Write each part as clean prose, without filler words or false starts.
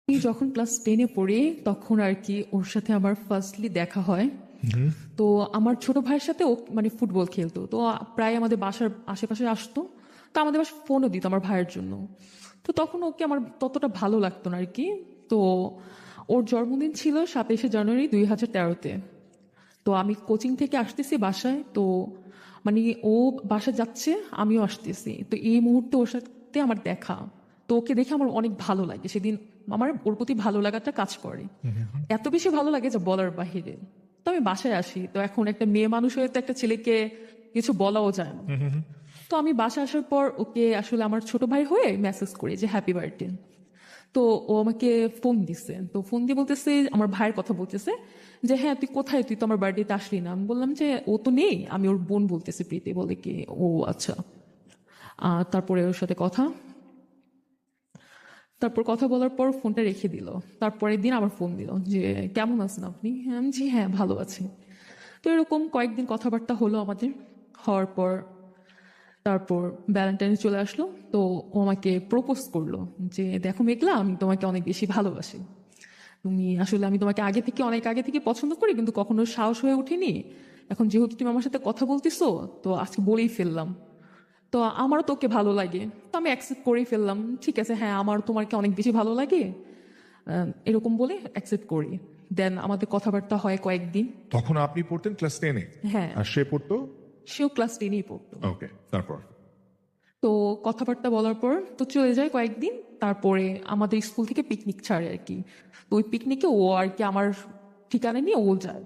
আমি যখন ক্লাস 10-এ পড়ি তখন আর কি ওর সাথে আমার ফার্স্টলি দেখা হয়। তো আমার ছোট ভাইয়ের সাথে ও মানে ফুটবল খেলতো, তো প্রায় আমাদের বাসার আশেপাশে আসতো। তো আমাদের বাসায় ফোনও দিত আমার ভাইয়ের জন্য। তো তখন ওকে আমার ততটা ভালো লাগতো না আর কি। তো ওর জন্মদিন ছিল 27শে জানুয়ারি 2013-তে। তো আমি কোচিং থেকে আসতেছি বাসায়, তো মানে ও বাসা যাচ্ছে, আমিও আসতেছি, তো এই মুহূর্তে ওর সাথে আমার দেখা। তো ওকে দেখে আমার অনেক ভালো লাগে সেদিন। আমার ওর প্রতি ভালো লাগাটা কাজ করে, এত বেশি ভালো লাগে যে বলার বাহিরে। তো আমি বাসায় আসি, তো এখন একটা মেয়ে মানুষ হয়ে তো একটা ছেলেকে কিছু বলাও যায় না। তো আমি বাসায় আসার পর ওকে আসলে আমার ছোট ভাই হয়ে মেসেজ করি যে হ্যাপি বার্থডে। তো ও আমাকে ফোন দিছে, তো ফোন দিয়ে বলতেছে, আমার ভাইয়ের কথা বলতেছে যে হ্যাঁ তুই কোথায়, তুই তো আমার বার্থডেতে আসলি না। আমি বললাম যে ও তো নেই, আমি ওর বোন বলতেছি প্রীতি। বলে কি ও আচ্ছা। তারপরে ওর সাথে তারপর কথা বলার পর ফোনটা রেখে দিল। তারপরের দিন আবার ফোন দিল যে কেমন আছেন আপনি। আমি জি হ্যাঁ ভালো আছি। তো এরকম কয়েকদিন কথাবার্তা হলো আমাদের। হওয়ার পর তারপর ভ্যালেন্টাইন চলে আসলো। তো ও আমাকে প্রপোজ করলো যে দেখো মেঘলা, আমি তোমাকে অনেক বেশি ভালোবাসি। তুমি আসলে, আমি তোমাকে অনেক আগে থেকে পছন্দ করি, কিন্তু কখনো সাহস হয়ে ওঠেনি। এখন যেহেতু তুমি আমার সাথে কথা বলতেছো, তো আজকে বলেই ফেললাম। তো আমারও তোকে ভালো লাগে, তো আমি অ্যাকসেপ্ট করেই ফেললাম। ঠিক আছে, হ্যাঁ আমার তোমাকে অনেক বেশি ভালো লাগে, এরকম বলে অ্যাকসেপ্ট করি। দেন আমাদের কথাবার্তা হয় কয়েকদিন। তখন আপনি পড়তেন ক্লাস 10-এ? হ্যাঁ। আর সে পড়তো? সেও ক্লাস 10-এই পড়তো। ওকে, তারপর? তো কথাবার্তা বলার পর তো চলে যায় কয়েকদিন। তারপরে আমাদের স্কুল থেকে পিকনিক ছাড়ে আর কি। তো ওই পিকনিকে ও আর কি আমার ঠিকানা নিয়ে ও যায়।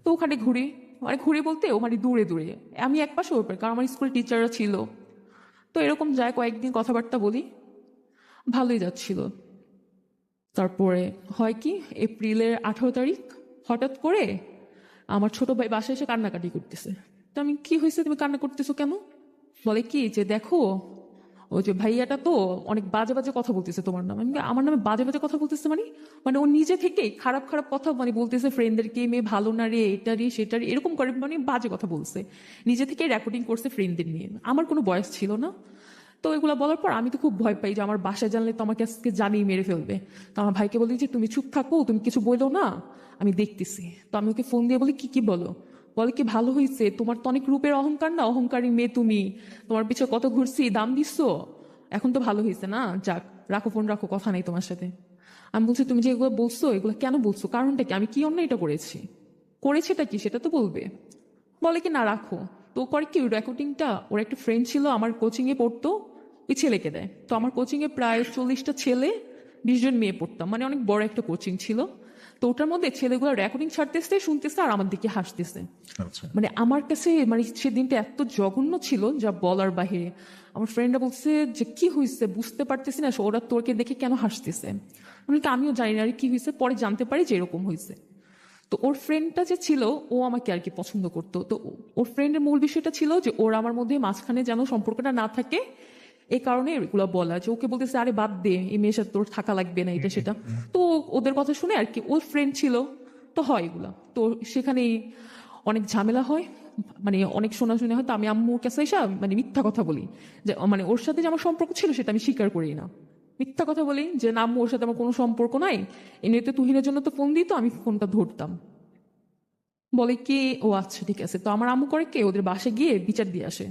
তো ওখানে ঘুরি, মানে ঘুরি বলতে ও মানে দূরে দূরে, আমি এক পাশে ওর পাশে, কারণ আমার স্কুলের টিচাররা ছিল। তো এরকম যায় কয়েকদিন, কথাবার্তা বলি, ভালোই যাচ্ছিল। তারপরে হয় কি, এপ্রিলের 18 তারিখ হঠাৎ করে আমার ছোট ভাই বাসায় এসে কান্নাকাটি করতেছে। তো আমি কি হয়েছে, তুমি কান্না করতেছো কেন? বলে কি যে দেখো, ওই যে ভাইয়াটা তো অনেক বাজে বাজে কথা বলতেছে তোমার নামে। আমি বলি, আমার নামে বাজে বাজে কথা বলতেছে মানে? মানে ও নিজে থেকে খারাপ খারাপ কথা মানে বলতেছে ফ্রেন্ডদেরকে, মেয়ে ভালো না রে, এটা রে সেটা রে, এরকম করে মানে বাজে কথা বলছে। নিজে থেকে রেকর্ডিং করছে ফ্রেন্ডদের নিয়ে, আমার কোনো বয়স ছিল না। তো এগুলো বলার পর আমি তো খুব ভয় পাই যে আমার বাসায় জানলে তো আমাকে আজকে জানিয়ে মেরে ফেলবে। তো আমার ভাইকে বলি যে তুমি চুপ থাকো, তুমি কিছু বলো না, আমি দেখতেছি। তো আমি ওকে ফোন দিয়ে বলি কি কি বলো। বলে কি ভালো হয়েছে, তোমার তো অনেক রূপের অহংকার না, অহংকারী মেয়ে তুমি, তোমার পিছনে কত ঘুরছি, দাম দিচ্ছ, এখন তো ভালো হয়েছে না, যাক রাখো ফোন রাখো, কথা নেই তোমার সাথে। আমি বলছি তুমি যে এগুলো বলছো, এগুলো কেন বলছো, কারণটা কি, আমি কি অন্য এটা করেছিটা কি সেটা তো বলবে। বলে কি না রাখো। তো ও করে কি, ওই রেকর্ডিংটা ওর একটা ফ্রেন্ড ছিল আমার কোচিং এ পড়তো, ওই ছেলেকে দেয়। তো আমার কোচিং এ প্রায় 40টা ছেলে, 20 জন মেয়ে পড়তাম, মানে অনেক বড় একটা কোচিং ছিল। তো ওটার মধ্যে ছেলেগুলো রেকর্ডিং ছাড়তেছে, শুনতেছে আর আমার দিকে হাসতেছে। আচ্ছা। মানে আমার কাছে মানে সেদিনটা এত জঘন্য ছিল যা বলার বাহিরে। আমার ফ্রেন্ডরা বলছে যে কি হয়েছে বুঝতে পারতেছি না, ওরা তোরকে দেখে কেন হাসতেছে। আমি বলি, আমিও জানি না আর কি হয়েছে, পরে জানতে পারি যে এরকম হয়েছে। তো ওর ফ্রেন্ডটা যে ছিল ও আমাকে আর কি পছন্দ করতো। তো ওর ফ্রেন্ডের মূল বিষয়টা ছিল যে ওর আমার মধ্যে মাঝখানে যেন সম্পর্কটা না থাকে, এই কারণে এগুলো বলা, যে ওকে বলতেছে আরে বাদ দে, এই মেয়ের সাথে তোর থাকা লাগবে না, এটা সেটা। তো ওদের কথা শুনে আর কি, ওর ফ্রেন্ড ছিল, তো হয় এগুলা। তো সেখানেই অনেক ঝামেলা হয়, মানে অনেক শোনাশুনি হয়। তো আমি আম্মুর কাছে এসে মানে মিথ্যা কথা বলি যে মানে ওর সাথে যে আমার সম্পর্ক ছিল সেটা আমি স্বীকার করি না। মিথ্যা কথা বলি যে না আম্মু, ওর সাথে আমার কোনো সম্পর্ক নাই, এমনিতে তুহিনের জন্য তো ফোন দিত, আমি ফোনটা ধরতাম। বলে কি ও আচ্ছা ঠিক আছে। তো আমার আম্মু করে কি, ওদের বাসায় গিয়ে বিচার দিয়ে আসে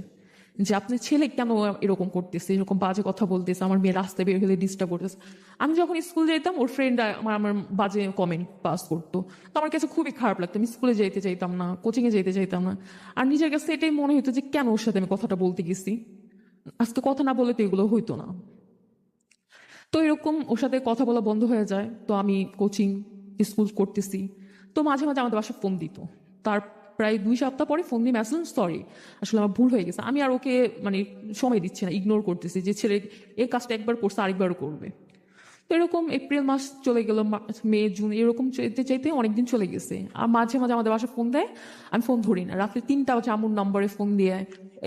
যে আপনার ছেলে কেন এরকম করতেছে, এরকম বাজে কথা বলতেছে, আমার মেয়ে রাস্তায় বের হলে ডিস্টার্ব করতেছে। আমি যখন স্কুল যেতাম ওর ফ্রেন্ডরা আমার আমার বাজে কমেন্ট পাস করতো। তো আমার কাছে খুবই খারাপ লাগতো, আমি স্কুলে যেতে চাইতাম না, কোচিং এ যেতে চাইতাম না। আর নিজের কাছে এটাই মনে হতো যে কেন ওর সাথে আমি কথাটা বলতে গেছি, আজকে কথা না বলে তো এগুলো হইতো না। তো এরকম ওর সাথে কথা বলা বন্ধ হয়ে যায়। তো আমি কোচিং স্কুল করতেছি, তো মাঝে মাঝে আমাদের বাসায় ফোন দিত। তার প্রায় 2 সপ্তাহ পরে ফোন দিয়ে মেসেজ, সরি আসলে আমার ভুল হয়ে গেছে। আমি আর ওকে মানে সময় দিচ্ছি না, ইগনোর করতেছি যে ছেলে এই কাজটা একবার করছে আরেকবারও করবে। তো এরকম এপ্রিল মাস চলে গেল, মে জুন এরকম চাইতে চাইতে অনেকদিন চলে গেছে। আর মাঝে মাঝে আমাদের বাসায় ফোন দেয়, আমি ফোন ধরি না, রাত্রে 3টা বাজে আম্মুর নম্বরে ফোন দিয়ে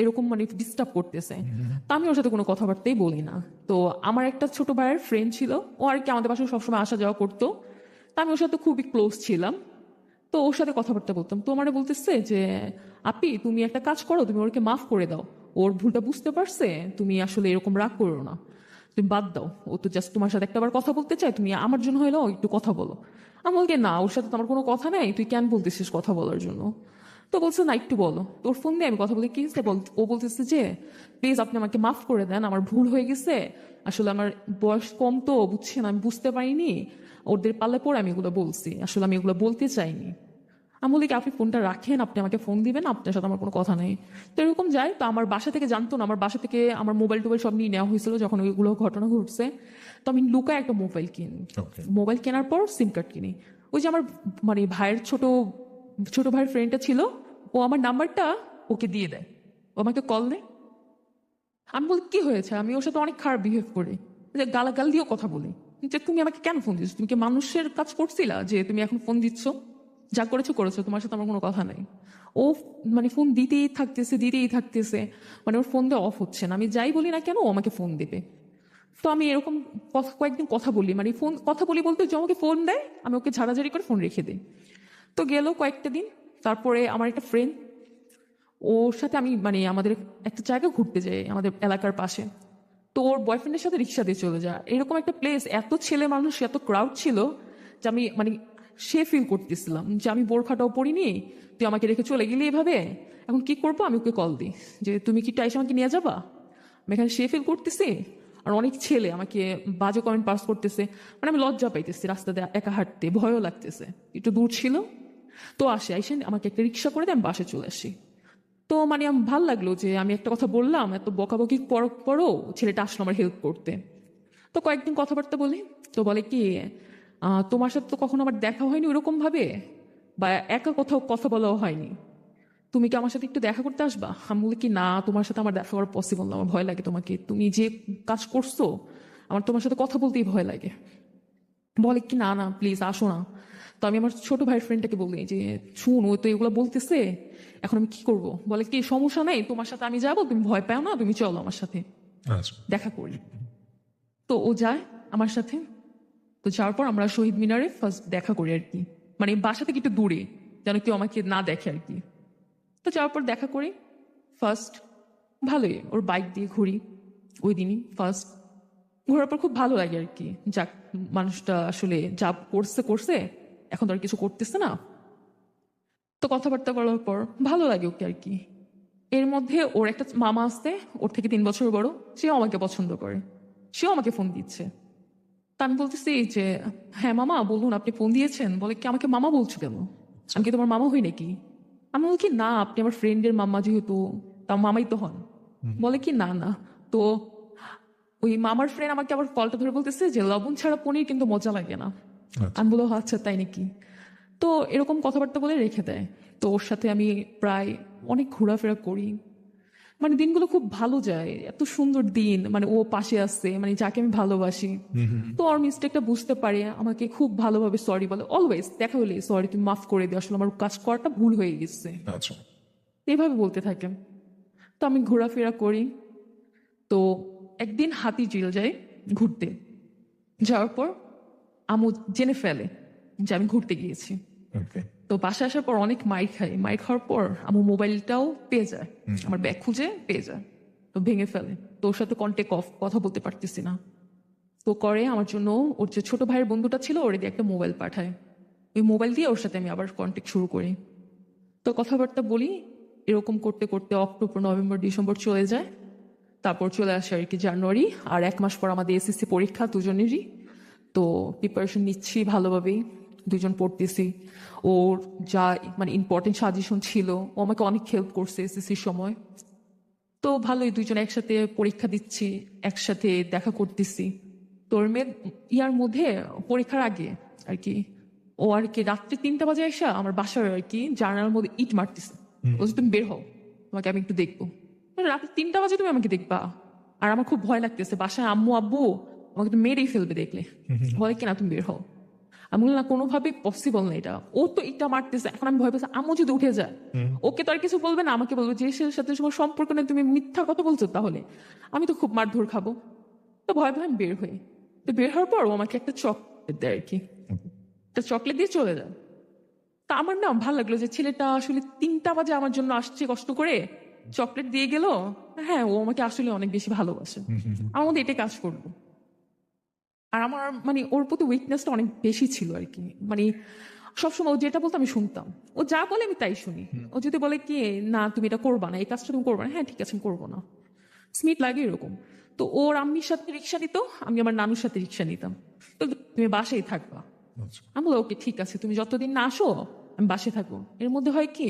এরকম মানে ডিস্টার্ব করতেছে। তো আমি ওর সাথে কোনো কথাবার্তাই বলি না। তো আমার একটা ছোট ভাইয়ের ফ্রেন্ড ছিল, ও আর কি আমাদের বাসায় সবসময় আসা যাওয়া করতো। তা আমি ওর সাথে খুবই ক্লোজ ছিলাম। তো ওর সাথে কথাবার্তা বলতাম। তো আমারে বলতেছে যে আপি তুমি একটা কাজ করো, তুমি ওকে মাফ করে দাও, ওর ভুলটা বুঝতে পারছে, তুমি আসলে এরকম রাগ করো না। তুমি বাদ দাও, ও তো জাস্ট তোমার সাথে একটাবার কথা বলতে চায়, তুমি আমার জন্য হলেও একটু কথা বলো। আমি বলকে না, ওর সাথে তো আমার কোনো কথা নাই, তুই কেন বলতেছিস কথা বলার জন্য? তো বলছে না, একটু বলো। তোর ফোন দিয়ে আমি কথা বলে কি হয়েছে বল। ও বলতেছে যে প্লিজ আপনি আমাকে মাফ করে দেন, আমার ভুল হয়ে গেছে, আসলে আমার বয়স কম তো বুঝছেন, আমি বুঝতে পারিনি, ওদের পাল্লে পরে আমি এগুলো বলছি, আসলে আমি এগুলো বলতে চাইনি। আমি বলি কি আপনি ফোনটা রাখেন, আপনি আমাকে ফোন দিবেন, আপনার সাথে আমার কোনো কথা নেই। তো এরকম যায়। তো আমার বাসা থেকে জানতো না, আমার বাসা থেকে আমার মোবাইল টোবাইল সব নিয়ে নেওয়া হয়েছিল যখন ওইগুলো ঘটনা ঘটছে। তো আমি লুকায় একটা মোবাইল কিনি। Okay. মোবাইল কেনার পর সিম কার্ড কিনি। ওই যে আমার মানে ভাইয়ের ছোট ছোট ভাইয়ের ফ্রেন্ডটা ছিল, ও আমার নাম্বারটা ওকে দিয়ে দেয়, ও আমাকে কল দেয়। আমি বলি কি হয়েছে, আমি ওর সাথে অনেক খারাপ বিহেভ করি, যে গালাগাল দিয়েও কথা বলি, যে তুমি আমাকে কেন ফোন দিচ্ছ, তুমি কি মানুষের কাজ করছিলা যে তুমি এখন ফোন দিচ্ছ? যা করেছো করেছো, তোমার সাথে আমার কোনো কথা নাই। ও মানে ফোন দিতেই থাকতেছে, মানে ওর ফোন দেওয়া অফ হচ্ছে না, আমি যাই বলি না কেন ও আমাকে ফোন দেবে। তো আমি এরকম কয়েকদিন কথা বলি, মানে ফোন কথা বলি বলতে যে আমাকে ফোন দেয়, আমি ওকে ঝাড়াঝাড়ি করে ফোন রেখে দিই। তো গেল কয়েকটা দিন, তারপরে আমার একটা ফ্রেন্ড, ওর সাথে আমি মানে আমাদের একটা জায়গা ঘুরতে যাই আমাদের এলাকার পাশে। তো ওর বয়ফ্রেন্ডের সাথে রিক্সা দিয়ে চলে যায়, এরকম একটা প্লেস, এত ছেলে মানুষ, এত ক্রাউড ছিল যে আমি মানে সে ফিল করতেছিলাম যে আমি বোরখাটাও পরিনি, তুই আমাকে রেখে চলে গেলি এভাবে, এখন কি করবো? আমি ওকে কল দিই যে তুমি কি টাইসে আমাকে নিয়ে যাবা। আমি এখানে সে ফিল করতেছি, আর অনেক ছেলে আমাকে বাজে কমেন্ট পাস করতেছে, মানে আমি লজ্জা পাইতেছি, রাস্তাতে একা হাঁটতে ভয়ও লাগতেছে। একটু দূর ছিল, তো আইসে আমাকে একটা রিক্সা করে দিয়ে আমি বাসে চলে আসি। তো মানে আমার ভাল লাগলো যে আমি একটা কথা বললাম, এত বকাবকি পরও ছেলেটা আসলো আমার হেল্প করতে। তো কয়েকদিন কথাবার্তা বলি, তো বলে কি তোমার সাথে তো কখনো আমার দেখা হয়নি ওরকম ভাবে, বা একা কোথাও কথা বলাও হয়নি, তুমি কি আমার সাথে একটু দেখা করতে আসবা? আমি বলি কি না, তোমার সাথে আমার দেখা করা পসিবল না, আমার ভয় লাগে তোমাকে, তুমি যে কাজ করছো আমার তোমার সাথে কথা বলতেই ভয় লাগে। বলে কি না না প্লিজ আসো না। তো আমি আমার ছোট ভাইয়ের ফ্রেন্ডটাকে বলি যে শুন, ও তো এগুলো বলতেছে, এখন আমি কি করব? বলে কি সমস্যা নেই, তোমার সাথে আমি যাবো, তুমি ভয় পাও না, তুমি চলো আমার সাথে আচ্ছা। দেখা করি। তো ও যায় আমার সাথে। তো যাওয়ার পর আমরা শহীদ মিনারে ফার্স্ট দেখা করি আর কি, মানে বাসা থেকে একটু দূরে, যেন কেউ আমাকে না দেখে আর কি। তো যাওয়ার পর দেখা করি ফার্স্ট, ভালোই, ওর বাইক দিয়ে ঘুরি ওই দিনই ফার্স্ট। ঘোরার পর খুব ভালো লাগে আর কি, যাক মানুষটা আসলে যা করছে করছে, এখন তো আর কিছু করতেছে না। তো কথাবার্তা বলার পর ভালো লাগে ওকে আর কি। এর মধ্যে ওর একটা মামা আসতে, ওর থেকে 3 বছর বড়, সেও আমাকে পছন্দ করে, সেও আমাকে ফোন দিচ্ছে। তা আমি বলতেছি যে হ্যাঁ মামা বলুন, আপনি ফোন দিয়েছেন। বলে কি আমাকে মামা বলছো কেন, আমি কি তোমার মামা হই নাকি? আমি বলি কি না, আপনি আমার ফ্রেন্ডের মামা যেহেতু, তা মামাই তো হন। বলে কি না না। তো ওই মামার ফ্রেন্ড আমাকে আবার কলটা ধরে বলতেছে যে লবণ ছাড়া পনির কিন্তু মজা লাগে না। আচ্ছা। আমি বলো আচ্ছা তাই নাকি। তো এরকম কথাবার্তা বলে রেখে দেয়। তো ওর সাথে আমি প্রায় অনেক ঘোরাফেরা করি, মানে দিনগুলো খুব ভালো যায়, এত সুন্দর দিন, মানে ও পাশে আসছে, মানে যাকে আমি ভালোবাসি। তো ওর মিস্টেকটা বুঝতে পারে, আমাকে খুব ভালোভাবে সরি বলে, অলওয়েজ দেখা হলে সরি, তুমি মাফ করে দিও, আসলে আমার কাজ করাটা ভুল হয়ে গেছে, আচ্ছা। এইভাবে বলতে থাকে। তো আমি ঘোরাফেরা করি। তো একদিন হাতিঝিল যাই ঘুরতে, যাওয়ার পর আমু জেনে ফেলে যে আমি ঘুরতে গিয়েছি। ওকে। তো বাসায় আসার পর অনেক মাইর খাই, মাইর খাওয়ার পর আমু মোবাইলটাও পেয়ে যায়, আমার ব্যাগ খুঁজে পেয়ে যায়। তো ভেঙে ফেলে, তো ওর সাথে কন্টেক্ট অফ, কথা বলতে পারতেছি না। তো করে আমার জন্য ওর যে ছোট ভাইয়ের বন্ধুটা ছিল, ওরে দিয়ে একটা মোবাইল পাঠায়, ওই মোবাইল দিয়ে ওর সাথে আমি আবার কন্টেক্ট শুরু করি। তো কথাবার্তা বলি, এরকম করতে করতে অক্টোবর নভেম্বর ডিসেম্বর চলে যায়। তারপর চলে আসে আর কি জানুয়ারি, আর 1 মাস পর আমাদের এসএসসি পরীক্ষা দুজনেরই। তো প্রিপারেশন নিচ্ছি ভালোভাবেই, দুজন পড়তেছি। ওর যা মানে ইম্পর্টেন্ট সাজেশন ছিল, ও আমাকে অনেক হেল্প করছে এসএসসির সময়। তো ভালোই, দুজন একসাথে পরীক্ষা দিচ্ছি, একসাথে দেখা করতেছি। তোর মেয়ে ইয়ার মধ্যে পরীক্ষার আগে আর কি, ও আর কি রাত্রে 3টা বাজে এসে আমার বাসার আর কি জানালার মধ্যে ইট মারতেছে, বলছে তুমি বের হও, তোমাকে আমি একটু দেখবো। রাত্রে 3টা বাজে তুমি আমাকে দেখবা? আর আমার খুব ভয় লাগতেছে, বাসায় আম্মু আব্বু আমাকে তো মেরেই ফেলবে দেখলে। বলে কিনা তুমি বের হও। আমি বললাম না, কোনোভাবে পসিবল না এটা, ও তো ইটটা মারতেছে, এখন আমি ভয় পাচ্ছি আম্মু যদি উঠে যায়, ওকে তো আর কিছু বলবে না, আমাকে বলবে যে সে সাথে তোমার সম্পর্ক নেই, তুমি মিথ্যা কথা বলছো, তাহলে আমি তো খুব মারধর খাবো। তো ভয় ভয় আমি বের হই। তো বের হওয়ার পর ও আমাকে একটা চকলেট দেয় আর কি, একটা চকলেট দিয়ে চলে যায়। তা আমার না ভালো লাগলো যে ছেলেটা আসলে 3টা বাজে আমার জন্য আসছে কষ্ট করে, চকলেট দিয়ে গেল। হ্যাঁ, ও আমাকে আসলে অনেক বেশি ভালোবাসে, আমার মধ্যে এটাই কাজ করলো। আর আমার মানে ওর প্রতি উইকনেসটা অনেক বেশি ছিল আর কি। মানে সবসময় ও যেটা বলতো আমি শুনতাম, ও যা বলে আমি তাই শুনি। ও যদি বলে কি না তুমি এটা করবা না, এই কাজটা তুমি করবা না, হ্যাঁ ঠিক আছে আমি করবো না, স্মিট লাগে এরকম। তো ওর আম্মির সাথে রিক্সা নিত, আমি আমার নানুর সাথে রিক্সা নিতাম। তো তুমি বাসায় থাকবা, আচ্ছা। আমি বলি ওকে ঠিক আছে, তুমি যতদিন না আসো আমি বাসে থাকবো। এর মধ্যে হয় কি,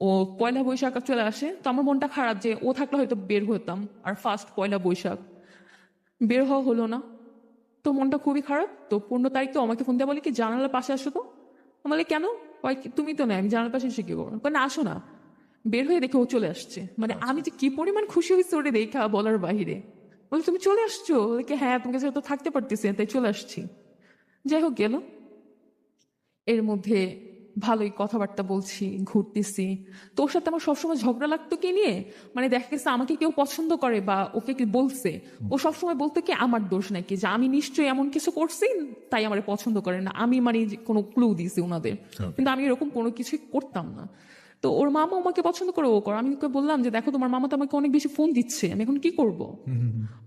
ও পয়লা বৈশাখ চলে আসে, তো আমার মনটা খারাপ যে ও থাকলে হয়তো বের হতাম। আর ফার্স্ট পয়লা বৈশাখ বের হওয়া হলো না, তো মনটা খুবই খারাপ। তো 15 তারিখ তো আমাকে ফোন দিয়ে বলে কি জানালার পাশে আসো। তো আমি বলি কেন? কয় কি, তুমি তো না, আমি জানালার পাশে এসে কি করবো? কয় না আসো না। বের হয়ে দেখে ও চলে আসছে। মানে আমি যে কি পরিমাণ খুশি হয়েছি ওরে দেখা বলার বাহিরে। বলে তুমি চলে আসছো? বলে কি হ্যাঁ, তোমাকে তো থাকতে পারতেছি না, তাই চলে আসছি। যাই হোক গেল। এর মধ্যে ভালোই কথাবার্তা বলছি, ঘুরতেছি। তো ওর সাথে আমার সবসময় ঝগড়া লাগতো কি নিয়ে, মানে দেখা গেছে আমাকে কেউ পছন্দ করে বা ওকে কি বলছে, ও সবসময় বলতো কি আমার দোষ নাকি, যে আমি নিশ্চয়ই এমন কিছু করছি তাই আমার পছন্দ করে না, আমি মানে যে কোনো ক্লু দিয়েছি ওনাদের। কিন্তু আমি এরকম কোনো কিছুই করতাম না। তো ওর মামা আমাকে পছন্দ করে ও করে। আমি ওকে বললাম যে দেখো তোমার মামা তো আমাকে অনেক বেশি ফোন দিচ্ছে, আমি এখন কি করব?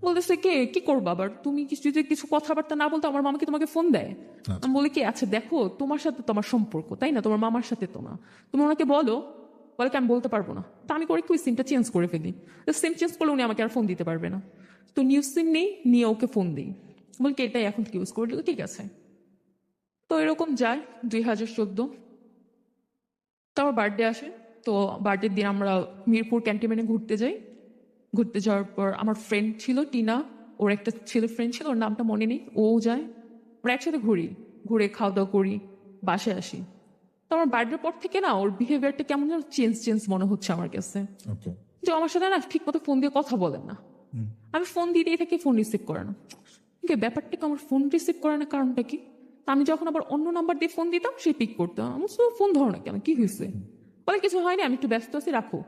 বলতেছে কে কি করবো আবার, তুমি যদি কিছু কথাবার্তা না বলতো আমার মামা কি তোমাকে ফোন দেয়? আমি বলি কি আচ্ছা দেখো তোমার সাথে তো আমার সম্পর্ক, তাই না, তোমার মামার সাথে তো না, তুমি ওনাকে বলো। বলে কি আমি বলতে পারবো না। তা আমি করে কি ওই সিমটা চেঞ্জ করে ফেলি। সিম চেঞ্জ করলে উনি আমাকে আর ফোন দিতে পারবে না। তো নিউ সিম নেই, নিয়ে ওকে ফোন দিই। বলি কি এটাই এখন ইউজ করে দিল, ঠিক আছে। তো এরকম যায় 2014। তো আমার বার্থডে আসে। তো বার্থডের দিন আমরা মিরপুর ক্যান্টিনে ঘুরতে যাই। ঘুরতে যাওয়ার পর আমার ফ্রেন্ড ছিল টিনা, ওর একটা ছেলে ফ্রেন্ড ছিল, ওর নামটা মনে নেই, ও যায়। আমরা একসাথে ঘুরি, ঘুরে খাওয়া দাওয়া করি, বাসায় আসি। তো আমার বার্থডের পর থেকে না ওর বিহেভিয়ারটা কেমন যেন চেঞ্জ চেঞ্জ মনে হচ্ছে আমার কাছে। ওকে। যে আমার সাথে না ঠিক মতো ফোন দিয়ে কথা বলে না। আমি ফোন দিয়ে থাকি, ফোন রিসিভ করে না। কিন্তু ব্যাপারটা কি, আমার ফোন রিসিভ করে না কারণটা কি? তা আমি যখন আবার অন্য নাম্বার দিয়ে ফোন দিতাম সে পিক করতো। আমার ফোন ধরো না কেন, কি হয়েছে? বলে কিছু হয়নি, আমি একটু ব্যস্ত আছি, রাখো।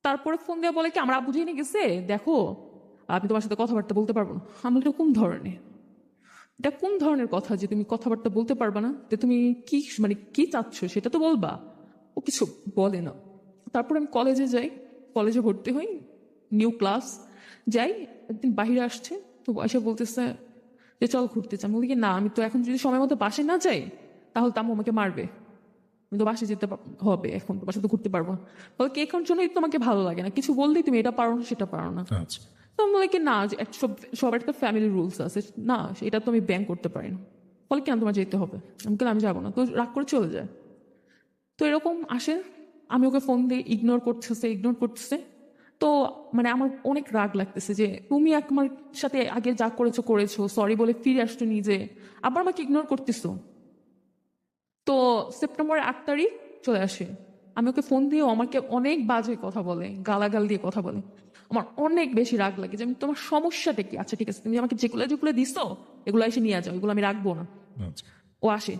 তারপরে ফোন দেওয়া বলে কি আমার আব্বু জেনে গেছে, দেখো আমি তোমার সাথে কথাবার্তা বলতে পারবো না। আমি এটা কোন ধরনের, এটা কোন ধরনের কথা যে তুমি কথাবার্তা বলতে পারবা না, যে তুমি কি মানে কি চাচ্ছ সেটা তো বলবা। ও কিছু বলে না। তারপর আমি কলেজে যাই, কলেজে ভর্তি হই, নিউ ক্লাস যাই। একদিন বাহিরে আসছে, তো এসে বলতেছে যে চল ঘুরতে চাই। আমি বলি কি না, আমি তো এখন যদি সময় মতো বাসে না যাই তাহলে তো আম্মু আমাকে মারবে, আমি তো বাসে যেতে হবে, এখন তো বাসে তো ঘুরতে পারবো না। বলে কি এখন জন্যই তোমাকে ভালো লাগে না, কিছু বললেই তুমি এটা পারো না সেটা পারো না। আচ্ছা। তো আমি বলি কি না, যে সবার একটা ফ্যামিলি রুলস আছে না, এটা তো আমি ব্যাং করতে পারি না। বলে কেন তোমার যেতে হবে? আমি কেন, আমি যাবো না। তো রাগ করে চলে যায়। তো এরকম আসে, আমি ওকে ফোন দিয়ে ইগনোর করতেছে ইগনোর করতেছে। তো মানে আমার অনেক রাগ লাগতেছে যে তুমি আমার সাথে আগে যা করেছো করেছো, সরি বলে ফিরে আসছো নিজে, আবার আমাকে ইগনোর করতেছো। তো সেপ্টেম্বরের 8 তারিখ চলে আসে। আমি ওকে ফোন দিয়েও আমাকে অনেক বাজে কথা বলে, গালাগাল দিয়ে কথা বলে। আমার অনেক বেশি রাগ লাগে যে আমি তোমার সমস্যাটা কি? আচ্ছা ঠিক আছে, তুমি আমাকে যেগুলো যেগুলো দিছো এগুলো এসে নিয়ে যাও, এগুলো আমি রাখবো না। আচ্ছা। ও আসে,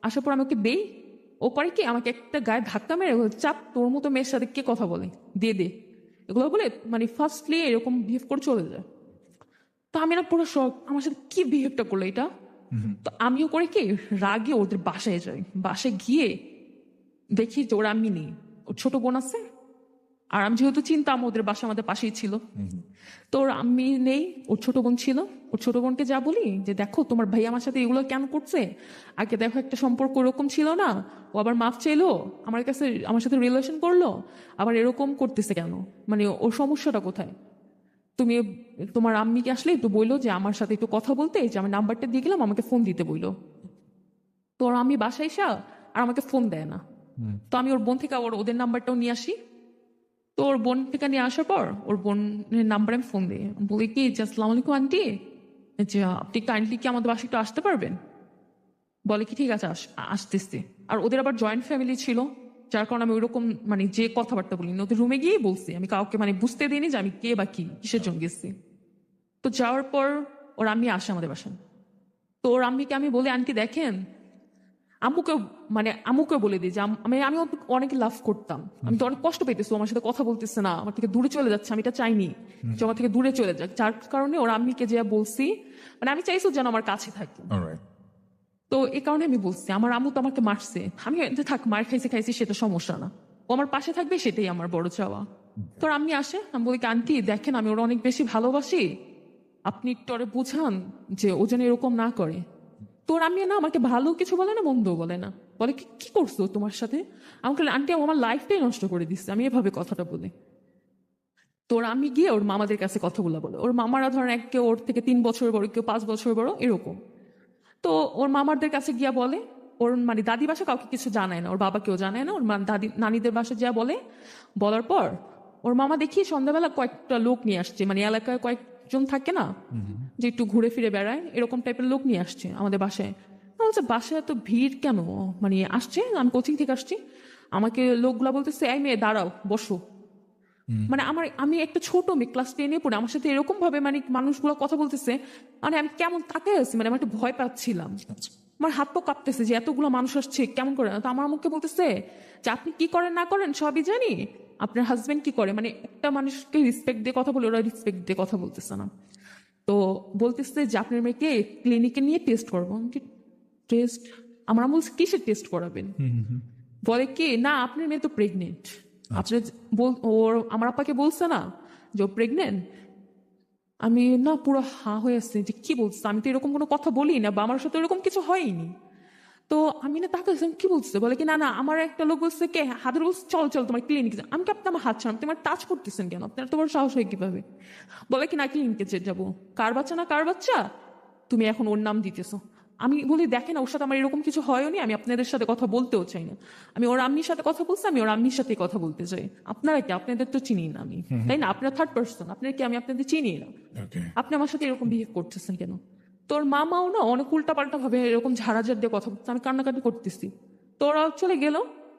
আসার পর আমি ওকে দেই। ও করে কি আমাকে একটা গায়ে ধাক্কা মেরে বলে, চাপ, তোর মতো মেয়ের সাথে কে কথা বলে, দিয়ে দে এগুলো বলে, মানে ফার্স্টলি এরকম বিহেভ করে চলে যায়। তো আমি না পুরো শখ, আমার সাথে কি বিহেভটা করলো এটা। তো আমিও করে কি রাগে ওদের বাসায় যাই। বাসায় গিয়ে দেখি যে ওর আম্মি নেই, ওর ছোট বোন আছে। আর আমি যেহেতু চিনতাম ওদের বাসা আমাদের পাশেই ছিল, তো ওর আম্মি নেই, ওর ছোট বোন ছিল। ওর ছোট বোনকে যা বলি যে দেখো তোমার ভাই আমার সাথে এগুলো কেন করছে, আগে দেখো একটা সম্পর্ক ওরকম ছিল না, ও আবার মাফ চাইলো, আমার কাছে আমার সাথে রিলেশন করলো, আবার এরকম করতেছে কেন, মানে ওর সমস্যাটা কোথায়? তুমি তোমার আম্মিকে আসলে একটু বললো যে আমার সাথে একটু কথা বলতে, যে আমার নাম্বারটা দিয়ে গেলাম, আমাকে ফোন দিতে বললো। তো ওর আম্মি বাসায় এসা আর আমাকে ফোন দেয় না। তো আমি ওর বোন থেকে ওদের নাম্বারটাও নিয়ে আসি। তো ওর বোন থেকে নিয়ে আসার পর ওর বোনের নাম্বারে আমি ফোন দিই, বলি কি যে আসসালামু আলাইকুম আন্টি, যে আপনি কাইন্ডলি কি আমাদের বাসায় একটু আসতে পারবেন? বলে কি ঠিক আছে আসতেছি। আর ওদের আবার জয়েন্ট ফ্যামিলি ছিল, যার কারণে আমি ওইরকম মানে যে কথাবার্তা বলিনি, ওদের রুমে গিয়েই বলছি, আমি কাউকে মানে বুঝতে দিইনি যে আমি কে বা কি কিসের জন্য গেছি। তো যাওয়ার পর ওর আম্মি আসে আমাদের বাসায়। তো ওর আম্মিকে আমি বলি আন্টি দেখেন, আম্মুকে মানে আম্মুকে বলে দিই যে আমি ওকে অনেক লাভ করতাম, আমি তো অনেক কষ্ট পেতেছি, ও আমার সাথে কথা বলতেছে না, আমার থেকে দূরে চলে যাচ্ছে, আমি এটা চাইনি যে আমার থেকে দূরে চলে যাক। যার কারণে ওর আম্মিকে যে বলছি, মানে আমি চাইছি ও যেন আমার কাছে থাকে। অলরাইট। তো এই কারণে আমি বলছি, আমার আম্মু তো আমাকে মারছে, আমি যে থাক মার খাইছে খাইছি সেটা সমস্যা না, ও আমার পাশে থাকবে সেটাই আমার বড় চাওয়া। তো ওর আম্মি আসে, আমি বলি কি আন্টি দেখেন আমি ওরা অনেক বেশি ভালোবাসি, আপনি একটু ওরে বুঝান যে ও যেন এরকম না করে। তোর আমি না আমাকে ভালো কিছু বলে না মন্দ বলে না, বলে কি কি করছো তোমার সাথে, আমাকে আন্টি আমার লাইফটাই নষ্ট করে দিচ্ছে, আমি এভাবে কথাটা বলি। তোর আমি গিয়ে ওর মামাদের কাছে কথাগুলো বলে, ওর মামারা ধরেন এক কেউ ওর থেকে 3 বছর বড়, কেউ 5 বছর বড় এরকম। তো ওর মামাদের কাছে গিয়া বলে, ওর মানে দাদি বাসা কাউকে কিছু জানায় না, ওর বাবা কেউ জানায় না, ওর দাদি নানিদের বাসা যা বলে, বলার পর ওর মামা দেখি সন্ধ্যাবেলা কয়েকটা লোক নিয়ে আসছে, মানে এলাকায় কয়েকজন থাকে না যে একটু ঘুরে ফিরে বেড়ায়, এরকম টাইপের লোক নিয়ে আসছে আমাদের বাসায়। আমি বলছি বাসায় এত ভিড় কেন, মানে আসছে, আমি কোচিং থেকে আসছি, আমাকে লোকগুলা বলতেছে এই মেয়ে দাঁড়াও বসো। মানে আমি একটা ছোট মেয়ে ক্লাস 10-এ পড়ে, আমার সাথে এরকম ভাবে মানে মানুষগুলো কথা বলতেছে, মানে আমি কেমন তাকায় আছি, মানে আমি একটা ভয় পাচ্ছিলাম, আমার হাত পা কাঁপতেছে যে এতগুলো মানুষ আসছে কেমন করে। তো আমার মুখে বলতেছে যে আপনি কি করেন না করেন সবই জানি, আপনার হাজবেন্ড কি করে, মানে একটা মানুষকে রেসপেক্ট দিয়ে কথা বলে, ওরা রেসপেক্ট দিয়ে কথা বলতেছে না। তো বলতেছে যে আপনার মেয়েকে ক্লিনিকে নিয়ে টেস্ট করবো। টেস্ট? আমরা বলছি কিসের টেস্ট করাবেন? বলে কি না আপনার মেয়ে তো প্রেগনেন্ট, আপনি ওর আমার আপাকে বলছে না যে ও প্রেগনেন্ট। আমি না পুরো হা হয়ে আসছে যে কি বলছে, আমি তো এরকম কোনো কথা বলি না বা আমার সাথে এরকম কিছু হয়নি। তো আমি না তাকে কি বলছে, বলে কি না না আমার একটা লোক বলছে কে হাতের বলছে চল চল তোমার ক্লিনিকে। আমি কি আপনি আমার হাত ছাড়ান, তোমার টাচ করতেছেন কেন, আপনার তোমার সাহস হয় কিভাবে? বলে কি না ক্লিনিকে যাবো, কার বাচ্চা না কার বাচ্চা তুমি এখন ওর নাম দিতেছো। আমি বলি দেখেন ওর সাথে আমার এরকম কিছু হয়নি, আমি আপনাদের সাথে কথা বলতেও চাই না, আমি ওর আম্মির সাথে কথা বলছি, আমি ওর আম্মির সাথে কথা বলতে চাই। আপনারা কি, আপনাদের তো চিনি না আমি, তাই না? আপনারা থার্ড পার্সন, আপনার কি আমি আপনাদের চিনি না, ওকে। আপনি আমার সাথে এরকম বিহেভ করতেছেন কেন? তোর মামাও না অনেক উল্টাপাল্টা ভাবে এরকম ঝাড়াঝাড় দিয়ে কথা বলছে, আমি কান্নাকাটি করতেছি। তোরা চলে গেল।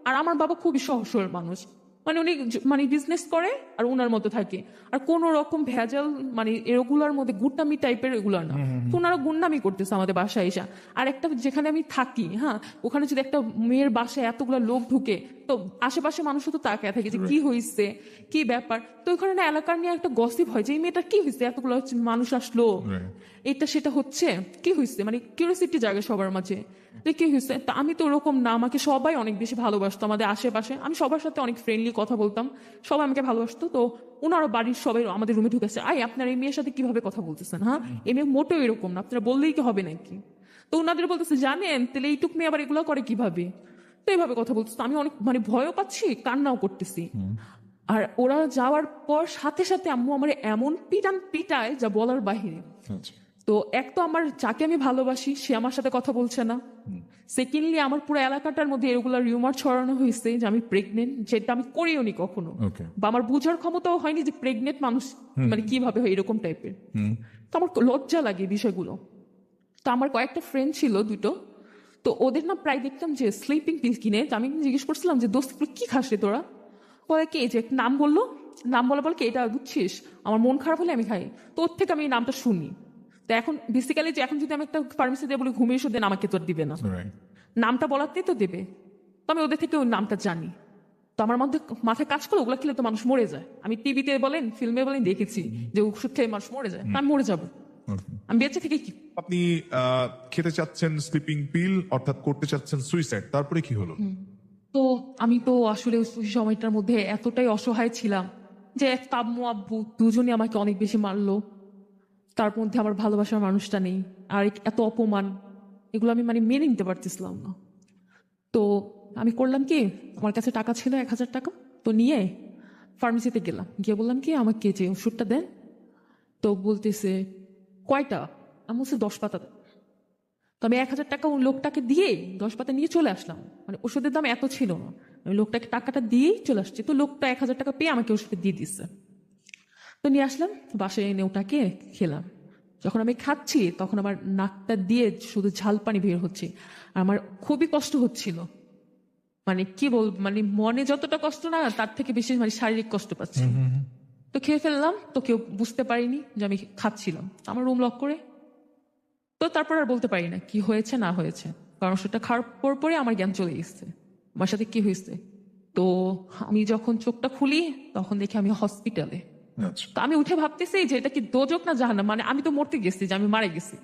আর আমার বাবা খুবই সহজ সরল মানুষ, মানে উনি মানে বিজনেস করে আর ওনার মতো থাকে, আর কোন রকম ভেজাল মানে এগুলার মধ্যে গুন্ডামি টাইপের এগুলো না। তো ওনারা গুন্ডামি করতেছে আমাদের বাসায় এসে। আর একটা যেখানে আমি থাকি, হ্যাঁ, ওখানে যদি একটা মেয়ের বাসায় এতগুলো লোক ঢুকে, তো আশেপাশে মানুষ তো তাকায় থাকে যে কি হয়েছে কি ব্যাপার। তো ওখানে না এলাকার নিয়ে একটা গসিপ হয় যে এই মেয়েটা কি হয়েছে, এতগুলো মানুষ আসলো, এটা সেটা হচ্ছে, কি হয়েছে, মানে কিউরিওসিটি জাগে সবার মাঝে যে কি হয়েছে। তা আমি তো ওরকম না, আমাকে সবাই অনেক বেশি ভালোবাসতো আমাদের আশেপাশে, আমি সবার সাথে অনেক ফ্রেন্ডলি কথা বলতাম, সবাই আমাকে ভালোবাসতো। তো ওনারা বাড়ির সবাই আমাদের রুমে ঢুকেছে, আই আপনার এই মেয়ের সাথে কিভাবে কথা বলতেছেন, হ্যাঁ এই মেয়ে মোটেও এরকম না, আপনারা বললেই কি হবে নাকি? তো ওনাদের বলতেছে জানেন তাহলে এইটুক মেয়ে আবার এগুলো করে কিভাবে, তো এইভাবে কথা বলতেছে। আমি অনেক মানে ভয়ও পাচ্ছি, কান্নাও করতেছি। আর ওরা যাওয়ার পর সাথে সাথে আম্মু আমার এমন পিটান পিটায় যা বলার বাহিরে। তো এক তো আমার যাকে আমি ভালোবাসি সে আমার সাথে কথা বলছে না, সেকেন্ডলি আমার পুরো এলাকাটার মধ্যে এগুলা রিউমার ছড়ানো হয়েছে যে আমি প্রেগনেন্ট, যেটা আমি করিও নি কখনো, Okay. বা আমার বোঝার ক্ষমতাও হয়নি যে প্রেগনেন্ট মানুষ মানে কিভাবে হয় এরকম টাইপের। তো আমার লজ্জা লাগে বিষয়গুলো। তো আমার কয়েকটা ফ্রেন্ড ছিল দুটো, তো ওদের না প্রায় দেখতাম যে স্লিপিং পিল কিনে, তো আমি জিজ্ঞেস করছিলাম যে দোস্ত এগুলো কি খাস রে তোরা? বলে কি যে একটা নাম বললো, নাম বলা বলে কি এটা বুঝছিস, আমার মন খারাপ হলে আমি খাই, তো ওর থেকে আমি এই নামটা শুনি। তো এখন বেসিক্যালি যে এখন যদি আমি একটা ফার্মেসি দিয়ে বলি ঘুমিয়ে এসে দেন, আমাকে তো আর দিবে না, Right. নামটা বলাতেই তো দেবে। তো আমি ওদের থেকে ওই নামটা জানি। তো আমার মধ্যে মাথায় কাজ করলো ওগুলা খেলে তো মানুষ মরে যায়, আমি টিভিতে বলেন ফিল্মে বলেন দেখেছি যে ওষুধ খেয়ে মানুষ মরে যায়, তা আমি মরে যাবো, Okay. আমি বেঁচে থেকে কি? আপনি খেতে চাচ্ছেন স্লিপিং পিল, অর্থাৎ করতে চাচ্ছেন সুইসাইড, তারপরে কি হলো? তো আমি তো আসলে ওই সময়টার মধ্যে এতটাই অসহায় ছিলাম যে এক আম্মু আব্বু দুজনই আমাকে অনেক বেশি মারলো, তার মধ্যে আমার ভালোবাসার মানুষটা নেই, আর এত অপমান, এগুলো আমি মানে মেনে নিতে পারতেছিলাম না। তো আমি করলাম কি, আমার কাছে টাকা ছিল 1,000 টাকা, তো নিয়ে ফার্মেসিতে গেলাম, গিয়ে বললাম কি আমাকে যে ওষুধটা দেন। তো বলতেছে কয়টা? আমি বলছি 10 পাতা দেন। তো আমি 1,000 টাকা ওই লোকটাকে দিয়ে 10 পাতা নিয়ে চলে আসলাম, মানে ওষুধের দাম এত ছিল না, আমি লোকটাকে টাকাটা দিয়েই চলে আসছি। তো লোকটা 1,000 টাকা পেয়ে আমাকে ওষুধ দিয়ে দিচ্ছে। তো নিয়ে আসলাম বাসায় এনে ওটাকে খেলাম। যখন আমি খাচ্ছি তখন আমার নাকটা দিয়ে শুধু ঝাল পানি বের হচ্ছে, আর আমার খুবই কষ্ট হচ্ছিল, মানে কি বল, মানে মনে যতটা কষ্ট না তার থেকে বেশি মানে শারীরিক কষ্ট পাচ্ছি। তো খেয়ে ফেললাম, তো কেউ বুঝতে পারিনি যে আমি খাচ্ছিলাম, আমার রুম লক করে। তো তারপর আর বলতে পারি না কি হয়েছে না হয়েছে, কারণ সেটা খাওয়ার পর পরে আমার জ্ঞান চলে গেছে আমার সাথে কি হয়েছে। তো আমি যখন চোখটা খুলি তখন দেখি আমি হসপিটালে। আচ্ছা। তো আমি উঠে ভাবতেছি যে এটা কি দোজক না জাহান্নাম, মানে আমি তো মরতে গেছি যে আমি মারা গেছি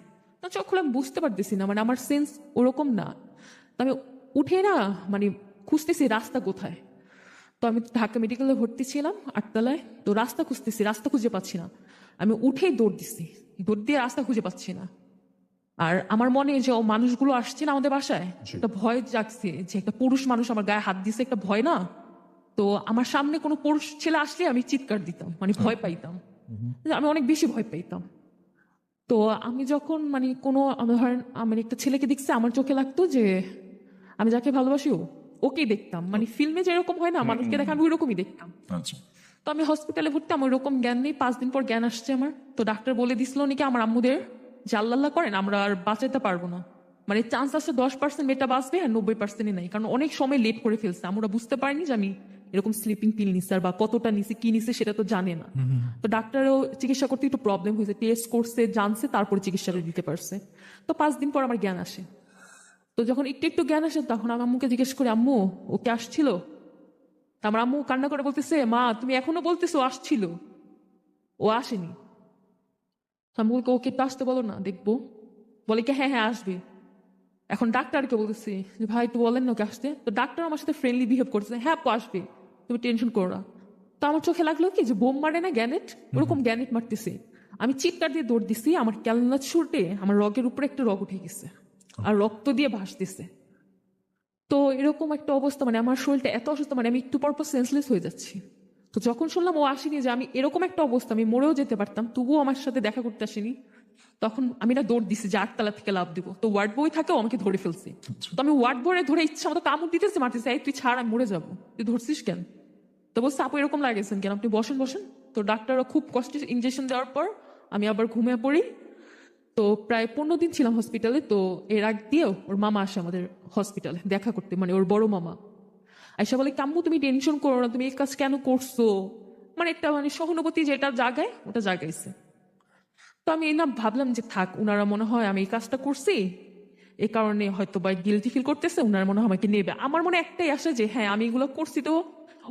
না, চোখ খুলে আমি বুঝতে পারতেছি না, মানে আমার সেন্স ওরকম না। তো আমি উঠে না মানে খুঁজতেছি রাস্তা কোথায়। তো আমি ঢাকা মেডিকেলে ভর্তি ছিলাম 8 তলায়, তো রাস্তা খুঁজতেছি, রাস্তা খুঁজে পাচ্ছি না, আমি উঠেই দৌড় দিছি দৌড় দিয়ে রাস্তা খুঁজে পাচ্ছি না। আর আমার মনে যে ও মানুষগুলো আসছে না আমাদের বাসায়, একটা ভয় জাগছে যে একটা পুরুষ মানুষ আমার গায়ে হাত দিছে, একটা ভয় না। তো আমার সামনে কোনো পুরুষ ছেলে আসলে আমি চিৎকার দিতাম, মানে ভয় পাইতাম, আমি অনেক বেশি ভয় পাইতাম। তো আমি যখন মানে কোনো ধরেন আমি একটা ছেলেকে দেখছি, আমার চোখে লাগতো যে আমি যাকে ভালোবাসি ওকেই দেখতাম, মানে ফিল্মে যেরকম হয় না মানুষকে দেখা, আমি ওইরকমই দেখতাম। আচ্ছা। তো আমি হসপিটালে ভর্তি, আমার ওরকম জ্ঞান নেই, 5 দিন পর জ্ঞান আসছে আমার। তো ডাক্তার বলে দিছিল নাকি আমার আম্মুদের যে আল্লাহ করেন আমরা আর বাঁচাতে পারবো না, মানে চান্স আছে 10% মেয়েটা বাঁচবে আর 90%ই নাই, কারণ অনেক সময় লেট করে ফেলছে, আমরা বুঝতে পারিনি যে আমি এরকম স্লিপিং পিল নিছি, আর বা কতটা নিছি কি নিছে সেটা তো জানে না। তো ডাক্তারও চিকিৎসা করতে একটু প্রবলেম হয়েছে, টেস্ট করছে জানছে, তারপরে চিকিৎসাটা দিতে পারছে। তো 5 দিন পর আমার জ্ঞান আসে। তো যখন একটু একটু জ্ঞান আসে তখন আমি আম্মুকে জিজ্ঞেস করি, আম্মু ওকে আসছিল? তা আমার আম্মু কান্না করে বলতেছে, মা তুমি এখনো বলতেছো আসছিল, ও আসেনি। তো আমি বলছি, ওকে একটু আসতে বলো না দেখবো। বলে কি হ্যাঁ হ্যাঁ আসবে। এখন ডাক্তারকে বলতেছি যে ভাই একটু বলেন না ওকে আসতে। তো ডাক্তার আমার সাথে ফ্রেন্ডলি বিহেভ করছে, হ্যাঁ আপু আসবে, তুমি টেনশন করো না। তো আমার চোখে লাগলো কি যে বোম মারে না গ্যানেট, ওরকম গ্যানেট মারতেছে। আমি চিৎকার দিয়ে দৌড় দিছি, আমার ক্যালনা ছুটে আমার রগের উপরে একটা রগ উঠে গেছে আর রক্ত দিয়ে ভাসতেছে। তো এরকম একটা অবস্থা, মানে আমার শরীরটা এত অসুস্থ, মানে আমি একটু পর পর সেন্সলেস হয়ে যাচ্ছি। তো যখন শুনলাম ও আসেনি, যে আমি এরকম একটা অবস্থা আমি মরেও যেতে পারতাম, তবুও আমার সাথে দেখা করতে আসেনি, তখন আমি না দৌড় দিছি যে 8 তলা থেকে লাভ দিব। তো ওয়ার্ড বই থাকে, ও আমাকে ধরে ফেলছে। তো আমি ওয়ার্ড বয়ে ধরে ইচ্ছা মতো কামড় দিতেছে, মারতেছে, এই তুই ছাড় আমি মরে যাবো, তুই ধরছিস কেন? তো বলছে আপু এরকম লাগেছেন কেন, আপনি বসেন বসেন। তো ডাক্তাররা খুব কষ্টে ইঞ্জেকশন দেওয়ার পর আমি আবার ঘুমিয়ে পড়ি। তো প্রায় 15 দিন ছিলাম হসপিটালে। তো এর আগ দিয়েও ওর মামা আসে আমাদের হসপিটালে দেখা করতে, মানে ওর বড় মামা আয়সা বলে, কাম্মু তুমি টেনশন করো না, তুমি এই কাজ কেন করছো, মানে একটা মানে সহানুভূতি যেটা জাগায় ওটা জাগাইছে। তো আমি না ভাবলাম যে থাক, উনারা মনে হয় আমি এই কাজটা করছি এই কারণে হয়তো বা গিলটি ফিল করতেছে, উনারা মনে হয় আমাকে নেবে। আমার মনে একটাই আসে যে হ্যাঁ আমি এগুলো করছি তো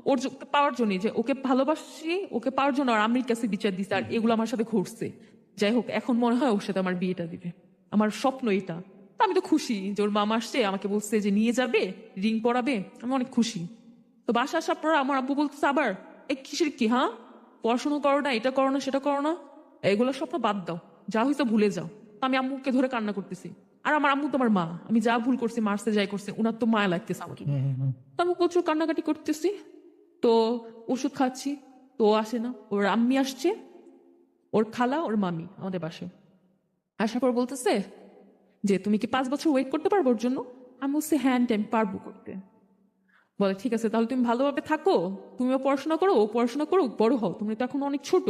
ওর পাওয়ার জন্য, যে ওকে ভালোবাসি, ওকে পাওয়ার জন্য আর আমির কাছে বিচার দিচ্ছে, আর এগুলো আমার সাথে ঘটছে। যাই হোক, এখন মনে হয় ওর সাথে আমার বিয়েটা দিবে, আমার স্বপ্ন এটা। তো আমি তো খুশি যে ওর মামা আসছে, আমাকে বলছে যে নিয়ে যাবে, রিং পরাবে, আমি অনেক খুশি। তো বাসা আসার পর আমার আব্বু বলতেছে আবার, এই কিসের কি, হ্যাঁ পড়াশোনা করো না, এটা করো না, সেটা করো না, এগুলো স্বপ্ন বাদ দাও, যা হয়েছে ভুলে যাও। তো আমি আম্মুকে ধরে কান্না করতেছি, আর আমার আম্মু তো আমার মা, আমি যা ভুল করছি মারছে যাই করছে ওনার তো মায়া লাগতেছে আমাকে। তো আমি প্রচুর কান্নাকাটি করতেছি। তো ওষুধ খাচ্ছি, তো ও আসে না। ওর আম্মি আসছে, ওর খালা, ওর মামি আমাদের বাসায়। আসার পর বলতেছে যে তুমি কি 5 বছর ওয়েট করতে পারবো ওর জন্য? আমি বলছি হ্যাঁ আন্টি, আমি পারবো করতে। বলে ঠিক আছে, তাহলে তুমি ভালোভাবে থাকো, তুমিও পড়াশোনা করো, ও পড়াশোনা করো, বড় হও, তুমি তো এখন অনেক ছোট।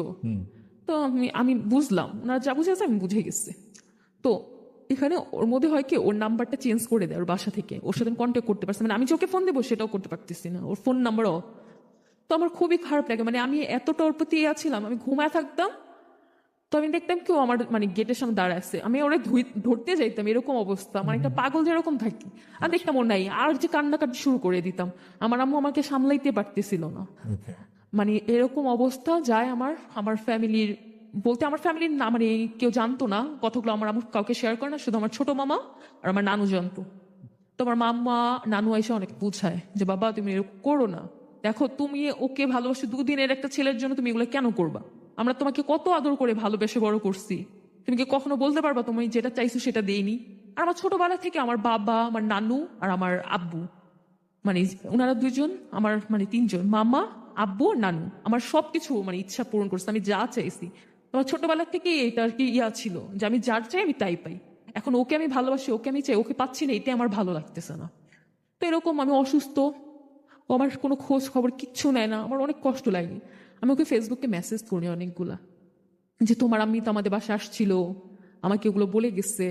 তো আমি আমি বুঝলাম, ওনারা যা বুঝে আছে আমি বুঝে গেছি। তো এখানে ওর মধ্যে হয় কি, ওর নাম্বারটা চেঞ্জ করে দেয় ওর বাসা থেকে, ওর সাথে কন্ট্যাক্ট করতে পারছে, মানে আমি যে ওকে ফোন দেবো সেটাও করতে পারতেছি না, ওর ফোন নাম্বারও। তো আমার খুবই খারাপ লাগে, মানে আমি এতটা ওর প্রতি আছিলাম, আমি ঘুমায় থাকতাম, তো আমি দেখতাম কেউ আমার মানে গেটের সামনে দাঁড়ায় আছে, আমি ওরা ধরতে যাইতাম, এরকম অবস্থা, মানে একটা পাগল যেরকম থাকি। আর দেখতাম ওর নাই, আর যে কান্নাকাটি শুরু করে দিতাম, আমার আম্মু আমাকে সামলাইতে পারতেছিল না। মানে এরকম অবস্থা যায় আমার আমার ফ্যামিলির, বলতে আমার ফ্যামিলির না, মানে কেউ জানতো না কথাগুলো, আমার আম্মু কাউকে শেয়ার করে না, শুধু আমার ছোট মামা আর আমার নানু জানতো। তো আমার মাম্মা নানু এসে অনেক বুঝায় যে বাবা তুমি এরকম করো না, দেখো তুমি ওকে ভালোবাসো, 2 দিনের একটা ছেলের জন্য তুমি এগুলো কেন করবা, আমরা তোমাকে কত আদর করে ভালোবেসে বড় করছি, তুমি কি কখনো বলতে পারবা তুমি যেটা চাইছো সেটা দেইনি? আর আমার ছোটবেলা থেকে আমার বাবা, আমার নানু আর আমার আব্বু, মানে ওনারা 2জন, আমার মানে 3জন, মামা, আব্বু আর নানু, আমার সবকিছু মানে ইচ্ছা পূরণ করছে, আমি যা চাইছি। আমার ছোটবেলা থেকে এটা আর কি ইয়া ছিল যে আমি যার চাই আমি তাই পাই। এখন ওকে আমি ভালোবাসি, ওকে আমি চাই, ওকে পাচ্ছি না, এটা আমার ভালো লাগতেছে না। তো এরকম আমি অসুস্থ, ও আমার কোনো খোঁজ খবর কিচ্ছু নেয় না, আমার অনেক কষ্ট লাগে। আমি ওকে ফেসবুকে মেসেজ করি অনেকগুলা, যে তোমার আম্মি তো আমাদের বাসায় আসছিল, আমাকে ওগুলো বলে গেছে,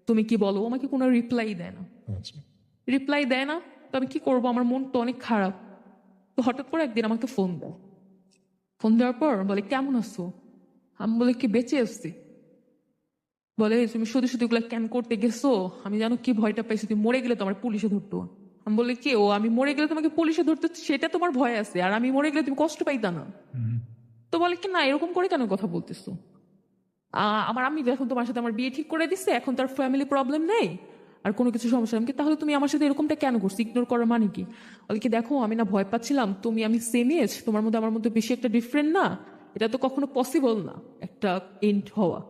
তুমি কি বলো? ও আমাকে কোনো রিপ্লাই দেয় না, রিপ্লাই দেয় না। তো আমি কি করবো, আমার মন তো অনেক খারাপ। তো হঠাৎ করে একদিন আমাকে ফোন দেয়, ফোন দেওয়ার পর বলে কেমন আছো? আমি বলে কি বেঁচে আসছি। বলে তুমি শুধু শুধু এগুলো কেন করতে গেছো, আমি জানো কি ভয়টা পাইছি, তুমি মরে গেলে তোমার পুলিশে ধরতো। আমি বলে কি, ও আমি মরে গেলে তোমাকে পুলিশে ধরতো সেটা তোমার ভয় আছে, আর আমি মরে গেলে তুমি কষ্ট পাইতা না? তো বলে কি না, এরকম করে কেন কথা বলতেছো, আমার আমি এখন তোমার সাথে আমার বিয়ে ঠিক করে দিচ্ছে, এখন তার ফ্যামিলি প্রবলেম নেই আর কোনো কিছু সমস্যা নেই, তাহলে তুমি আমার সাথে এরকমটা কেন করছো, ইগনোর করার মানে কি? বলে কি দেখো আমি না ভয় পাচ্ছিলাম, তুমি আমি সেম এজ, তোমার মধ্যে আমার মধ্যে বেশি একটা ডিফারেন্ট না, এটা তো কখনো পসিবল না একটা এন্ড হওয়া।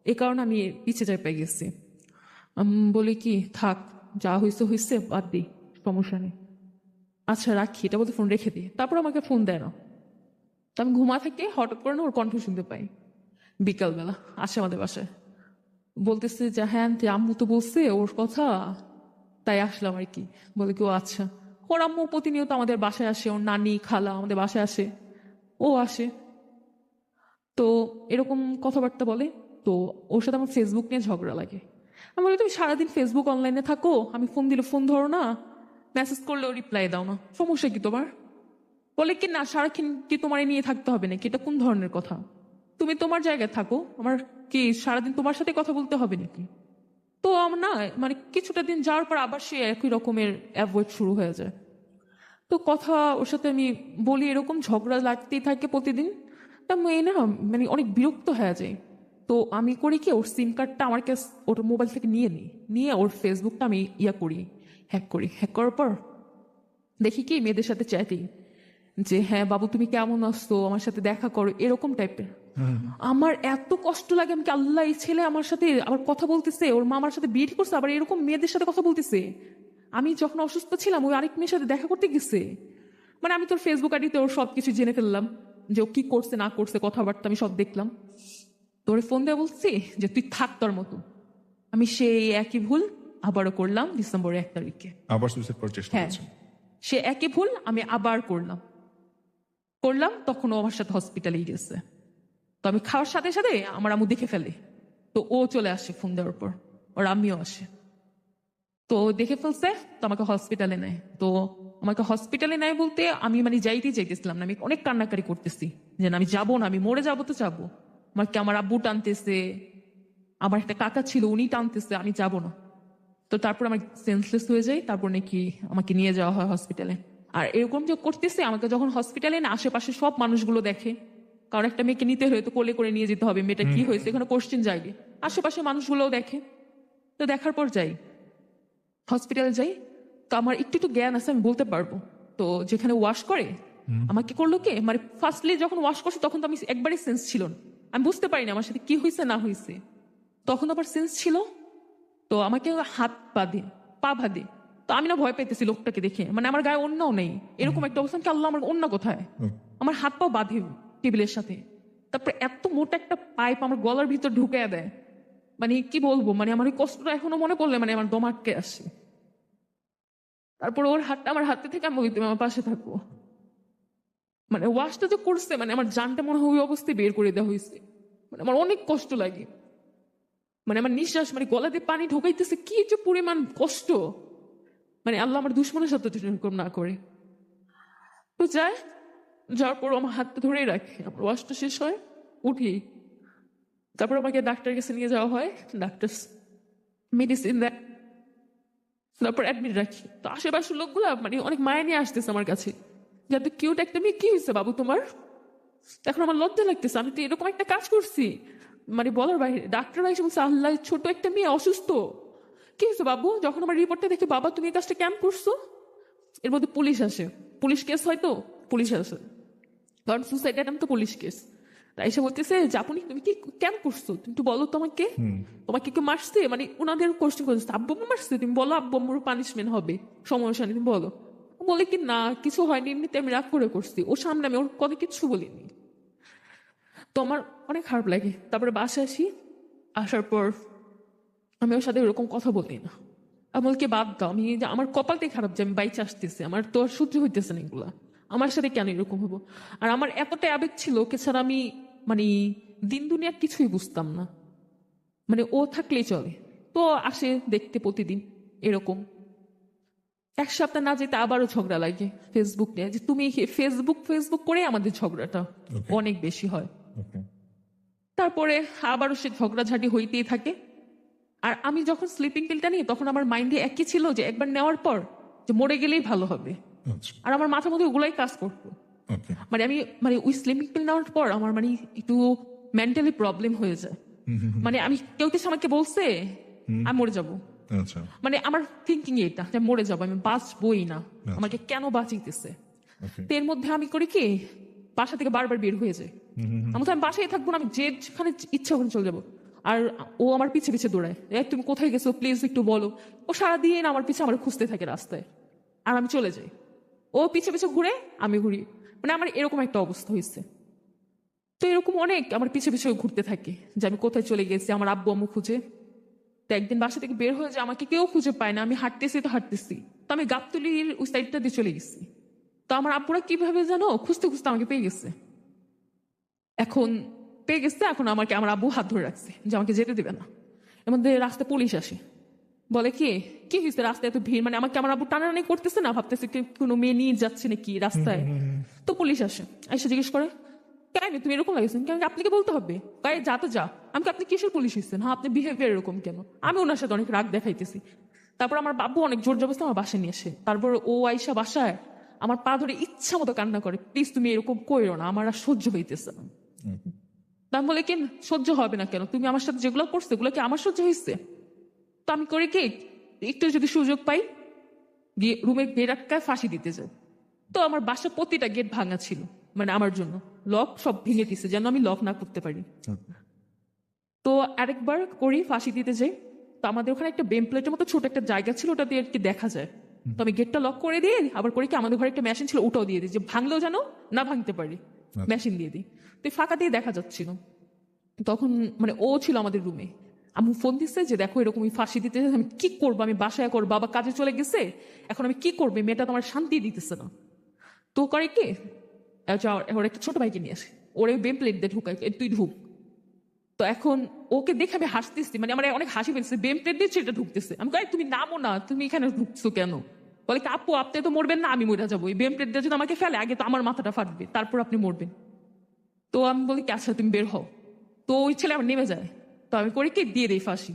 এই কারণে আমি পিছিয়ে যাই পেয়ে গেছি। বলি কি থাক, যা হয়েছে হয়েছে, বাদ দিই, সমস্যা নেই, আচ্ছা রাখি, এটা বলতে ফোন রেখে দিই। তারপর আমাকে ফোন দেয় না। তো আমি ঘুমা থেকে হঠাৎ করে না ওর কণ্ঠ শুনতে পাই বিকালবেলা, আসে আমাদের বাসায়, বলতেছে যে হ্যাঁ আন্টি, আম্মু তো বলছে ওর কথা, তাই আসলাম আর কি। বলে কি ও আচ্ছা। ওর আম্মু প্রতিনিয়ত আমাদের বাসায় আসে, ওর নানি খালা আমাদের বাসায় আসে, ও আসে। তো এরকম কথাবার্তা বলে। তো ওর সাথে আমার ফেসবুক নিয়ে ঝগড়া লাগে। আমি বলি তুমি সারাদিন ফেসবুক অনলাইনে থাকো, আমি ফোন দিলে ফোন ধরো না, মেসেজ করলেও রিপ্লাই দাও না, সমস্যা কি তোমার? বলে কি না সারাক্ষণ কি তোমার নিয়ে থাকতে হবে নাকি, এটা কোন ধরনের কথা? তুমি তোমার জায়গায় থাকো, আমার কি সারাদিন তোমার সাথে কথা বলতে হবে নাকি? তো আমার না মানে কিছুটা দিন যাওয়ার পর আবার সে একই রকমের অ্যাভয়েড শুরু হয়ে যায়। তো কথা ওর সাথে আমি বলি, এরকম ঝগড়া লাগতেই থাকে প্রতিদিন। তা মেয়ে না মানে অনেক বিরক্ত হয়ে যায়। তো আমি করি কি, ওর সিম কার্ডটা আমার কাছে ওর মোবাইল থেকে নিয়ে নিই, নিয়ে ওর ফেসবুকটা আমি হ্যাক করি। হ্যাক করার পর দেখি কি মেয়েদের সাথে চ্যাটিং, যে হ্যাঁ বাবু তুমি কেমন আছো, আমার সাথে দেখা করো, এরকম টাইপের। আমার এত কষ্ট লাগে, আমি কি আল্লাহ, এই ছেলে আমার সাথে আবার কথা বলতেছে, ওর মা আমার সাথে বিয়ে ঠিক করছে, আবার এরকম মেয়েদের সাথে কথা বলতেছে। আমি যখন অসুস্থ ছিলাম ওই আরেক মেয়ের সাথে দেখা করতে গেছে। মানে আমি তোর ফেসবুক আইডিতে ওর সবকিছু জেনে ফেললাম, যে ও কি করছে না করছে, কথাবার্তা আমি সব দেখলাম। তোরে ফোন দিয়ে বলছি যে তুই থাক তোর মতো। আমি সেই একই ভুল আবারও করলাম ডিসেম্বরের 1 তারিখে। আবার সুইসাইড করার চেষ্টা হ্যাঁ, করছেন? সে একই ভুল আমি আবার করলাম তখন ও আমার সাথে হসপিটালেই গেছে। তো আমি খাওয়ার সাথে সাথে আমার আম্মু দেখে ফেলে। তো ও চলে আসে ফোন দেওয়ার পর, ওর আম্মিও আসে। তো ও দেখে ফেলছে, তো আমাকে হসপিটালে নেয়। তো আমাকে হসপিটালে নেয় বলতে আমি মানে যাইতেছিলাম না, আমি অনেক কান্নাকারি করতেছি যে না, আমি যাবো না, আমি মরে যাবো তো যাবো। আমার আব্বু টানতেছে, আমার একটা কাকা ছিল উনি টানতেছে, আমি যাব না। তো তারপর আমার সেন্সলেস হয়ে যায়, তারপর নাকি আমাকে নিয়ে যাওয়া হয় হসপিটালে। আর এরকম যে করতেছে, আমাকে যখন হসপিটালে না আশেপাশে সব মানুষগুলো দেখে, কারণ একটা মেয়েকে নিতে হলে তো কোলে করে নিয়ে যেতে হবে, মেয়েটা কি হয়েছে এখানে কোশ্চেন জাগে, আশেপাশে মানুষগুলোও দেখে। তো দেখার পর হসপিটালে যাই। তো আমার একটু একটু জ্ঞান আছে, আমি বলতে পারবো। তো যেখানে ওয়াশ করে আমাকে করলো কে, মানে ফার্স্টলি যখন ওয়াশ করছে তখন তো আমি একবারই সেন্স ছিল না, আমি বুঝতে পারিনি আমার সাথে কি হয়েছে না হয়েছে। তখন আবার সেন্স ছিল। তো আমাকে হাত পা বাঁধে। তো আমি না ভয় পাইতেছি লোকটাকে দেখে, মানে আমার গায়ে অন্যও নেই, এরকম একটা অবস্থান কি আল্লাহ, আমার অন্য কোথায়? আমার হাত পা বাঁধে টেবিলের সাথে। তারপর এত মোটা একটা পাইপ আমার গলার ভিতর ঢুকে দেয়, মানে কি বলবো, মানে আমার ওই কষ্টটা এখনো মনে পড়লে মানে আমার দম আটকে আসে। তারপর ওর হাতটা আমার হাতে থেকে আমি বলি তুমি আমার পাশে থাকবো। মানে ওয়াশটা যে করছে, মানে আমার জানটা মনে হয় ওই অবস্থায় বের করে দেওয়া হয়েছে। মানে আমার অনেক কষ্ট লাগে, মানে আমার নিঃশ্বাস মানে গলাতে পানি ঢোকাইতেছে, কি যে পরিমাণ কষ্ট। মানে আল্লাহ আমার দুশ্মনের সাথে এরকম না করে। তো যাওয়ার পর আমার হাতটা ধরেই রাখে, আমার ওয়াশটা শেষ হয়, উঠি। তারপর আমাকে ডাক্তারের কাছে নিয়ে যাওয়া হয়, ডাক্তার মেডিসিন দেয়, তারপর অ্যাডমিট রাখি। তো আশেপাশের লোকগুলা মানে অনেক মায়া নিয়ে আসতেছে আমার কাছে, যাতে কিউট একটা মেয়ে, কি হয়েছে বাবু তোমার? এখন আমার লজ্জা লাগতেছে, আমি তো এরকম একটা কাজ করছি মানে বলার বাইরে। ডাক্তার এসে বলছে আল্লাহ, ছোট একটা মেয়ে অসুস্থ, কি হয়েছে বাবু? যখন আমার রিপোর্টটা দেখে বাবা তুমি এই কাজটা কেন করছো, এর মধ্যে পুলিশ আসে, পুলিশ কেস হয়তো পুলিশ আসে, কারণ সুসাইড অ্যাটেম্প তো পুলিশ কেস। তাই এসে বলতেছে যে আপনি তুমি কি কেন করছো, তুমি একটু বলো তো আমাকে, তোমাকে কেউ মারছে? মানে ওনাদের কোশ্চেন করছে আব্বু আম্মু মারছে, তুমি বলো আব্বু আম্মুর পানিশমেন্ট হবে, সমস্যা নেই তুমি বলো। বলে কি না কিছু হয়নি, এমনিতে আমি রাগ করে করছি, ওর সামনে আমি ওর কথা কিচ্ছু বলিনি। তো আমার অনেক খারাপ লাগে। তারপরে বাসায় আসি, আসার পর আমি ওর সাথে ওরকম কথা বলি না। আমি বলকে বাদ দাও, আমি আমার কপালটাই খারাপ যে আমি বাইচে আসতেছি, আমার তো আর সহ্য হইতেছে না এগুলা, আমার সাথে কেন এরকম হবো? আর আমার এতটা আবেগ ছিল ওকে ছাড়া আমি মানে দিন দুনিয়ার কিছুই বুঝতাম না, মানে ও থাকলেই চলে। তো আসে দেখতে প্রতিদিন এরকম। 1 সপ্তাহ না যেতে আবারও ঝগড়া লাগে ফেসবুক নিয়ে, যে তুমি ফেসবুক ফেসবুক করে আমাদের ঝগড়াটা অনেক বেশি হয়। তারপরে আবারও সে ঝগড়াঝাটি হইতেই থাকে। আর আমি যখন স্লিপিং পিলটা নিই তখন আমার মাইন্ডে একই ছিল যে একবার নেওয়ার পর যে মরে গেলেই ভালো হবে। আচ্ছা, আর আমার মাথার মধ্যে ওগুলাই কাজ করতো। ওকে। মানে আমি মানে ওই স্লিপিং পিল নেওয়ার পর আমার মানে একটু মেন্টালি প্রবলেম হয়ে যায়। মানে আমি কেউ কিছু আমাকে বলছে আমি মরে যাব, আচ্ছা, মানে আমার থিঙ্কিং এটা যে মরে যাবো, আমি বাঁচবই না, আমাকে কেন বাঁচিতেছে। ওকে। তো এর মধ্যে আমি করি কি, বাসা থেকে বারবার বের হয়ে যাই। আমি তো আমি বাসায় থাকবো না, আমি যেখানে ইচ্ছা ওখানে চলে যাবো। আর ও আমার পিছে পিছে দৌড়ায়, তুমি কোথায় গেছো প্লিজ একটু বলো। ও সারাদিন আমার পিছে আমার খুঁজতে থাকে রাস্তায়, আর আমি চলে যাই। ও পিছে পিছে ঘুরে, আমি ঘুরি, মানে আমার এরকম একটা অবস্থা হয়েছে। তো এরকম অনেক আমার পিছে পিছে ও ঘুরতে থাকে যে আমি কোথায় চলে গেছি, আমার আব্বু আম্মু খুঁজে। তো একদিন বাসা থেকে বের হয়ে যায়, আমাকে কেউ খুঁজে পায় না, আমি হাঁটতেছি তো হাঁটতেছি, তো আমি গাবতলির ওই সাইডটা দিয়ে চলে গেছি। তো আমার আব্বুরা কিভাবে জানো খুঁজতে খুঁজতে আমাকে পেয়ে গেছে। এখন পেয়ে গেছে, এখন আমাকে আমার আব্বু হাত ধরে রাখছে যে আমাকে যেতে দেবে না। এর মধ্যে রাস্তায় পুলিশ আসে, বলে কি কি হয়েছে রাস্তায় এত ভিড়, মানে আমাকে আমার আব্বু টানাটানি করতেছে না, ভাবতেছে কি কোনো মেয়ে নিয়ে যাচ্ছে নাকি রাস্তায়। তো পুলিশ আসে, এসে জিজ্ঞেস করে কেন তুমি এরকম লাগেছেন, কেন আপনাকে বলতে হবে গায়ে যা তো যা। আমি আপনি কিসের পুলিশ হচ্ছেন, হ্যাঁ আপনি বিহেভিয়ার এরকম কেন। আমি ওনার সাথে অনেক রাগ দেখাইতেছি। তারপর আমার বাবু অনেক জোর জবরদস্তি আমার বাসায় নিয়ে আসে। তারপর ও আইসা বাসায় আমার পা ধরে ইচ্ছা মতো কান্না করে, প্লিজ তুমি এরকম কইরো না, আমার আর সহ্য হইতেছে না। তা আমি বলে কি সহ্য হবে না কেন, তুমি আমার সাথে যেগুলো করছো এগুলো কি আমার সহ্য হয়েছে। তো আমি করি কি একটু যদি সুযোগ পাই গিয়ে রুমের গেট আটকায় ফাঁসি দিতে যাই। তো আমার বাসা প্রতিটা গেট ভাঙা ছিল, মানে আমার জন্য লক সব ভেঙে দিছে যেন আমি লক না করতে পারি। তো আরেকবার করি ফাঁসি দিতে যাই। তো আমাদের ওখানে একটা বেম প্লেটের মতো ছোট একটা জায়গা ছিল, ওটা দিয়ে আর কি দেখা যায়। তো আমি গেটটা লক করে দিয়ে আবার করি কি আমাদের ঘরে একটা মেশিন ছিল, ওটাও দিয়ে দিই যে ভাঙলেও যেন না ভাঙতে পারি, মেশিন দিয়ে দিই। তো এই ফাঁকা দিয়ে দেখা যাচ্ছিল। তখন মানে ও ছিল আমাদের রুমে, আমি ফোন দিচ্ছে যে দেখো এরকম ফাঁসি দিতে যাচ্ছে, আমি কি করবো, আমি বাসায় করবো, বাবা কাজে চলে গেছে, এখন আমি কি করবো, মেয়েটা তো আমার শান্তি দিতেছে না। তো করে কি ওর একটা ছোট ভাইকে নিয়ে আসে, ওর বেম প্লেট দিয়ে ঢুকায়, তুই ঢুক। তো এখন ওকে দেখে আমি হাসতেছি, মানে আমার অনেক হাসি পেয়েছে, বেম প্লেট দিয়ে সেটা ঢুকতেছে। আমি কই তুমি নামো না, তুমি এখানে ঢুকছো কেন। বলে কি আপু আপনি তো মরবেন না, আমি মরে যাবো, এই বেম প্লেট দিয়ে যদি আমাকে ফেলে আগে তো আমার মাথাটা ফাটবে, তারপর আপনি মরবেন। তো আমি বলি কি আচ্ছা তুমি বের হও। তো ওই ছেলে আমার নেমে যায়। তো আমি করি কি দিয়ে দিই ফাঁসি।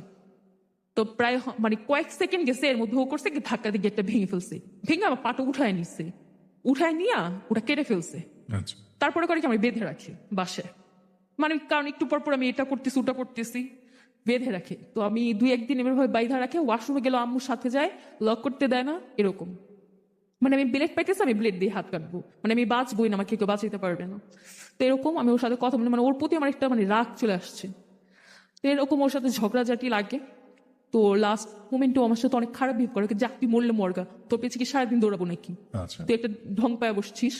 তো প্রায় মানে কয়েক সেকেন্ড গেছে, এর মধ্যে ও করছে কি ধাক্কা দিয়ে গেটটা ভেঙে ফেলছে, ভেঙে আমার পাটা উঠায় নিচ্ছে, উঠায় নিয়া ওটা কেটে ফেলছে। আচ্ছা। তারপরে করে কি আমি বেঁধে রাখি বাসায়, মানে কারণ একটু পর পর আমি এটা করতেছি ওটা করতেছি, বেঁধে রাখে। তো আমি দুই একদিন এভাবে বাইধা রাখে, ওয়াশরুমে গেলে আম্মুর সাথে যায়, লক করতে দেয় না এরকম। মানে আমি ব্লেড পাইতেছি, আমি ব্লেড দিয়ে হাত কাটবো, মানে আমি বাঁচবই না, আমাকে কেউ বাঁচাইতে পারবে না। তো এরকম আমি ওর সাথে কথা বলি, মানে ওর প্রতি আমার একটা মানে রাগ চলে আসছে। তো এরকম ওর সাথে ঝগড়াঝাটি লাগে। তো লাস্ট মোমেন্টও আমার সাথে অনেক খারাপ বিহেভ করে যে তুই মরলে মরগা, তোর পেছে কি সারাদিন দৌড়াবো নাকি, আচ্ছা। তুই একটা ঢং পায়ে বসছিস।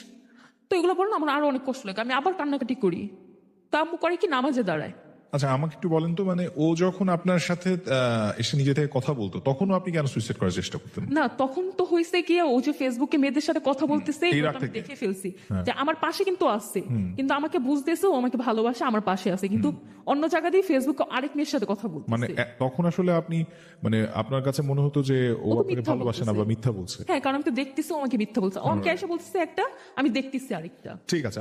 তো এগুলো বললাম আমার আরো অনেক কষ্ট লাগে, আমি আবার কান্নাকাটি করি। তা আম্মু করে কি নামাজে দাঁড়ায়। আচ্ছা, আমাকে একটু বলেন তো, মানে ও যখন আপনার সাথে এসে নিজে থেকে কথা বলতো তখনও আপনি কেন সুইসাইড করার চেষ্টা করতেন? না তখন তো হয়েছে কি ও যে ফেসবুকে মেয়েদের সাথে কথা বলতেছে এই এগুলো রাগ তো আমি থেকে? দেখে ফেলছি হ্যাঁ। যে আমার পাশে কিন্তু আছে, কিন্তু আমাকে বুঝতেছে ও আমাকে ভালোবাসে, আমার পাশে আছে, কিন্তু অন্য জায়গা দিয়ে ফেসবুকে আরেক মেয়ের সাথে কথা মানে বলতেছে। তখন আসলে আপনি মানে আপনার কাছে মনে হতো যে ও ও তো আপনাকে মিথ্যা ভালোবাসে না বলতেছে। বা মিথ্যা বলছে? হ্যাঁ কারণ আমি তো দেখতেছি ও আমাকে মিথ্যা বলছে, ও আমাকে এসে বলতেছে একটা, আমি দেখতেছি আরেকটা। ঠিক আছে।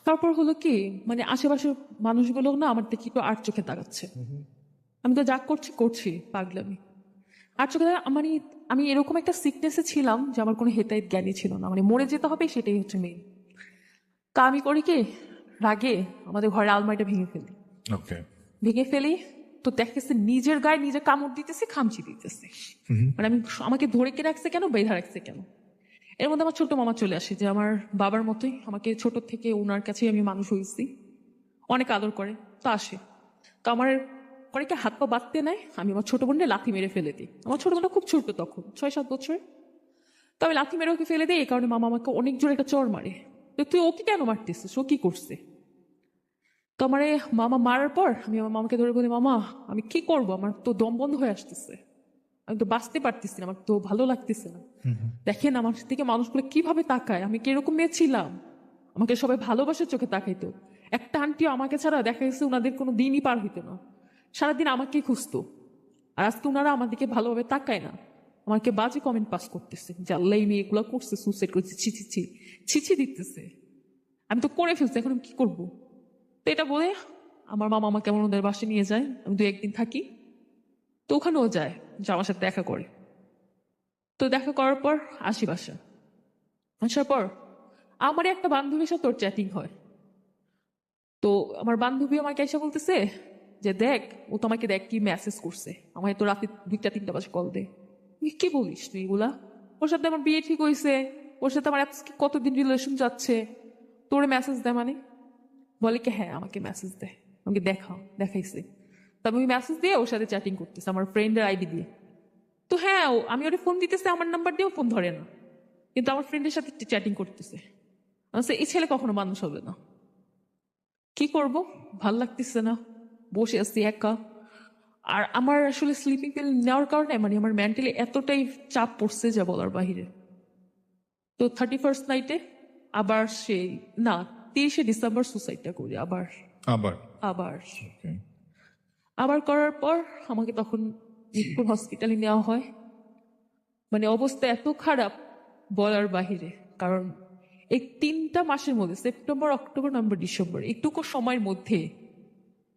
তারপর হলো কি মানে আশেপাশের মানুষগুলো না আমার দেখি একটু আর চোখে তাকাচ্ছে, আমি তো যা করছি করছি পাগলামি। আর চোখে মানে আমি এরকম একটা সিকনেসে ছিলাম যে আমার কোনো হেতায়েত জ্ঞানই ছিল না, মানে মরে যেতে হবে সেটাই হচ্ছে মেইন। তা আমি করি কি রাগে আমাদের ঘরে আলমারিটা ভেঙে ফেলি। ওকে। ভেঙে ফেলি, তো দেখতেছে নিজের গায়ে নিজে কামড় দিতেছে, খামচি দিতেছে, মানে আমি আমাকে ধরে কে রাখছে কেন, বেঁধে রাখছে কেন। এর মধ্যে আমার ছোট মামা চলে আসে, যে আমার বাবার মতোই আমাকে ছোট থেকে ওনার কাছেই আমি মানুষ হয়েছি, অনেক আদর করে। তো আসে, তো আমার করে কি হাত পা বাঁধতে নেয়, আমি আমার ছোট বোনকে লাথি মেরে ফেলে দিই। আমার ছোট বোনটা খুব ছোট তখন 6-7 বছর। তো আমি লাথি মেরে ওকে ফেলে দিই, এই কারণে মামা আমাকে অনেক জোরে একটা চড় মারে। তো তুই ওকে কেন মারতেছিস, ও কি করছে। তো আমার মামা মারার পর আমি আমার মামাকে ধরে বলি মামা আমি কি করব, আমার তো দম বন্ধ হয়ে আসতেছে, আমি তো বাঁচতে পারতেছি না, আমার তো ভালো লাগতেছে না। দেখেন আমার থেকে মানুষগুলো কিভাবে তাকায়, আমি কিরকম মেয়ে ছিলাম, আমাকে সবাই ভালোবাসার চোখে তাকাইতো। একটা আন্টিও আমাকে ছাড়া দেখা গেছে ওনাদের কোনো দিনই পার হইতো না, সারাদিন আমাকেই খুঁজতো। আর আজকে ওনারা আমার দিকে ভালোভাবে তাকায় না, আমাকে বাজে কমেন্ট পাস করতেছে যে আল্লাহ এই মেয়েগুলো করছে, সুসাইড করছে, ছিছি ছি ছিছি দিতেছে। আমি তো করে ফেলছি, এখন আমি কি করবো। তো এটা বলে আমার মামা আমাকে আমার ওদের বাসায় নিয়ে যায়, আমি 2-1 দিন থাকি। তো ওখানেও যায়, যে আমার সাথে দেখা করে। তো দেখা করার পর আসি বাসা, আসার পর আমার একটা বান্ধবীর সাথে ওর চ্যাটিং হয়। তো আমার বান্ধবী আমাকে এসে বলতেছে যে দেখ ও তোমাকে দেখ কি মেসেজ করছে, আমাকে তো রাতে 2টা-3টা বাজে কল দে। কি বলিস তুই এগুলা, ওর সাথে আমার বিয়ে ঠিক হয়েছে, ওর সাথে আমার আজকে কতদিন রিলেশন যাচ্ছে, তোরে মেসেজ দেয় মানে। বলে কি হ্যাঁ আমাকে মেসেজ দেয়, আমাকে দেখাইছে। তো তবে আমি মেসেজ দিয়ে ওর সাথে চ্যাটিং করতেছি আমার ফ্রেন্ডের আইডি দিয়ে। তো হ্যাঁ আমি ওরে ফোন দিতেছে, আমার নাম্বার দিয়েও ফোন ধরে না, কিন্তু আমার ফ্রেন্ডের সাথে চ্যাটিং করতেছে। আমি বলছি, এই ছেলে কখনো মানুষ হবে না। কি করব, ভাল লাগতেছে না, বসে আছি একা। আর আমার আসলে স্লিপিং পিল নেওয়ার কারণে মানে আমার মেন্টালি এতটাই চাপ পড়ছে যা বলার বাহিরে। তো 31st নাইটে আবার সেই না 30শে ডিসেম্বর সুসাইডটা করি আবার। আবার আবার Okay. আবার করার পর আমাকে তখন মিরপুর হসপিটালে নেওয়া হয়। মানে অবস্থা এত খারাপ বলার বাহিরে। কারণ এই 3টা মাসের মধ্যে সেপ্টেম্বর, অক্টোবর, নভেম্বর, ডিসেম্বর এইটুকু সময়ের মধ্যে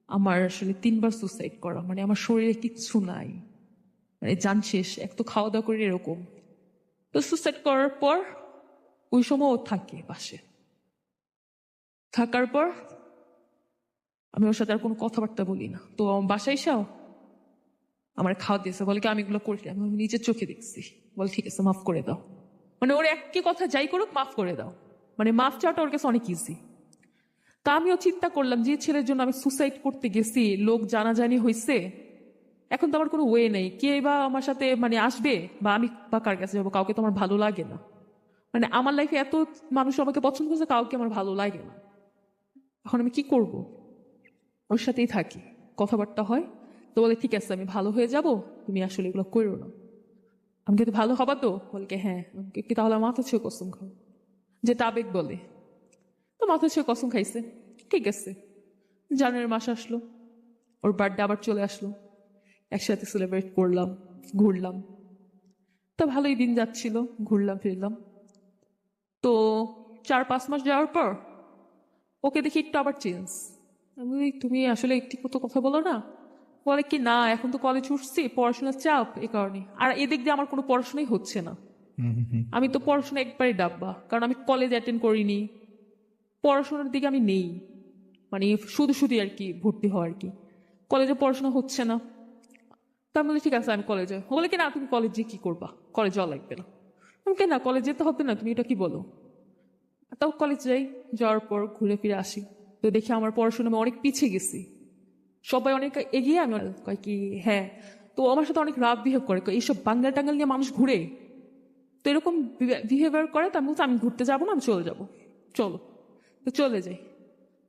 আমার আসলে 3বার সুসাইড করা। মানে আমার শরীরে কিচ্ছু নাই, মানে জান শেষ, এক তো খাওয়া দাওয়া করে এরকম। তো সুসাইড করার পর ওই সময় ও থাকে পাশে। থাকার পর আমি ওর সাথে আর কোনো কথাবার্তা বলি না। তো আমার বাসায় এসেও আমার খাওয়া দিয়েছে, বলে কি আমি এগুলো করি, আমি নিজের চোখে দেখছি। বল ঠিক আছে মাফ করে দাও। মানে ওর একই কথা যাই করুক মাফ করে দাও, মানে মাফ চাওয়াটা ওর কাছে অনেক ইজি। তা আমিও চিন্তা করলাম যে ছেলের জন্য আমি সুসাইড করতে গেছি, লোক জানাজানি হয়েছে, এখন তো আমার কোনো ওয়ে নেই, কে বা আমার সাথে মানে আসবে বা আমি বা কার কাছে যাবো, কাউকে তো আমার ভালো লাগে না। মানে আমার লাইফে এত মানুষ আমাকে পছন্দ করছে, কাউকে আমার ভালো লাগে না। এখন আমি কি করব? ওর সাথেই থাকি, কথাবার্তা হয়। তো বলে ঠিক আছে আমি ভালো হয়ে যাব, তুমি আসলে এগুলো করো না। আমি কিন্তু ভালো হবা তো? বলে কি হ্যাঁ। কি তাহলে মাথা ছুঁয়ে কসম খাও, যেটা আবেগ বলে। তো মাথা ছুঁয়ে কসম খাইছে, ঠিক আছে। জানুয়ারি মাস আসলো, ওর বার্থডে আবার চলে আসলো, একসাথে সেলিব্রেট করলাম, ঘুরলাম। তো ভালোই দিন যাচ্ছিল, ঘুরলাম ফিরলাম। তো 4-5 মাস যাওয়ার পর ওকে দেখি একটু আবার চেঞ্জ। আমি বলি, তুমি আসলে একটু কত কথা বলো না? বলে কি না এখন তো কলেজ উঠছি, পড়াশোনার চাপ, এই কারণে। আর এদিক দিয়ে আমার কোনো পড়াশোনাই হচ্ছে না। আমি তো পড়াশোনা একবারই ডাব্বা, কারণ আমি কলেজ অ্যাটেন্ড করিনি, পড়াশোনার দিকে আমি নেই। মানে শুধু শুধু আর কি ভর্তি হওয়া আর কি, কলেজে পড়াশোনা হচ্ছে না। তার মধ্যে ঠিক আছে আমি কলেজে, বলে কি না তুমি কলেজে কি করবা, কলেজ যাওয়া লাগবে না। আমি কে না কলেজ যেতে হবে না, তুমি এটা কি বলো? তাও কলেজ যাই, যাওয়ার পর ঘুরে ফিরে আসি। তো দেখি আমার পড়াশোনা আমি অনেক পিছিয়ে গেছি, সবাই অনেক এগিয়ে, আমি কয় কি হ্যাঁ। তো আমার সাথে অনেক রাফ বিহেভ করে, কয় এইসব বাঙ্গাল টাঙ্গাল নিয়ে মানুষ ঘুরে, তো এরকম বিহেভিয়ার করে। তো আমি বলছি আমি ঘুরতে যাবো না, আমি চলে যাবো, চলো। তো চলে যাই।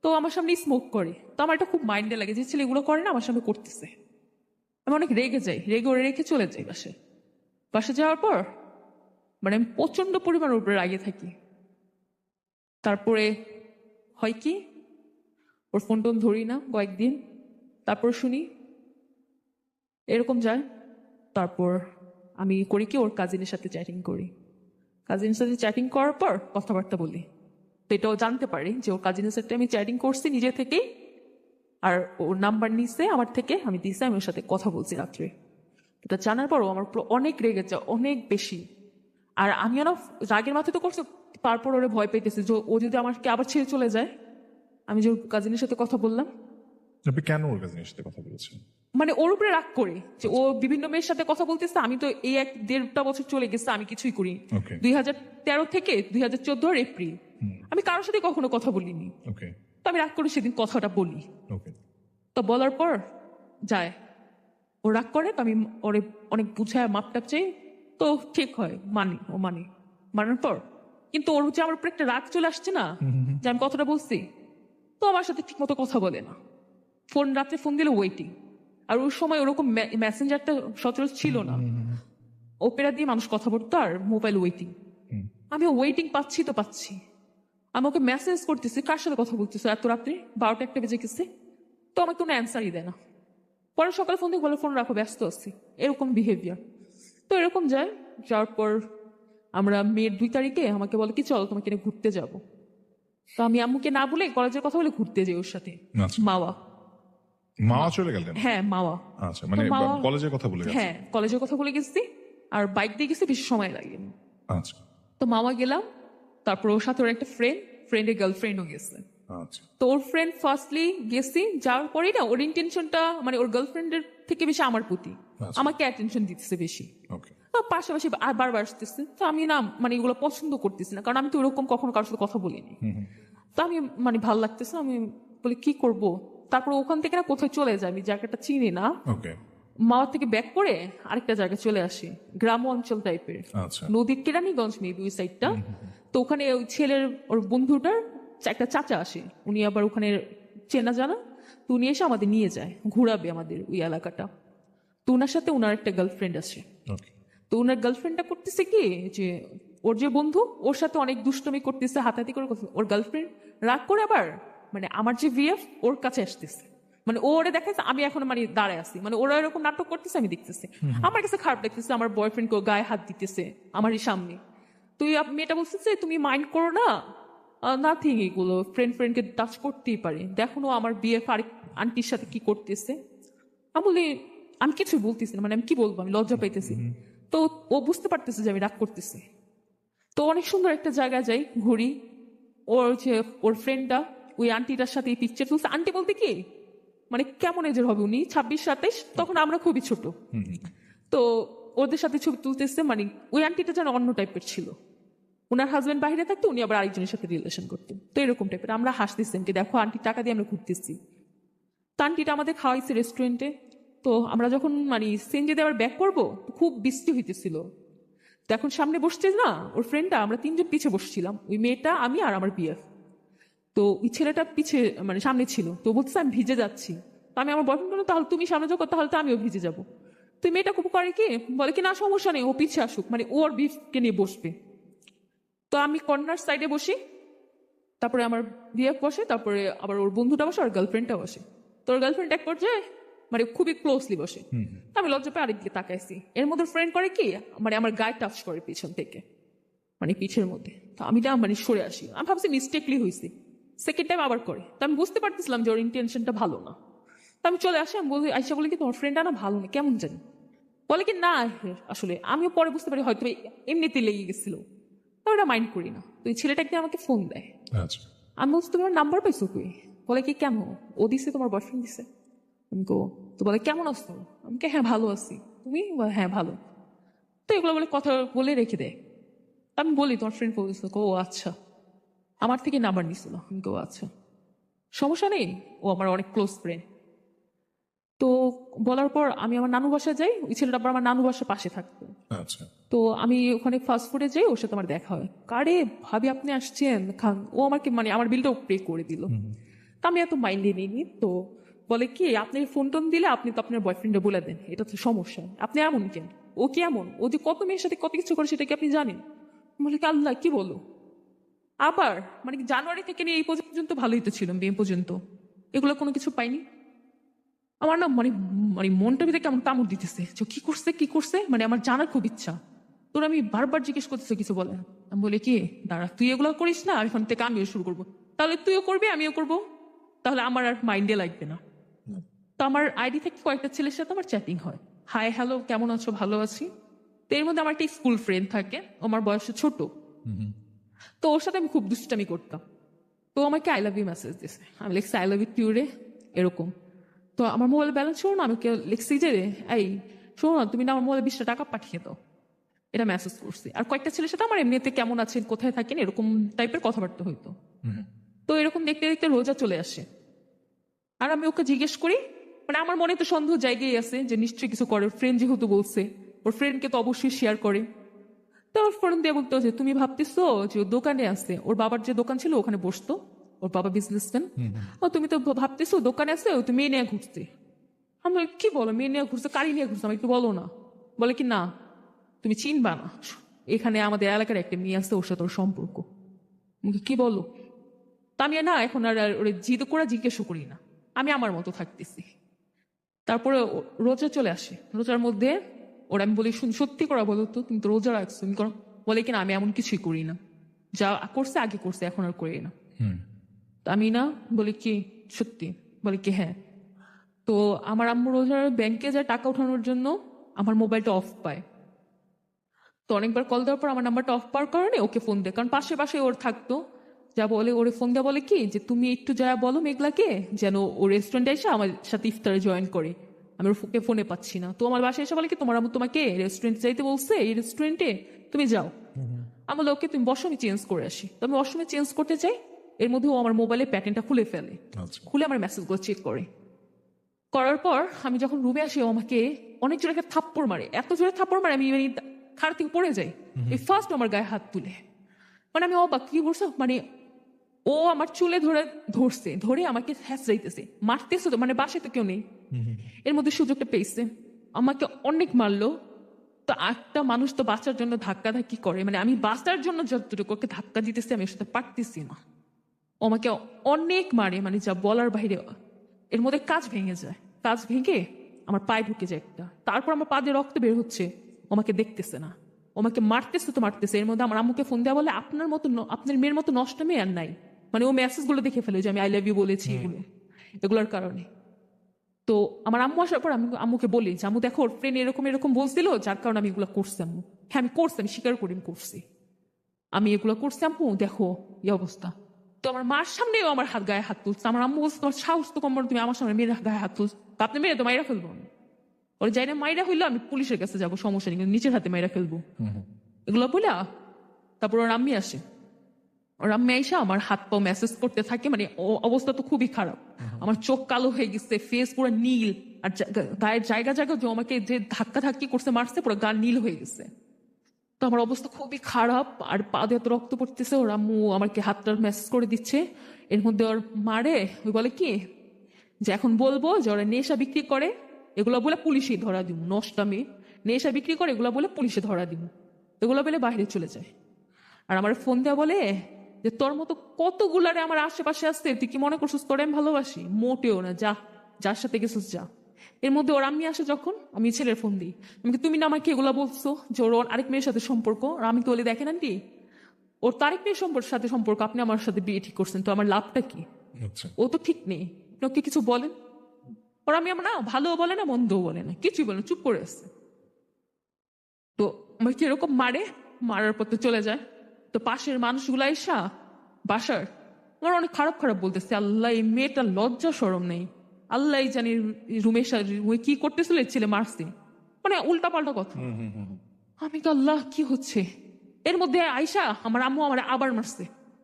তো আমার সামনে স্মোক করে। তো আমার এটা খুব মাইন্ডে লাগে যে ছেলে এগুলো করে না, আমার সামনে করতেছে। আমি অনেক রেগে যাই, রেগে ওরে রেখে চলে যাই বাসে। বাসে যাওয়ার পর মানে আমি প্রচন্ড পরিমাণ ওর উপরে রাগে থাকি। তারপরে হয় কি, ওর ফোন টোন ধরি না কয়েকদিন, তারপর শুনি এরকম যায়। তারপর আমি করি কি, ওর কাজিনের সাথে চ্যাটিং করি। কাজিনের সাথে চ্যাটিং করার পর কথাবার্তা বলি। তো এটাও জানতে পারি যে ওর কাজিনের সাথে আমি চ্যাটিং করছি নিজে থেকেই, আর ওর নাম্বার নিছে আমার থেকে, আমি দিয়েছি, আমি ওর সাথে কথা বলছি রাত্রে। এটা জানার পরও আমার উপর অনেক রেগে যায়, অনেক বেশি। আর আমি না রাগের মাথায় তো করছি, তারপর ওরে ভয় পেতেছি যে ও যদি আমাকে আবার ছেড়ে চলে যায়। আমি যে কাজিনের সাথে কথা বললাম, আপনি কেন ওর কাছে সাথে কথা বলেছেন? মানে ওর উপরে রাগ করে যে ও বিভিন্ন মেয়ের সাথে কথা বলতেছে, আমি তো এই 1-1.5 বছর চলে গেছে, আমি কিছুই করি। ওকে 2013 থেকে 2014 এপ্রিল আমি কারোর সাথে কখনো কথা বলিনি। ওকে তো আমি রাগ করে সেদিন কথাটা বলি। ওকে তো বলার পর যায়, ও রাগ করে, তো আমি ওরে অনেক বুঝায় মাপটাপ চাই। তো ঠিক হয়, মানি, ও মানি। মানার পর কিন্তু ওর যে আমার উপর একটা রাগ চলে আসছে না, যে আমি কথাটা বলছি, তো আমার সাথে ঠিক মতো কথা বলে না। রাত্রে ফোন দিলে ওয়েটিং। আর ওই সময় ওরকম মেসেঞ্জারটা সচরাচর ছিল না, ওপেরা দিয়ে মানুষ কথা বলতো, আর মোবাইল ওয়েটিং। আমি ওয়েটিং পাচ্ছি তো পাচ্ছি, আমি ওকে মেসেজ করতেছি কার সাথে কথা বলতেছো এত রাত্রে, 12টা-1টা বেজে গেছে। তো আমাকে কোনো অ্যান্সারই দেয় না। পরে সকালে ফোন দিয়ে বলে ফোন রাখো, ব্যস্ত আছি, এরকম বিহেভিয়ার। তো এরকম যায়। যাওয়ার পর আমরা মেয়ের 2 তারিখে আমাকে বলে কি চলো তোমাকে নিয়ে ঘুরতে যাব। তো আমি আম্মুকে না বলে কলেজের কথা বলে ঘুরতে যাই ওর সাথে। আচ্ছা। মাওয়া। মাওয়া চলে গেলেন? হ্যাঁ মাওয়া। আচ্ছা, মানে তো মাওয়া- কলেজের কথা বলে গেছেন? হ্যাঁ কলেজের কথা বলে গেছি, আর বাইক দিয়ে গেছি, বেশি সময় লাগেনি। আচ্ছা তো মামা গেলাম, তারপর ওর সাথে ওর একটা ফ্রেন্ডের গার্লফ্রেন্ডও গেছে। আচ্ছা তো ওর ফ্রেন্ড ফার্স্টলি গেছি, যাওয়ার পরেই না ওর ইন্টেনশনটা মানে ওর গার্লফ্রেন্ডের থেকে বেশি আমার প্রতি, আচ্ছা। আমাকে অ্যাটেনশন দিতেছে বেশি। ওকে তো পাশাপাশি আর বারবার আসতেছে। তো আমি না মানে এগুলো পছন্দ করতেছি না, কারণ আমি তো ওরকম কখনো কারোর সাথে কথা বলিনি। তো আমি মানে ভাল লাগতেছে, আমি বলি কি করব। তো তারপর ওখান থেকে না কোথায় চলে যায়, আমি জায়গাটা চিনি না, ওকে, মাওয়া থেকে ব্যাক করে আরেকটা জায়গায় চলে আসে, গ্রাম অঞ্চল টাইপের, আচ্ছা, নদীর কেরানীগঞ্জ মেবি ওই সাইডটা। তো ওখানে ওই ছেলের ওর বন্ধুটার একটা চাচা আসে, উনি আবার ওখানে চেনা জানা, তো উনি এসে আমাদের নিয়ে যায়, ঘুরাবে আমাদের ওই এলাকাটা। তো ওনার সাথে ওনার একটা গার্লফ্রেন্ড আছে। ওকে, তো ওনার গার্লফ্রেন্ডটা করতেছে কি, যে ওর যে বন্ধু ওর সাথে অনেক দুষ্টমি করতেছে, হাতাহাতি করে করতেছে। ওর গার্লফ্রেন্ড রাগ করে আবার মানে আমার যে ভিএফ ওর কাছে আসতেছে, মানে ও ওরে দেখাচ্ছে আমি এখন মানে দাঁড়ায় আছি, মানে ওরা এরকম নাটক করতেছে আমি দেখতেছি। আমার কাছে খারাপ লাগতেছে, আমার বয়ফ্রেন্ড গায়ে হাত দিতেছে আমারই সামনে। তুই মেয়েটা বলতেছে তুমি মাইন্ড করো না, নাথিং, এগুলো ফ্রেন্ড ফ্রেন্ডকে টাচ করতেই পারে, দেখো না আমার বিএফ আরেক আন্টির সাথে কি করতেছে। আমি বলি আমি কিছু বলতেছি না, মানে আমি কি বলবো, আমি লজ্জা পাইতেছি। তো ও বুঝতে পারতেছে যে আমি রাগ করতেছি। তো অনেক সুন্দর একটা জায়গায় যাই, ঘুরি। ওর যে ওর ফ্রেন্ডটা ওই আন্টিটার সাথে পিকচার তুলছে। আন্টি বলতে কি মানে কেমন এজের হবে, উনি 26-27, তখন আমরা খুবই ছোট। তো ওদের সাথে ছবি তুলতেছে, মানে ওই আন্টিটা যেন অন্য টাইপের ছিল, ওনার হাজবেন্ড বাইরে থাকতো, উনি আবার আরেকজনের সাথে রিলেশন করতেন, তো এরকম টাইপের। আমরা হাসতেছি যে দেখো আন্টি টাকা দিয়ে আমরা ঘুরতেছি। তো আন্টিটা আমাদের খাওয়াইছে রেস্টুরেন্টে। তো আমরা যখন মানে সেনজেদে আবার ব্যাক করবো, খুব বৃষ্টি হইতেছিল। তো এখন সামনে বসছে না ওর ফ্রেন্ডটা, আমরা তিনজন পিছে বসছিলাম, ওই মেয়েটা, আমি আর আমার বিয়ে। তো ওই ছেলেটা পিছে মানে সামনে ছিল, তো বলছে আমি ভিজে যাচ্ছি। তো আমি আমার বয়ফ্রেন্ড বললাম তাহলে তুমি সামনে যাও, তাহলে তো আমিও ভিজে যাবো। তো এই মেয়েটা খুব করে কি বলে কি না সমস্যা নেই, ও পিছে আসুক, মানে ওর বিফকে নিয়ে বসবে। তো আমি কর্নার সাইডে বসি, তারপরে আমার বিয়ে বসে, তারপরে আবার ওর বন্ধুটা বসে, আর গার্লফ্রেন্ডটা বসে। তো ওর গার্লফ্রেন্ড এক পর্যায়ে মানে খুবই ক্লোজলি বসে। তো আমি লজ্জা পেয়ে আরেকদিকে তাকাইছি, এর মধ্যে ফ্রেন্ড করে কি মানে আমার গায়ে টাচ করে পিছন থেকে, মানে পিছের মধ্যে। তো আমি না মানে সরে আসি, আমি ভাবছি মিস্টেকলি হয়েছি। সেকেন্ড টাইম আবার করে, তো আমি বুঝতে পারতেছিলাম যে ওর ইন্টেনশনটা ভালো না। তো আমি চলে আসি, আমি বলি আইসা বলি কি তোমার ফ্রেন্ডটা না ভালো না, কেমন জানি। বলে কি না আসলে আমিও পরে বুঝতে পারি হয়তো এমনিতে লেগে গেছিল, তো ওটা মাইন্ড করি না। তো এই ছেলেটা একদিন আমাকে ফোন দেয়, আচ্ছা, আমি বলছি তোমার নাম্বার পাইছো কই? বলে কি কেন, ও দিছে তোমার বয়ফ্রেন্ড দিছে। আমি কো, তো বলে কেমন আছো? আমি কে হ্যাঁ ভালো আছি, তুমি? বলে, হ্যাঁ ভালো। তো এগুলো বলে কথা বলে রেখে দেয়। আমি বলি তোমার ফ্রেন্ড বলছো, ও আচ্ছা, আমার থেকে নাম্বার নিছিল। আমি কো আচ্ছা, সমস্যা নেই, ও আমার অনেক ক্লোজ ফ্রেন্ড। তো বলার পর আমি আমার নানু বাসায় যাই, ওই ছেলেটা আবার আমার নানু বাসার পাশে থাকতো। আচ্ছা, তো আমি ওখানে ফাস্ট ফুডে যাই, ওর সাথে আমার দেখা হয়। কারে ভাবি আপনি আসছেন খান, ও আমাকে মানে আমার বিলটাও পে করে দিল। তা আমি এত মাইন্ডে নিইনি। তো বলে কি আপনি ফোন টোন দিলে আপনি তো আপনার বয়ফ্রেন্ডে বলে দেন, এটা তো সমস্যা, আপনি এমন কেন? ও কি এমন, ও যে কত মেয়ের সাথে কত কিছু করে সেটা কি আপনি জানেন? বলে কি আল্লাহ কি বলো। আবার মানে জানুয়ারি থেকে নিয়ে এই পর্যন্ত ভালোই তো ছিল, মে পর্যন্ত এগুলো কোনো কিছু পাইনি। আমার না মানে মানে মনটা ভিতরে কেমন কামড় দিতেছে যে কি করছে কি করছে, মানে আমার জানার খুব ইচ্ছা। তোর আমি বারবার জিজ্ঞেস করতেছে কিছু বলে না। আমি বলি কি দাঁড়া তুই এগুলো করিস না, আমি এখন থেকে আমিও শুরু করবো, তাহলে তুইও করবি আমিও করবো, তাহলে আমার আর মাইন্ডে লাগবে না। তো আমার আইডি থেকে কয়েকটা ছেলের সাথে আমার চ্যাটিং হয়, হাই হ্যালো কেমন আছো, ভালো আছি। তো এর মধ্যে আমার একটা স্কুল ফ্রেন্ড থাকে, ও আমার বয়সে ছোট। তো ওর সাথে আমি খুব দুষ্টামি করতাম। তো আমাকে আই লাভ ইউ মেসেজ দিছে, আমি লিখছি আই লাভ ইউ টু রে, এরকম। তো আমার মোবাইল ব্যালেন্স শোনো না, আমি লিখছি যে এই শোনো না তুমি না আমার মোবাইলে 20 টাকা পাঠিয়ে দাও, এটা মেসেজ করছি। আর কয়েকটা ছেলের সাথে আমার এমনিতে কেমন আছেন কোথায় থাকেন এরকম টাইপের কথাবার্তা হইতো। তো এরকম দেখতে দেখতে রোজা চলে আসে, আর আমি ওকে জিজ্ঞেস করি, মানে আমার মনে তো সন্দেহ জায়গায় আছে যে নিশ্চয়ই কিছু করে, ফ্রেন্ড যেহেতু বলছে ওর ফ্রেন্ডকে তো অবশ্যই শেয়ার করে। তো ওর ফোন দিয়ে বলতে হচ্ছে তুমি ভাবতেছো যে ও দোকানে আছে, ওর বাবার যে দোকান ছিল ওখানে বসতো, ওর বাবা বিজনেসম্যান। ও তুমি তো ভাবতেছো দোকানে আছে, ও তো মেয়ে নিয়ে ঘুরতে। আমি বলি, কি বলো মেয়ে নিয়ে ঘুরছে, কারি নিয়ে ঘুরছে, আমি একটু বলো না। বলে কি না তুমি চিনবা না, এখানে আমাদের এলাকার একটা মেয়ে আছে, ওর সাথে ওর সম্পর্ক। আমি কি বলো? তা আমি না এখন আর ওরে জিদ করে জিজ্ঞেসও করি না, আমি আমার মতো থাকতেছি। তারপরে রোজা চলে আসে, রোজার মধ্যে ওরা আমি বলি সত্যি করা বলো তো তুমি তো রোজা রাখছো, তুমি করো? বলে কিনা আমি এমন কিছুই করি না, যা করছে আগে করছে এখন আর করি না। তা আমি না বলি কি সত্যি? বলে কি হ্যাঁ। তো আমার আম্মু রোজার ব্যাংকে যায় টাকা ওঠানোর জন্য, আমার মোবাইলটা অফ পায়। তো অনেকবার কল দেওয়ার পর আমার নাম্বারটা অফ পাওয়ার কারণে ওকে ফোন দেয়, কারণ পাশে পাশে ওর থাকতো। যা বলে ওরে ফোন দেওয়া বলে কি যে তুমি একটু যা বলো মেঘলাকে যেন ও রেস্টুরেন্টে এসে আমার সাথে ইফতারে জয়েন করে, আমি ওকে ফোনে পাচ্ছি না। তো আমার বাসায় এসে বলে কি তোমার আম্মু তোমাকে রেস্টুরেন্টে যাইতে বলছে, এই রেস্টুরেন্টে তুমি যাও। আমি বলে ওকে তুমি বসো আমি চেঞ্জ করে আসি। তো আমি ওয়াশরুমে চেঞ্জ করতে চাই, এর মধ্যে ও আমার মোবাইলে প্যাটার্নটা খুলে ফেলে, আচ্ছা খুলে আমার মেসেজগুলো চেক করে। করার পর আমি যখন রুমে আসি ও আমাকে অনেক জোরে একটা থাপ্পড় মারে, এত জোরে থাপ্পড় মারে আমি মানে খাট থেকে পড়ে যাই। এই ফার্স্ট আমার গায়ে হাত তুলে, মানে আমি অবাক, কি করছো, মানে ও আমার চুলে ধরে আমাকে হ্যাঁচড়াইতেছে, মারতেছে তো, মানে বাসায় তো কেউ নেই। এর মধ্যে সুযোগটা পেয়েছে, আমাকে অনেক মারলো। তো একটা মানুষ তো বাঁচার জন্য ধাক্কা ধাক্কি করে, মানে আমি বাঁচার জন্য যতটুকু ওকে ধাক্কা দিতেছি আমি সেটা পারতেছি না। ও আমাকে অনেক মারে, মানে যা বলার বাইরে। এর মধ্যে কাজ ভেঙে যায়, কাজ ভেঙে আমার পায়ে ঢুকে যায় একটা, তারপর আমার পা দিয়ে রক্ত বের হচ্ছে। ও আমাকে দেখতেছে না, ও আমাকে মারতেছে তো মারতেছে। এর মধ্যে আমার আম্মুকে ফোন দেওয়া বলে, আপনার মেয়ের মতো নষ্ট মেয়ে আর নাই। মানে ও মেসেজ গুলো দেখে ফেলে যে আমি আই লাভ ইউ বলেছি এগুলোর কারণে। তো আমার আম্মু আসার পর আমি আম্মুকে বলি যে আম্মু দেখো ওর ফ্রেন্ড এরকম এরকম বলছিল, যার কারণে আমি এগুলো করছি। আম্মু, হ্যাঁ আমি করছি, আমি স্বীকার করি আমি করছি, আমি এগুলো করছি আম্মু, দেখো এই অবস্থা। তো আমার মার সামনেও আমার গায়ে হাত তুলছে। আমার আম্মু বলছে তোমার সাহস তো কম, তুমি আমার সামনে মেয়ের গায়ে হাত তুলছ, আপনি মেরে তো মাইরা ফেলবো আমি। ওর যাই না মাইরা হইলো আমি পুলিশের কাছে যাবো, সমস্যা নেই, কিন্তু নিচের হাতে মাইরা ফেলবো এগুলো বলে। তারপর ওর আম্মি আসে, ওর আম্মি আইসা আমার হাত পা মেসেজ করতে থাকে, মানে অবস্থা তো খুবই খারাপ। আমার চোখ কালো হয়ে গেছে, ফেস পুরো নীল, আর গায়ের জায়গা জায়গা যে আমাকে যে ধাক্কা ধাক্কি করছে মারছে, পুরো গা নীল হয়ে গেছে। তো আমার অবস্থা খুবই খারাপ, আর পা দিয়ে এত রক্ত পড়তেছে। ওর আম্মু আমাকে হাতটার মেসেজ করে দিচ্ছে। এর মধ্যে ওর মারে ওই বলে কি যে এখন বলবো যে ওরা নেশা বিক্রি করে, এগুলো বলে পুলিশে ধরা দিব, নষ্টামি নেশা বিক্রি করে এগুলো বলে পুলিশে ধরা দিব, এগুলো বলে বাইরে চলে যায়। আর আমার ফোন দেওয়া বলে যে তোর মতো কতগুলারে আমার আশেপাশে আসছে, তুই কি মনে করছিস তোরে আমি ভালোবাসি? মোটেও না, যা, যার সাথে গেছিস যা। এর মধ্যে ওর আম্মি আসে যখন, আমি ছেলের ফোন দিই, আমি তুমি না আমাকে এগুলা বলছো যে ওর আরেক মেয়ের সাথে সম্পর্ক, আর আমি কি বলি দেখেন আন্টি ওর তো আরেক মেয়ের সাথে সম্পর্ক, আপনি আমার সাথে বিয়ে ঠিক করছেন, তো আমার লাভটা কি? আচ্ছা ও তো ঠিক নেই, আপনি কিছু বলেন। ওর আমি আমার না ভালো বলে না মন্দও বলে না, কিছুই বলে না, চুপ করে আসছে। তো আমার কিরকম মারে, মারার পর তো চলে যায়। তো পাশের মানুষগুলা এসা বাসার আমার অনেক খারাপ খারাপ বলতেছে, আল্লাহ এই মেয়েটা লজ্জা সরম নেই, আল্লাহ জানি রুমে কি করতেছিল, এর ছেলে মারছে, মানে উল্টা পাল্টা কথা। আমি কি আল্লাহ কি হচ্ছে? এর মধ্যে আয়সা আমার আম্মু আমার আবার মারছে,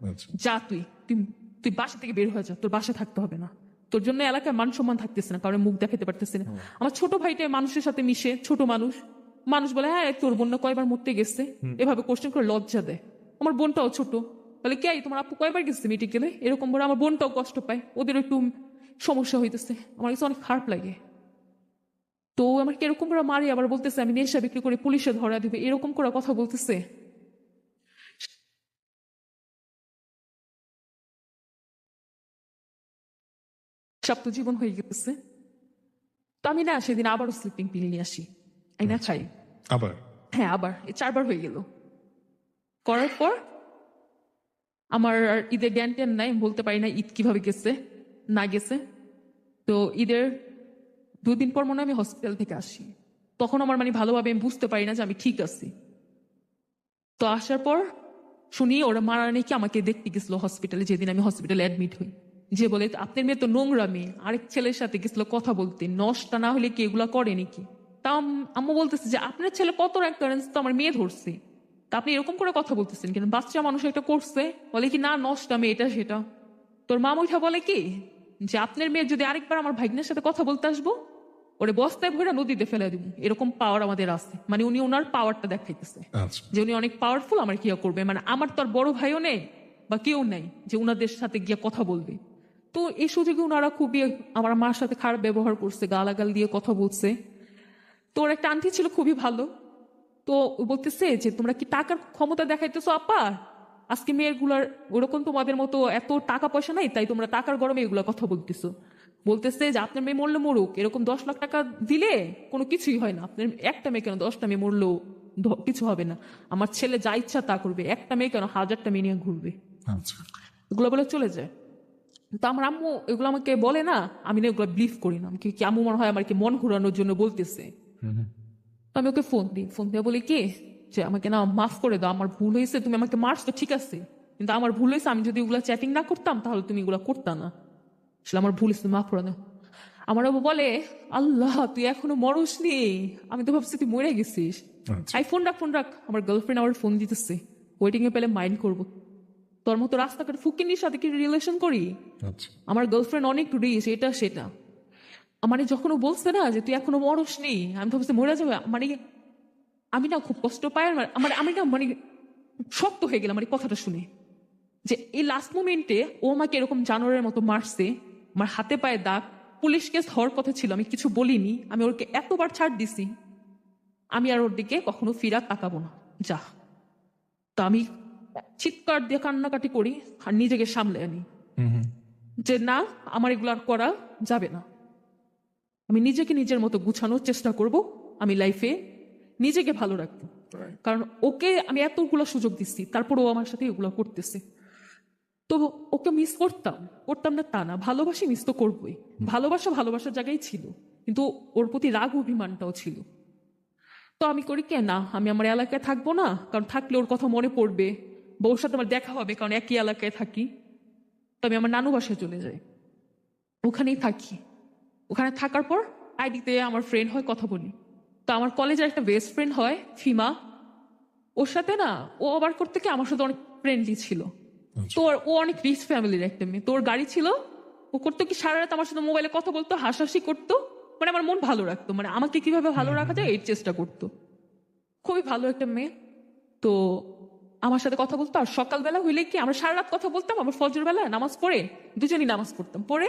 আচ্ছা যা তুই তুই তুই বাসা থেকে বের হয়ে যা, তোর বাসা থাকতে হবে না, তোর জন্য এলাকায় মান সম্মান থাকতেছে না, কারণ মুখ দেখাতে পারতেছে না। আমার ছোট ভাইটা মানুষের সাথে মিশে, ছোট মানুষ মানুষ বলে হ্যাঁ তোর বোনটা কয়বার মরতে গেছে, এভাবে কোশ্চেন করে লজ্জা দেয়। আমার বোনটাও ছোট, বলে কে তোমার আপু কয়বার গেছে মেডিকেলে, এরকম বলে আমার বোনটাও কষ্ট পায়, ওদের একটু সমস্যা হইতেছে, আমার কাছে অনেক খারাপ লাগে। তো আমার কিরকম করে মারি, আবার বলতেছে আমি নেশা বিক্রি করে পুলিশে ধরা দিবে, এরকম করে কথা বলতেছে। সব তো জীবন হয়ে গেছে। তো আমি না সেদিন আবারও স্লিপিং পিল নিয়ে আসি, এই না খাই। আবার হ্যাঁ আবার, 4বার হয়ে গেল। করার পর আমার আর ঈদের জ্ঞান ট্যান নাই, আমি বলতে পারি না ঈদ কিভাবে গেছে না গেছে। তো ঈদের 2 দিন পর মনে হয় আমি হসপিটাল থেকে আসি, তখন আমার মানে ভালোভাবে আমি বুঝতে পারি না যে আমি ঠিক আছি। তো আসার পর শুনি ওরা মারা নাকি আমাকে দেখতে গেছিল হসপিটালে, যেদিন আমি হসপিটালে অ্যাডমিট হই, যে বলে আপনার মেয়ে তো নোংরা মেয়ে, আরেক ছেলের সাথে গেছিল কথা বলতে, নষ্টা না হলে কি এগুলা করে নাকি? তা আম্মু বলতেছে যে আপনার ছেলে কত র্যাঙ্ক করেন, তো আমার মেয়ে ধরছে, তা আপনি এরকম করে কথা বলতেছেন কেন, বাচ্চা মানুষ একটা করছে, বলে কি না নষ্টা মেয়ে এটা সেটা। তোর মা ওইটা বলে কি যে আপনার মেয়ে যদি আরেকবার আমার ভাগ্নের সাথে কথা বলতে আসবো, ওরে বস্তায় ভরে নদীতে ফেলে দিব, এরকম পাওয়ার আমাদের আছে। মানে উনি ওনার পাওয়ারটা দেখাইতেছে আচ্ছা যে উনি অনেক পাওয়ারফুল, আমার কি করবে, মানে আমার তো আর বড় ভাইও নেই বা কেউ নেই যে উনাদের সাথে গিয়ে কথা বলবে। তো এই সুযোগে ওনারা খুবই আমার মার সাথে খারাপ ব্যবহার করছে, গালাগাল দিয়ে কথা বলছে। তো ওর একটা আন্টি ছিল খুবই ভালো, তো ও বলতেছে যে তোমরা কি টাকার ক্ষমতা দেখাইতেছো আপা, আজকে মেয়েগুলার ওরকম তোমাদের মতো এত টাকা পয়সা নাই, তাই তোমরা টাকার গরমে এগুলা কথা বলতেছো। বলতেছে যে আপনার মেয়ে মরলে মরুক, এরকম 10 লাখ টাকা দিলে কোনো কিছুই হয় না, আপনার একটা মেয়ে কেন 10টা মেয়ে মরলেও কিছু হবে না, আমার ছেলে যা ইচ্ছা তা করবে, একটা মেয়ে কেন 1000টা মেয়ে নিয়ে ঘুরবে, আচ্ছা এগুলো বলে চলে যায়। তো আমার আম্মু এগুলো আমাকে বলে না, আমি না এগুলো বিলিভ করি না, কি আম্মু মনে হয় আমার কি মন ঘোরানোর জন্য বলতেছে। তো আমি ওকে ফোন দিই, ফোন দিয়ে বলি কি যে আমাকে না মাফ করে দাও, আমার ভুল হয়েছে, তুমি আমাকে মারছো ঠিক আছে, কিন্তু আমার ভুল হয়েছে, আমি যদি ওগুলা চ্যাটিং না করতাম তাহলে তুমি এগুলা করতা না, আসলে আমার ভুল হয়েছে, মাফ করে দাও। আমার বাবু বলে আল্লাহ তুই এখনো মরসনি, আমি তো ভাবছি তুই মরে গেছিস। আচ্ছা আই ফোন রাখ, আমার গার্লফ্রেন্ড আমার ফোন দিতেছে, ওয়েটিং এ পেলে মাইন্ড করবো। তোর মতো রাস্তাঘাটে ফুকিনির সাথে কি রিলেশন করি? আচ্ছা আমার গার্লফ্রেন্ড অনেক রিচ, এটা সেটা। মানে যখন ও বলছে না যে তুই এখনো মরস নেই, আমি ভাবছি মরে যাবে, মানে আমি না খুব কষ্ট পাই। আর মানে আমি না মানে শক্ত হয়ে গেলাম মানে কথাটা শুনে, যে এই লাস্ট মোমেন্টে ও আমাকে এরকম জানোয়ারের মতো মারছে, আমার হাতে পায়ে দাগ, পুলিশ কেস হওয়ার কথা ছিল, আমি কিছু বলিনি, আমি ওকে এতবার ছাড় দিছি, আমি আর ওর দিকে কখনো ফিরা তাকাবো না, যা। তা আমি চিৎকার দিয়ে কান্নাকাটি করি আর নিজেকে সামলে আনি যে না, আমার এগুলো আর করা যাবে না, আমি নিজেকে নিজের মতো গুছানোর চেষ্টা করব, আমি লাইফে নিজেকে ভালো রাখবো। কারণ ওকে আমি এতগুলো সুযোগ দিচ্ছি, তারপর ও আমার সাথে এগুলো করতেছে। তো ওকে মিস করতাম, করতাম না তা না, ভালোবাসি, মিস তো করবোই। ভালোবাসা ভালোবাসার জায়গায় ছিল, কিন্তু ওর প্রতি রাগ অভিমানটাও ছিল। তো আমি করি কে না, আমি আমার এলাকায় থাকবো না, কারণ থাকলে ওর কথা মনে পড়বে, বউর সাথে আমার দেখা হবে, কারণ একই এলাকায় থাকি। তো আমি আমার নানু বাসায় চলে যাই, ওখানেই থাকি। ওখানে থাকার পর আইডিতে আমার ফ্রেন্ড হয়, কথা বলি। তো আমার কলেজের একটা বেস্ট ফ্রেন্ড হয় ফিমা, ওর সাথে না ও আবার করতে কি আমার সাথে অনেক ফ্রেন্ডলি ছিল। তো ও অনেক রিচ ফ্যামিলির একটা মেয়ে, তোর গাড়ি ছিল, ও করতো কি সারা রাত আমার সাথে মোবাইলে কথা বলতো, হাসাহাসি করতো, মানে আমার মন ভালো রাখতো, মানে আমাকে কিভাবে ভালো রাখা যায় এর চেষ্টা করতো। খুবই ভালো একটা মেয়ে। তো আমার সাথে কথা বলতো, আর সকালবেলা হইলে কি আমরা সারা রাত কথা বলতাম, আবার ফজর বেলা নামাজ পড়ে দুজনই নামাজ পড়তাম, পরে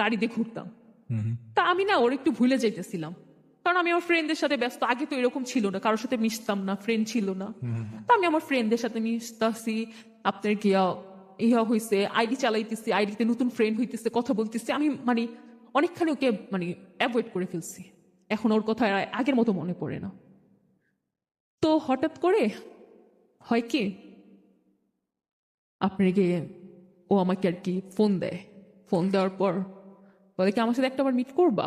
গাড়ি দিয়ে ঘুরতাম। তা আমি না ওর একটু ভুলে যাইতেছিলাম, কারণ আমি আমার ফ্রেন্ডদের সাথে ব্যস্ত, আগে তো এরকম ছিল না, কারোর সাথে মিশতাম না, ফ্রেন্ড ছিল না। তো আমি আমার ফ্রেন্ডদের সাথে মিশতাছি, আপনার গিয়া ইহা হইছে, আইডি চালাইতেছি, আইডিতে নতুন ফ্রেন্ড হইতেছে, কথা বলতেছি, আমি মানে অনেকখানি ওকে মানে অ্যাভয়েড করে ফেলছি। এখন ওর কথা আর আগের মতো মনে পড়ে না। তো হঠাৎ করে হয় কি, আপনার গিয়ে ও আমাকে আর কি ফোন দেয়, ফোন দেওয়ার পর বলে কি আমার সাথে একটা বার মিট করবা।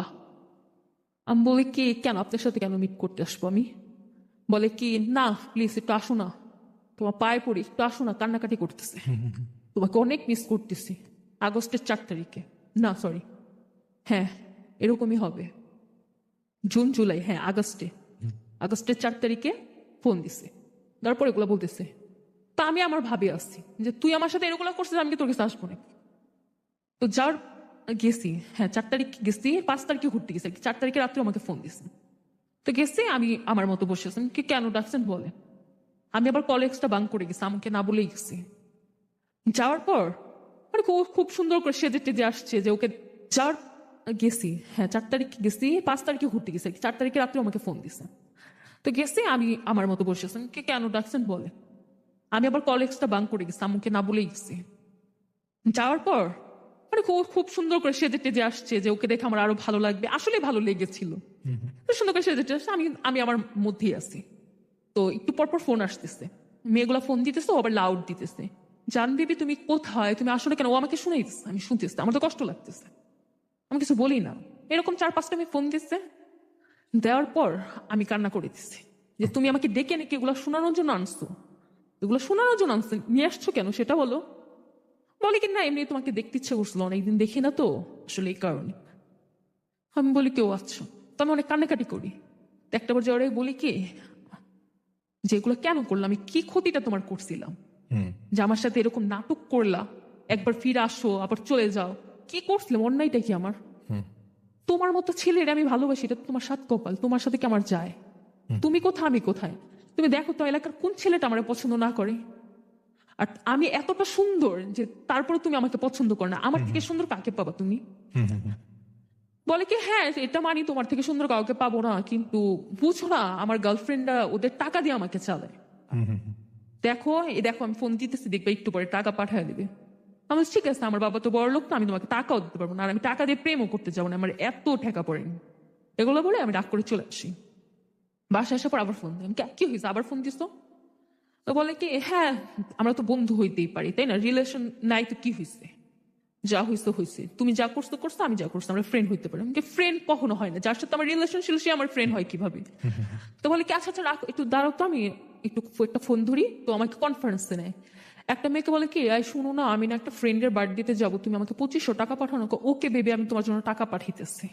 আমি বলি কি কেন, আপনার সাথে কেন মিট করতে আসবো আমি? বলে কি না প্লিজ একটু আসো না, তোমার পায়ে পড়ি, একটু আসো না, কান্নাকাটি করতেছে, তোমাকে অনেক মিস করতেছি। আগস্টের 4 তারিখে, না সরি, হ্যাঁ এরকমই হবে, জুন জুলাই, হ্যাঁ আগস্টের 4 তারিখে ফোন দিছে। তারপর এগুলো বলতেছে। তা আমি আমার ভাবে আসছি যে তুই আমার সাথে এরগুলো করছিস, আমি কি তোর কাছে আসবো না? তো যার গেছি, হ্যাঁ 4 তারিখ গেছি, 5 তারিখে ঘুরতে গেছি, 4 তারিখে রাত্রে আমাকে ফোন দিছে। তো গেছি, আমি আমার মতো বসে আছি, কি কেন ডাকছেন বলে। আমি আবার কলেজটা বাং করে গেছি, আমাকে না বলেই গেছি। যাওয়ার পর মানে খুব সুন্দর করে সেজে টেজে আসছে, যে ওকে যার গেছি, হ্যাঁ 4 তারিখে গেছি, 5 তারিখে ঘুরতে গেছি, 4 তারিখে রাত্রে আমাকে ফোন দিছে। তো গেছি, আমি আমার মতো বসে আছি, কি কেন ডাকছেন বলে। আমি আবার কলেজটা বাং করে গেছি, আমাকে না বলেই গেছি। যাওয়ার পর মানে খুব সুন্দর করে সেজে টেজে আসছে, যে ওকে দেখে আমার আরো ভালো লাগবে, আসলে ভালো লেগেছিল। সুন্দর করে সেজে টেজে আসছে, আমি আমার মধ্যেই আছি। তো একটু পরপর ফোন আসতেছে, মেয়েগুলা ফোন দিতেছে, ও আবার লাউড দিতেছে, জান দিবি তুমি কোথায়, তুমি আসলে কেন, ও আমাকে শুনেই দিচ্ছে, আমি শুনতেছি, আমার তো কষ্ট লাগতেছে, আমি কিছু বলি না। এরকম 4-5টা আমি ফোন দিচ্ছে, দেওয়ার পর আমি কান্না করে দিচ্ছি যে তুমি আমাকে ডেকে নাকি এগুলো শোনানোর জন্য আনছো, এগুলো শোনানোর জন্য আনছো, নিয়ে আসছো কেন সেটা বলো। বলে কি না এমনি তোমাকে দেখতে ইচ্ছে করছিল, অনেকদিন দেখি না তো আসলে এই কারণে। আমি বলি কেউ আছো, তো আমি অনেক কান্নাকাটি করি। তো একটা পর্যায়ে বলি কি যে এগুলো কেন করলাম, আমি কি ক্ষতিটা তোমার করছিলাম যে আমার সাথে এরকম নাটক করলা, একবার ফিরে আসো আবার চলে যাও, কি করছিলাম, অন্যায়টা কি আমার? তোমার মতো ছেলের আমি ভালোবাসি, এটা তো তোমার সাত কপাল, তোমার সাথে কি আমার যায়? তুমি কোথায় আমি কোথায়, তুমি দেখো তো এলাকার কোন ছেলেটা আমার পছন্দ না করে। আর আমি এতটা সুন্দর যে তারপরে তুমি আমাকে পছন্দ করো না, আমার থেকে সুন্দর কাকে পাবা তুমি? বলে কি হ্যাঁ এটা মানি, তোমার থেকে সুন্দর কাউকে পাবো না, কিন্তু বুঝো না আমার গার্লফ্রেন্ডরা ওদের টাকা দিয়ে আমাকে চালায়। দেখো দেখো আমি ফোন দিতেছি, দেখবে একটু পরে টাকা পাঠায় দিবে। আমি বলছি, ঠিক আছে, আমার বাবা তো বড় লোক, না আমি তোমাকে টাকাও দিতে পারবো না, আর আমি টাকা দিয়ে প্রেমও করতে যাবো না, আমার এত ঠেকা পড়েনি। এগুলো বলে আমি রাগ করে চলে আসি। বাসায় আসার পর আবার ফোন দিই, কি হয়েছে আবার ফোন দিস? তো বলে কি হ্যাঁ আমরা তো বন্ধু হইতেই পারি, তাই না, রিলেশন নাই তো কি হয়েছে, যা হয়েছে হয়েছে, তুমি যা করছো করছো, আমি যা করছো, আমরা ফ্রেন্ড হইতে পারি। আমাকে ফ্রেন্ড কখনো হয় না, যার সাথে আমার রিলেশন ছিল সে আমার ফ্রেন্ড হয় কিভাবে? তো বলে কি আচ্ছা আচ্ছা রাখো, একটু দাঁড়াও তো, আমি একটা ফোন ধরি। তো আমাকে কনফারেন্সে নেয়, একটা মেয়েকে বলে কি এই শুনো না, আমি না একটা ফ্রেন্ডের বার্থডেতে যাবো, তুমি আমাকে 2500 টাকা পাঠানো। ওকে বেবি আমি তোমার জন্য টাকা পাঠাইতেছি।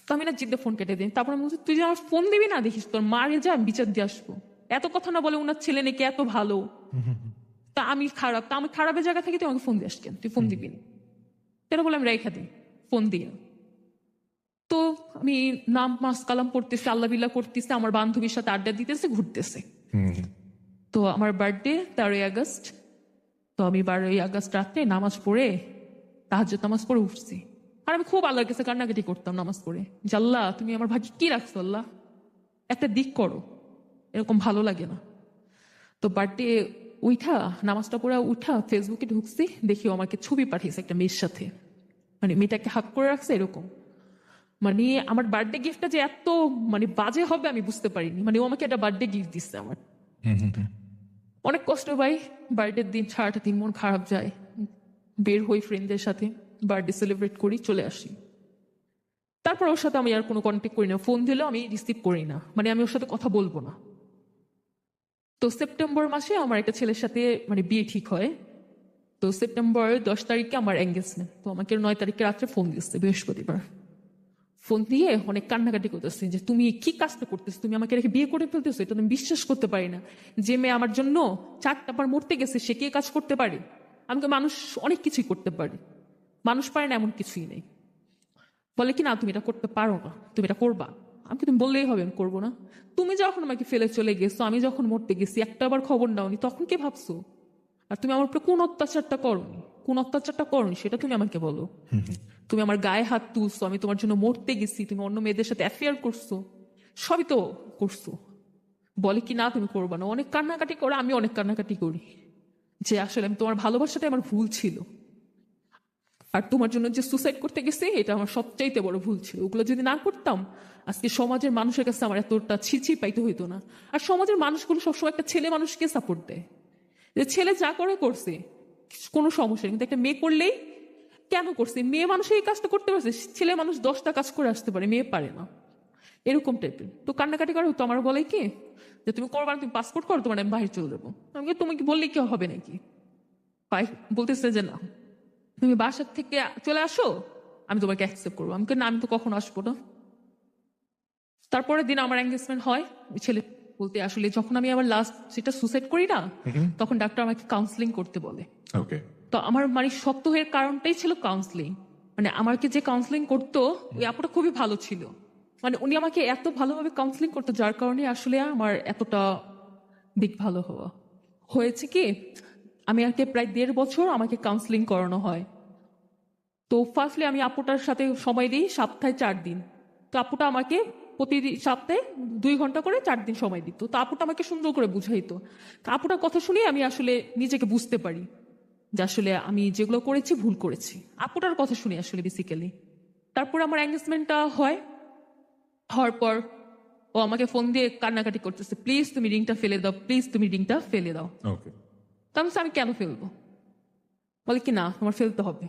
তো আমি না জিদ্দে ফোন কেটে দিই। তারপর আমি বলছি তুই যে আমার ফোন দিবি না, দেখিস তোর মারে যা আমি বিচার দিয়ে আসবো। এত কথা না বলে ওনার ছেলে নাকি এত ভালো, তা আমি খারাপের জায়গা থেকে তুই আমাকে ফোন দিস কেন, তুই ফোন দিবি না। এটা বলে আমি রেখা দিই ফোন দিয়ে। তো আমি নামাজ কালাম পড়তেছি, আল্লাহ বিল্লাহ করতেছি, আমার বান্ধবীর সাথে আড্ডা দিতেছে, ঘুরতেছে। তো আমার বার্থডে 13ই আগস্ট। তো আমি 12ই আগস্ট রাত্রে নামাজ পড়ে তাহাজ্জুদ নামাজ পড়ে উঠছি। আর আমি খুব আল্লাহর কাছে কান্নাকাটি করতাম নামাজ পড়ে, যে আল্লাহ তুমি আমার ভাগ্যে কি রাখছো, আল্লাহ একটা দিক করো, এরকম ভালো লাগে না। তো বার্থডে উঠা নামাজটা পড়ে উঠা ফেসবুকে ঢুকছি, দেখি ও আমাকে ছবি পাঠিয়েছে একটা মেয়ের সাথে, মানে মেয়েটাকে হাত করে রাখছে এরকম। মানে আমার বার্থডে গিফটটা যে এত মানে বাজে হবে আমি বুঝতে পারিনি। মানে ও আমাকে একটা বার্থডে গিফট দিচ্ছে আমার। অনেক কষ্ট পাই বার্থডের দিন, সারাটা দিন মন খারাপ যায়। বের হই ফ্রেন্ডদের সাথে, বার্থডে সেলিব্রেট করি, চলে আসি। তারপর ওর সাথে আমি আর কোনো কন্ট্যাক্ট করি না, ফোন দিলেও আমি রিসিভ করি না, মানে আমি ওর সাথে কথা বলবো না। তো সেপ্টেম্বর মাসে আমার একটা ছেলের সাথে মানে বিয়ে ঠিক হয়। তো সেপ্টেম্বর 10 তারিখে আমার এঙ্গেজমেন্ট। তো আমাকে 9 তারিখে রাত্রে ফোন দিচ্ছে, বৃহস্পতিবার। ফোন দিয়ে অনেক কান্নাকাটি করতেছে যে তুমি কি কাজটা করতেছো, তুমি আমাকে রেখে বিয়ে করে ফেলতেছো, এটা আমি বিশ্বাস করতে পারি না। যে মেয়ে আমার জন্য 4টা বার মরতে গেছে, সে কি কাজ করতে পারে? আমাকে মানুষ অনেক কিছুই করতে পারে, মানুষ পারে না এমন কিছুই নেই। বলে কি না তুমি এটা করতে পারো না, তুমি এটা করবা। আমাকে তুমি বললেই হবে আমি করবো না? তুমি যখন আমাকে ফেলে চলে গেছো, আমি যখন মরতে গেছি, একটা বার খবর নাওনি, তখন কি ভাবছো? আর তুমি আমার উপরে কোন অত্যাচারটা করনি সেটা তুমি আমাকে বলো। তুমি আমার গায়ে হাত তুলছো, আমি তোমার জন্য মরতে গেছি, তুমি অন্য মেয়েদের সাথে অ্যাফেয়ার করছো, সবই তো করছো। বলে কি না তুমি করবা না। অনেক কান্নাকাটি করে, আমি অনেক কান্নাকাটি করি যে আসলে আমি তোমার ভালোবাসাটা আমার ভুল ছিল, আর তোমার জন্য যে সুসাইড করতে গেছে এটা আমার সবচাইতে বড় ভুল ছিল। ওগুলো যদি না করতাম আজকে সমাজের মানুষের কাছে আমার এতটা ছিছি পাইতে হইতো না। আর সমাজের মানুষগুলো সবসময় একটা ছেলে মানুষকে সাপোর্ট দেয়, যে ছেলে যা করে করছে কোনো সমস্যা নেই, কিন্তু একটা মেয়ে করলেই কেন করছে, মেয়ে মানুষ এই কাজটা করতে পারছে, ছেলে মানুষ 10টা কাজ করে আসতে পারে, মেয়ে পারে না, এরকম টাইপের। তো কান্নাকাটি করা হতো। আমার বলে কি যে তুমি করবা না, তুমি পাসপোর্ট করো, তোমার আমি বাহির চলে যাবো। আমি বলি, তুমি কি বললে কি হবে নাকি? বলতেছে যে না তুমি বাসার থেকে চলে আসো, আমি তোমাকে অ্যাকসেপ্ট করবো। আমি বলি, না আমি তো কখনো আসবো না। তারপরের দিন আমার এঙ্গেজমেন্ট হয়। ওই ছেলে বলতে আসলে যখন আমি আবার লাস্ট সেটা সুসাইড করি না, তখন ডাক্তার আমাকে কাউন্সিলিং করতে বলে। ওকে। তো আমার মানে শক্ত হয়ে কারণটাই ছিল কাউন্সিলিং। মানে আমাকে যে কাউন্সিলিং করতো ওই আপুটা খুবই ভালো ছিল, মানে উনি আমাকে এত ভালোভাবে কাউন্সিলিং করতো, যার কারণে আসলে আমার এতটা দিক ভালো হওয়া হয়েছে। কি আমি আর কি প্রায় 1.5 বছর আমাকে কাউন্সিলিং করানো হয়। তো ফার্স্টলি আমি আপুটার সাথে সময় দিই সপ্তাহে 4 দিন। তো আপুটা আমাকে প্রতিদিন সপ্তাহে 2 ঘন্টা করে 4 দিন সময় দিত। তো আপুটা আমাকে সুন্দর করে বুঝাইতো। তো আপুটার কথা শুনে আমি আসলে নিজেকে বুঝতে পারি যে আসলে আমি যেগুলো করেছি ভুল করেছি, আপুটার কথা শুনে আসলে বেসিক্যালি। তারপর আমার এঙ্গেজমেন্টটা হয়। হওয়ার পর ও আমাকে ফোন দিয়ে কান্নাকাটি করতেছে, প্লিজ তুমি রিংটা ফেলে দাও, প্লিজ তুমি রিংটা ফেলে দাও। ওকে। তো আমি বলছি, আমি কেন ফেলবো? বলে কি না তোমার ফেলতে হবে।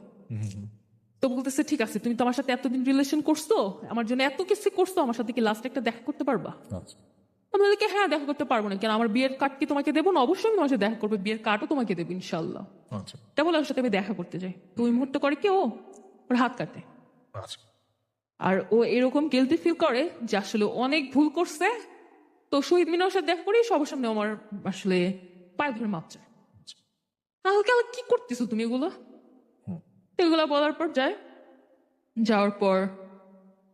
তো বলতেছে ঠিক আছে, তুমি তো আমার সাথে এতদিন রিলেশন করছো, আমার জন্য এত কিছু করছো, আমার সাথে কি লাস্ট একটা দেখা করতে পারবা? আচ্ছা। আমি বলি কি হ্যাঁ দেখা করতে পারবো না কেন, আমার বিয়ের কার্ড কি তোমাকে দেবো না? অবশ্যই আমি তোমার সাথে দেখা করবো, বিয়ের কার্ডও তোমাকে দেবো ইনশাল্লাহ। আচ্ছা। তা বলে ওর সাথে আমি দেখা করতে যাই। তো ওই মুহূর্তে করে কি ও ওর হাত কাটে। আচ্ছা। আর ও এরকম গিলটি ফিল করে যে আসলে অনেক ভুল করছে। তো শহীদ মিনার সাথে দেখা করি, সবার সামনে আমার আসলে পায়ে ধরে মাপ চায়। হালকা হালকা কি করতেছো তুমি এগুলো? এগুলা বলার পর যাওয়ার পর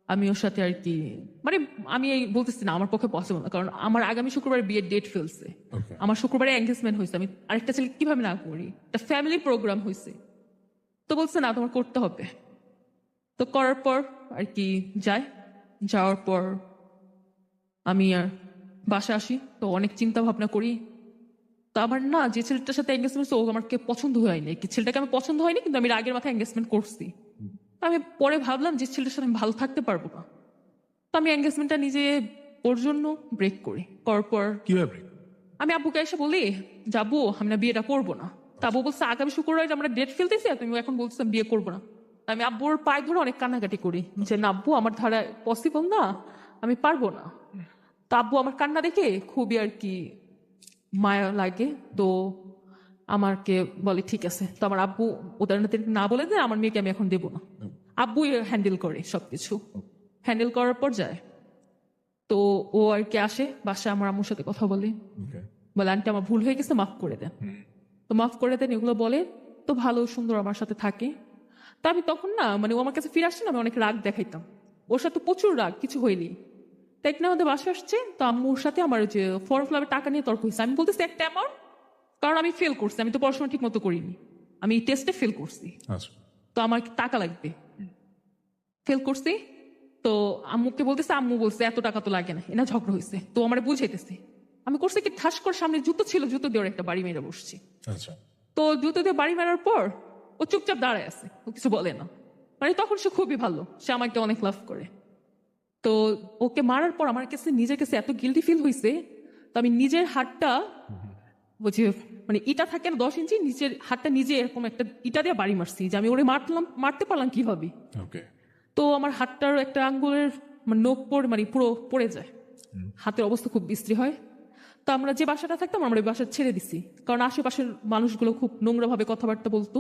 আমি ওর সাথে আর কি মানে আমি এই বলতেছি না আমার পক্ষে পসিবল না, কারণ আমার আগামী শুক্রবার বিয়ের ডেট ফেলছে। Okay. আমার শুক্রবারে এঙ্গেজমেন্ট হয়েছে, আমি আরেকটা ছেলে কিভাবে না করি, একটা ফ্যামিলি প্রোগ্রাম হয়েছে। তো বলছে না তোমার করতে হবে। তো করার পর আর কি যাওয়ার পর আমি আর বাসা আসি। তো অনেক চিন্তা ভাবনা করি। তো আমার না যে ছেলেটার সাথে এঙ্গেজমেন্ট ও আমাকে পছন্দ হয়নি, কি ছেলেটাকে আমার পছন্দ হয়নি, কিন্তু আমি রাগের মাথায় এঙ্গেজমেন্ট করছি। আমি পরে ভাবলাম যে ছেলেটার সাথে আমি ভালো থাকতে পারবো না। তো আমি এঙ্গেজমেন্টটা নিজে ওর জন্য ব্রেক করার পর কিভাবে? আমি আব্বুকে এসে বলি যাবো আমি না বিয়েটা করবো না। তা আব্বু বলছে আগামী শুক্রবার আমরা ডেট ফেলতেছি, আর তুমি এখন বলছো আমি বিয়ে করবো না। আমি আব্বুর পায়ে ধরে অনেক কান্নাকাটি করি যে না আব্বু আমার ধারা পসিবল না, আমি পারবো না। তা আব্বু আমার কান্না দেখে খুবই আর কি মায়া লাগে। তো আমাকে বলে ঠিক আছে। তো আমার আব্বু ওদের না বলে দেয় আমার মেয়েকে আমি এখন দেবো না, আব্বু হ্যান্ডেল করে সবকিছু। হ্যান্ডেল করার পর তো ও আর কি আসে বাসায়, আমার আম্মুর সাথে কথা বলে, Okay. বলে আন্টি আমার ভুল হয়ে গেছে মাফ করে দেন। তো মাফ করে দেন এগুলো বলে, তো ভালো সুন্দর আমার সাথে থাকে। তা আমি তখন না মানে ও আমার কাছে ফিরে আসছে না, আমি অনেক রাগ দেখাইতাম, ওর সাথে প্রচুর রাগ, কিছু হয়নি। তাই না আমাদের বাসা আসছে, তো আম্মুর সাথে আমার যে ফর্ম ফিল টাকা নিয়ে তর্ক হয়েছে। আমি বলতেছি একটা অ্যামাউন্ট, কারণ আমি ফেল করছি, আমি তো পড়াশোনা ঠিক মতো করিনি, আমি টেস্টে ফেল করছি, আচ্ছা। তো আমার টাকা লাগবে, ফেল করছি। তো আম্মুকে বলতেছে, আম্মু বলছে এত টাকা তো লাগে না, এনা ঝগড়া হয়েছে। তো আমার বুঝাইতেছে, আমি করছি কি ঠাস করে সামনে জুতো ছিল, জুতো দিয়ে ওর একটা বাড়ি মেরে বসছি। আচ্ছা। তো জুতো দিয়ে বাড়ি মারার পর ও চুপচাপ দাঁড়ায় আছে, ও কিছু বলে না। মানে তখন সে খুবই ভালো, সে আমাকে অনেক লাভ করে। তো ওকে মারার পর আমার কাছে নিজের কাছে এত গিল্টি ফিল হয়েছে, তো আমি নিজের হাতটা বুঝি মানে ইটা থাকে না 10 ইঞ্চি, নিচের হাতটা নিজে এরকম একটা ইটা দিয়ে বাড়ি মারছি, যে আমি ওরে মারতে পারলাম কিভাবে। ওকে। তো আমার হাতটার একটা আঙ্গুলের মানে নখ পড়ে মানে পুরো পড়ে যায়, হাতের অবস্থা খুব বিশ্রী হয়। তো আমরা যে বাসাটা থাকতাম আমরা ওই বাসা ছেড়ে দিছি, কারণ আশেপাশের মানুষগুলো খুব নোংরা ভাবে কথাবার্তা বলতো।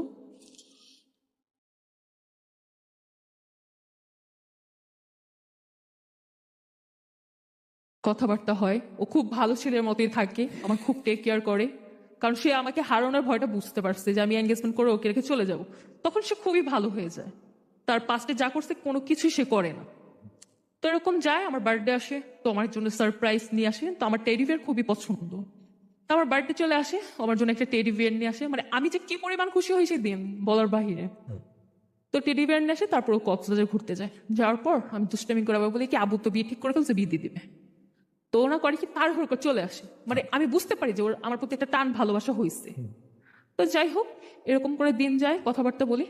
কথাবার্তা হয়, ও খুব ভালো ছেলের মতোই থাকে, আমার খুব টেক কেয়ার করে, কারণ সে আমাকে হারানোর ভয়টা বুঝতে পারছে যে আমি এঙ্গেজমেন্ট করে ওকে রেখে চলে যাব, তখন সে খুবই ভালো হয়ে যায়। তার পাস্টে যা করছে কোনো কিছুই সে করে না। তো এরকম যায়, আমার বার্থডে আসে, তো আমার জন্য সারপ্রাইজ নিয়ে আসে। তো আমার টেডি বিয়ার খুবই পছন্দ, তো আমার বার্থডে চলে আসে, আমার জন্য একটা টেডি বিয়ার নিয়ে আসে। মানে আমি যে কি পরিমাণ খুশি হই সেদিন বলার বাহিরে। তো টেডি বিয়ার নিয়ে আসে, তারপর ও কক্সবাজার ঘুরতে যায়। যাওয়ার পর আমি দুষ্টামি করে আবার বলি কি আবু তো বিয়ে ঠিক করে ফেলছে, বিয়ে দিয়ে দিবে। তো ওনা করে কি তার ঘর করে চলে আসে, মানে আমি বুঝতে পারি যে ওর আমার প্রতি একটা টান ভালোবাসা হয়েছে। তো যাই হোক, এরকম করে দিন যায়, কথাবার্তা বলি।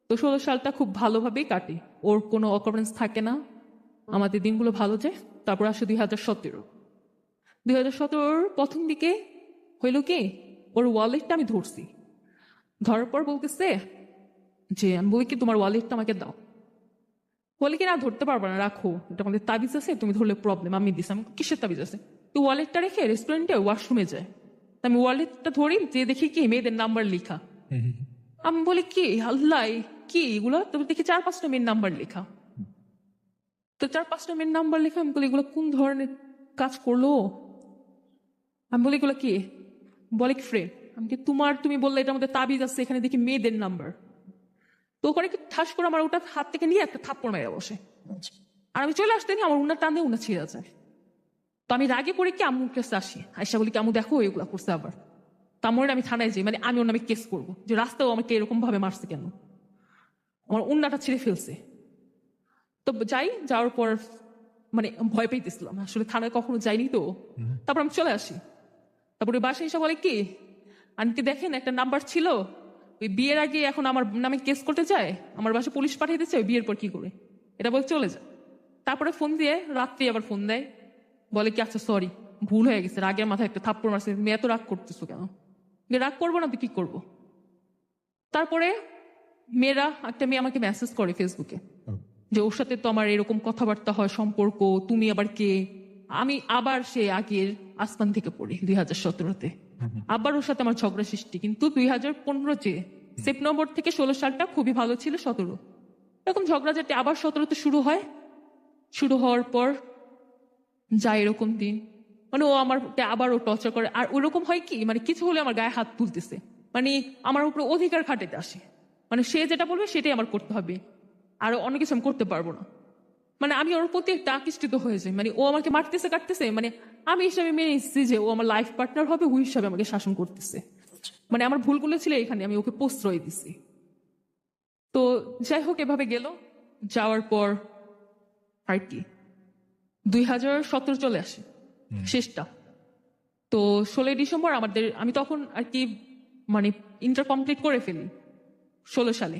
তো 16 সালটা খুব ভালোভাবেই কাটে, ওর কোনো অকারেন্স থাকে না, আমাদের দিনগুলো ভালো যায়। তারপর আসে 2017। 2017 প্রথম দিকে হইল কি, ওর ওয়ালেটটা আমি ধরছি, ধরার পর বলতেছে যে, আমি বলি কি তোমার ওয়ালেটটা আমাকে দাও। বলে কি না ধরতে পারবো না, রাখো, এটা আমাদের তাবিজ আছে, তুমি ধরলে প্রবলেম। আমি দিস, আমি কিসের তাবিজ আছে? তো ওয়ালেটটা রেখে রেস্টুরেন্টে ওয়াশরুমে যায়। তা আমি ওয়ালেটটা ধরি, যে দেখি কি মেয়েদের নাম্বার লেখা। আমি বলি কি আল্লাহ, কি এগুলো? তবে দেখি 4-5টা মেয়ের নাম্বার লেখা। তো 4-5টা মেয়ের নাম্বার লেখা, আমি বলি এগুলো কোন ধরনের কাজ করলো? আমি বলি এগুলো কি? বলে কি ফ্রেন্ড। আমি কি তুমি বললে এটা আমাদের তাবিজ আছে, এখানে দেখি মেয়েদের নাম্বার। তো ওখানে কি ঠাস করে আমার ওটা হাত থেকে নিয়ে একটা থাপ্পড় মেরে বসে। আর আমি চলে আসতে নি, আমার উনার টান দিয়ে উনা ছিঁড়ে যায়। তো আমি রাগে পড়ে কি আম্মুর কাছে আসি, আয়সা বলি কি আম্মু দেখো এগুলা করছে আবার। তো আমার আমি থানায় যাই, মানে আমি ওর নামে কেস করবো যে রাস্তাও আমাকে এরকম ভাবে মারছে কেন, আমার উন্নাটা ছিঁড়ে ফেলছে। তো যাই, যাওয়ার পর মানে ভয় পেয়েছিলাম, আসলে থানায় কখনো যাইনি তো। তারপর আমি চলে আসি। তারপরে বাসায় এসে বলে কি, আন্টি দেখেন একটা নাম্বার ছিল, ওই বিয়ের আগে এখন আমার নামে কেস করতে চায়, আমার বাসায় পুলিশ পাঠিয়ে দিচ্ছে, ওই বিয়ের পর কি করে, এটা বলে চলে যায়। তারপরে ফোন দিয়ে রাত্রি আবার ফোন দেয়, বলে কি আচ্ছা সরি, ভুল হয়ে গেছে, রাগের মাথায় একটা থাপ্পড় মারছে, তুমি এত রাগ করতেছো কেন? রাগ করবো না তো কি করবো? তারপরে একটা মেয়ে আমাকে মেসেজ করে ফেসবুকে যে ওর সাথে তো আমার এরকম কথাবার্তা হয়, সম্পর্ক, তুমি আবার কে? আমি আবার সে আগের আসমান থেকে পড়ি 2017-তে, আবার ওর সাথে আমার ঝগড়া সৃষ্টি। কিন্তু 2015-তে সেপ্টেম্বর থেকে 16 সালটা খুবই ভালো ছিল, 17 এরকম ঝগড়াঝাটি আবার 17-তে শুরু হয়। শুরু হওয়ার পর যায় এরকম দিন, মানে ও আমার আবার ও টর্চার করে। আর ওরকম হয় কি, মানে কিছু হলে আমার গায়ে হাত তুলতেছে, মানে আমার উপরে অধিকার খাটাতে আসে, মানে সে যেটা বলবে সেটাই আমার করতে হবে, আর অন্য কিছু আমি করতে পারবো না। মানে আমি ওর প্রতি একটা আকৃষ্ট হয়ে যাই, মানে ও আমাকে মারতেছে কাটতেছে, মানে আমি হিসাবে মেনে নিচ্ছি যে ও আমার লাইফ পার্টনার হবে, ওই হিসাবে আমাকে শাসন করতেছে। মানে আমার ভুলগুলো ছিল এখানে, আমি ওকে প্রশ্রয় দিছি। তো যাই হোক, এভাবে গেল। যাওয়ার পর আর কি 2017 চলে আসে শেষটা। তো 16 ডিসেম্বর আমি তখন আর কি মানে ইন্টার কমপ্লিট করে ফেলি 16 সালে।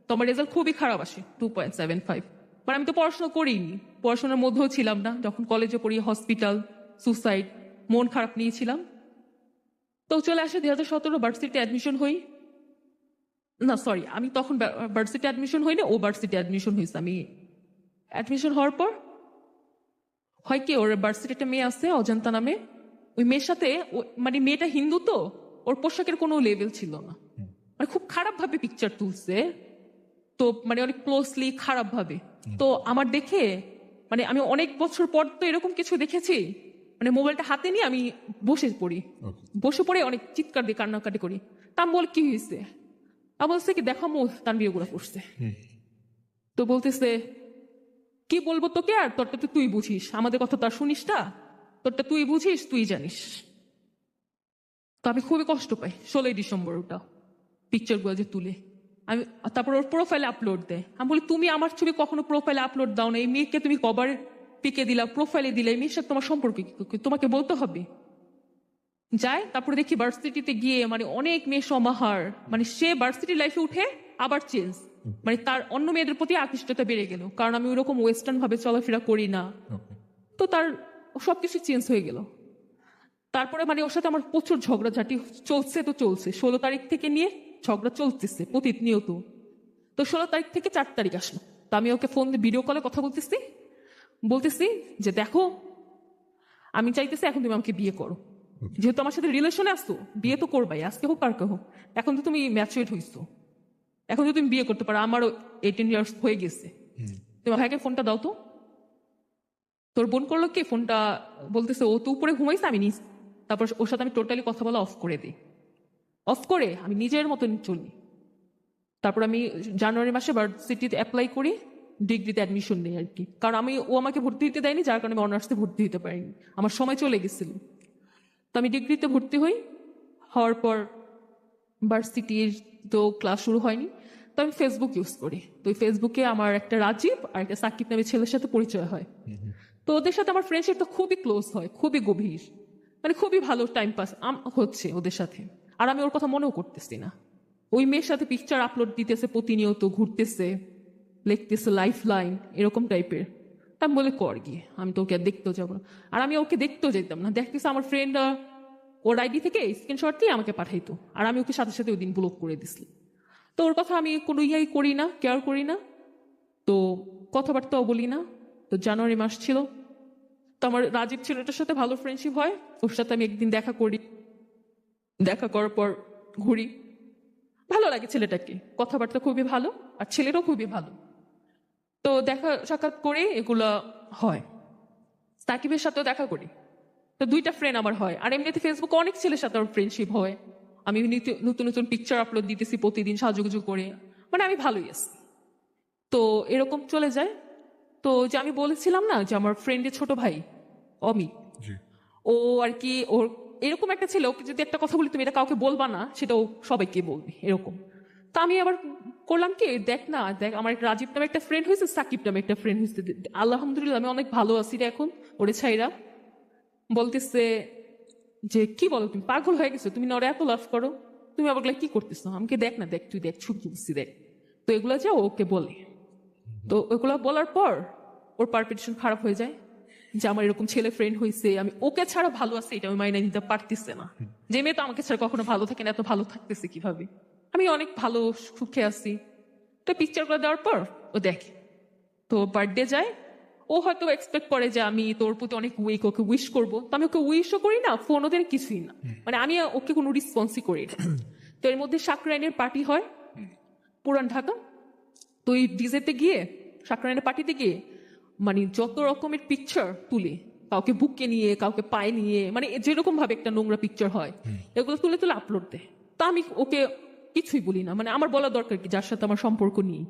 তো আমার রেজাল্ট খুবই খারাপ আসে, 2.75। মানে আমি তো পড়াশোনা করিনি, পড়াশোনার মধ্যেও ছিলাম না। যখন কলেজে পড়ি হসপিটাল, সুসাইড, মন খারাপ নিয়েছিলাম। তো চলে আসে 2017, ভার্সিটি অ্যাডমিশন হই। না সরি, আমি তখন ভার্সিটি অ্যাডমিশন হই না, ও ভার্সিটি অ্যাডমিশন হয়েছে। আমি অ্যাডমিশন হওয়ার পর হয় কি, ওর ভার্সিটি একটা মেয়ে আছে অজন্তা নামে, ওই মেয়ের সাথে মানে মেয়েটা হিন্দু, তো ওর পোশাকের কোনো লেভেল ছিল না, মানে খুব খারাপ ভাবে পিকচার তুলছে। তো মানে অনেক ক্লোজলি খারাপ ভাবে। তো আমার দেখে মানে আমি অনেক বছর পর তো এরকম কিছু দেখেছি, মানে মোবাইলটা হাতে নিয়ে আমি বসে পড়ি, বসে পড়ে অনেক চিৎকার দিয়ে কান্নাকাটি করি। তা আমি বল কি হয়েছে, আমি বলছে কি দেখো মো তানভীর এগুলা করছে। তো বলতেছে কি বলবো তোকে, আর তোরটা তো তুই বুঝিস, আমাদের কথা তো আর শুনিস না, তোরটা তুই বুঝিস তুই জানিস। তো আমি খুবই কষ্ট পাই। 16ই ডিসেম্বর ওটা পিকচার গুলো যে তুলে আমি, তারপর ওর প্রোফাইলে আপলোড দেয়। আমি বলি তুমি আমার ছবি কখনো প্রোফাইলে আপলোড দাও না, এই মেয়েকে তুমি কভার পিকে দিলা, প্রোফাইলে দিলে, এই মেয়ের সাথে তোমার সম্পর্ক কি তোমাকে বলতে হবে। যায় তারপরে দেখি ভার্সিটিতে গিয়ে মানে অনেক মেয়ে সমাহার, মানে সে ভার্সিটি লাইফে উঠে আবার চেঞ্জ, মানে তার অন্য মেয়েদের প্রতি আকৃষ্টতা বেড়ে গেল, কারণ আমি ওরকম ওয়েস্টার্ন ভাবে চলাফেরা করি না। তো তার সবকিছু চেঞ্জ হয়ে গেল। তারপরে মানে ওর সাথে আমার প্রচুর ঝগড়াঝাটি চলছে, তো চলছে 16 তারিখ থেকে নিয়ে ঝগড়া চলতেছে প্রতিনিয়ত। তো 16 তারিখ থেকে 4 তারিখ আসলো। তো আমি ওকে ফোন দিয়ে ভিডিও কলে কথা বলতেছি যে দেখো আমি চাইতেছি এখন তুমি আমাকে বিয়ে করো, যেহেতু আমার সাথে রিলেশনে আসতো, বিয়ে তো করবাই, আজকে হোক আর কে হোক, এখন তো তুমি ম্যাচুরেট হইছো, এখন তো তুমি বিয়ে করতে পারো, আমারও 18 ইয়ার্স হয়ে গেছে, তুমি ভাইকে ফোনটা দাও তো। তোর বোন করলো কি ফোনটা, বলতেছে ও তো উপরে ঘুমাইছে আমি নিস। তারপর ওর সাথে আমি টোটালি কথা বলা অফ করে দিই, অফ করে আমি নিজের মতন চলি। তারপর আমি জানুয়ারি মাসে ভার্সিটিতে অ্যাপ্লাই করি, ডিগ্রিতে অ্যাডমিশন নেই আর কি, কারণ ও আমাকে ভর্তি দিতে দেয়নি, যার কারণে আমি অনার্সে ভর্তি দিতে পারিনি, আমার সময় চলে গেছিল। তো আমি ডিগ্রিতে ভর্তি হওয়ার পর ভার্সিটির তো ক্লাস শুরু হয়নি, তো আমি ফেসবুক ইউজ করি। তো ওই ফেসবুকে আমার একটা রাজীব আর একটা সাকিব নামে ছেলের সাথে পরিচয় হয়। তো ওদের সাথে আমার ফ্রেন্ডশিপ তো খুবই ক্লোজ হয়, খুবই গভীর, মানে খুবই ভালো টাইম পাস হচ্ছে ওদের সাথে। আর আমি ওর কথা মনেও করতেছি না। ওই মেয়ের সাথে পিকচার আপলোড দিতেছে প্রতিনিয়ত, ঘুরতেছে, লিখতেছে লাইফ লাইন এরকম টাইপের। তা আমি বলে কর গিয়ে, আমি তো ওকে আর দেখতেও যাবো না। আর আমি ওকে দেখতেও যেতাম না, দেখতেছে আমার ফ্রেন্ড ওর আইডি থেকে স্ক্রিনশট দিয়ে আমাকে পাঠাইতো, আর আমি ওকে সাথে সাথে ওই দিন ব্লক করে দিছি। তো ওর কথা আমি কোনো ইয়াই করি না, কেয়ার করি না, তো কথাবার্তাও বলি না। তো জানুয়ারি মাস ছিল, তো আমার রাজীব ছেলেটার সাথে ভালো ফ্রেন্ডশিপ হয়, ওর সাথে আমি একদিন দেখা করি, দেখা করার পর ঘুরি, ভালো লাগে ছেলেটাকে, কথাবার্তা খুবই ভালো, আর ছেলেটাও খুবই ভালো। তো দেখা সাক্ষাৎ করে এগুলা হয়, সাকিবের সাথেও দেখা করি। তো 2টা ফ্রেন্ড আমার হয়, আর এমনিতে ফেসবুকে অনেক ছেলের সাথে আমার ফ্রেন্ডশিপ হয়। আমি নতুন নতুন পিকচার আপলোড দিতেছি প্রতিদিন সাজুগুজু করে, মানে আমি ভালোই আছি। তো এরকম চলে যায়। তো যে আমি বলেছিলাম না যে আমার ফ্রেন্ডের ছোট ভাই অমি, ও আর কি ওর এরকম একটা ছিল, ওকে যদি একটা কথা বলি তুমি এটা কাউকে বলবা না, সেটা ও সবাইকে বলবে এরকম। তা আমি আবার করলাম কি, দেখ না দেখ আমার একটা রাজীব নামে একটা ফ্রেন্ড হয়েছে, সাকিব নামে একটা ফ্রেন্ড হয়েছে, আলহামদুলিল্লাহ আমি অনেক ভালো আছি রে এখন ওরে ছাইরা। বলতেছে যে কি বলো তুমি পাগল হয়ে গেছো, তুমি না ওরা এত লাভ করো, তুমি আবার কি করতেছো, আমাকে দেখ না, দেখ তুই দেখ ছবি তুলছি দেখ। তো এগুলা যা ওকে বলে, তো ওগুলা বলার পর ওর পারপিটেশন খারাপ হয়ে যায় যে আমার এরকম ছেলে ফ্রেন্ড হয়েছে, আমি ওকে ছাড়া ভালো আছে এটা আমি মাইনে নিতে পারতেছে না, যে মেয়ে তো আমাকে ছাড়া কখনো ভালো থাকে না, এত ভালো থাকতেছে কিভাবে, আমি অনেক ভালো সুখে আছি। তো পিকচার করে দেওয়ার পর ও দেখে, তো বার্থডে যায়, ও হয়তো এক্সপেক্ট করে যে আমি তোর প্রতি অনেক উইক, ওকে উইশ করবো, তো আমি ওকে উইশও করি না, ফোন ওদের কিছুই না, মানে আমি ওকে কোনো রেসপন্সই করি না। তো এর মধ্যে সাকরাইনের পার্টি হয় পুরান ঢাকা, তো ওই ডিজেতে গিয়ে সাকরাইনের পার্টিতে গিয়ে মানে যত রকমের পিকচার তুলে, কাউকে বুকে নিয়ে কাউকে পায়ে নিয়ে, মানে যেরকম ভাবে একটা নোংরা পিকচার হয় এগুলো তুলে তুলে আপলোড দেয়। তা আমি ওকে কিছুই বলি না, মানে আমার বলা দরকার কি যার সাথে আমার সম্পর্ক নেই,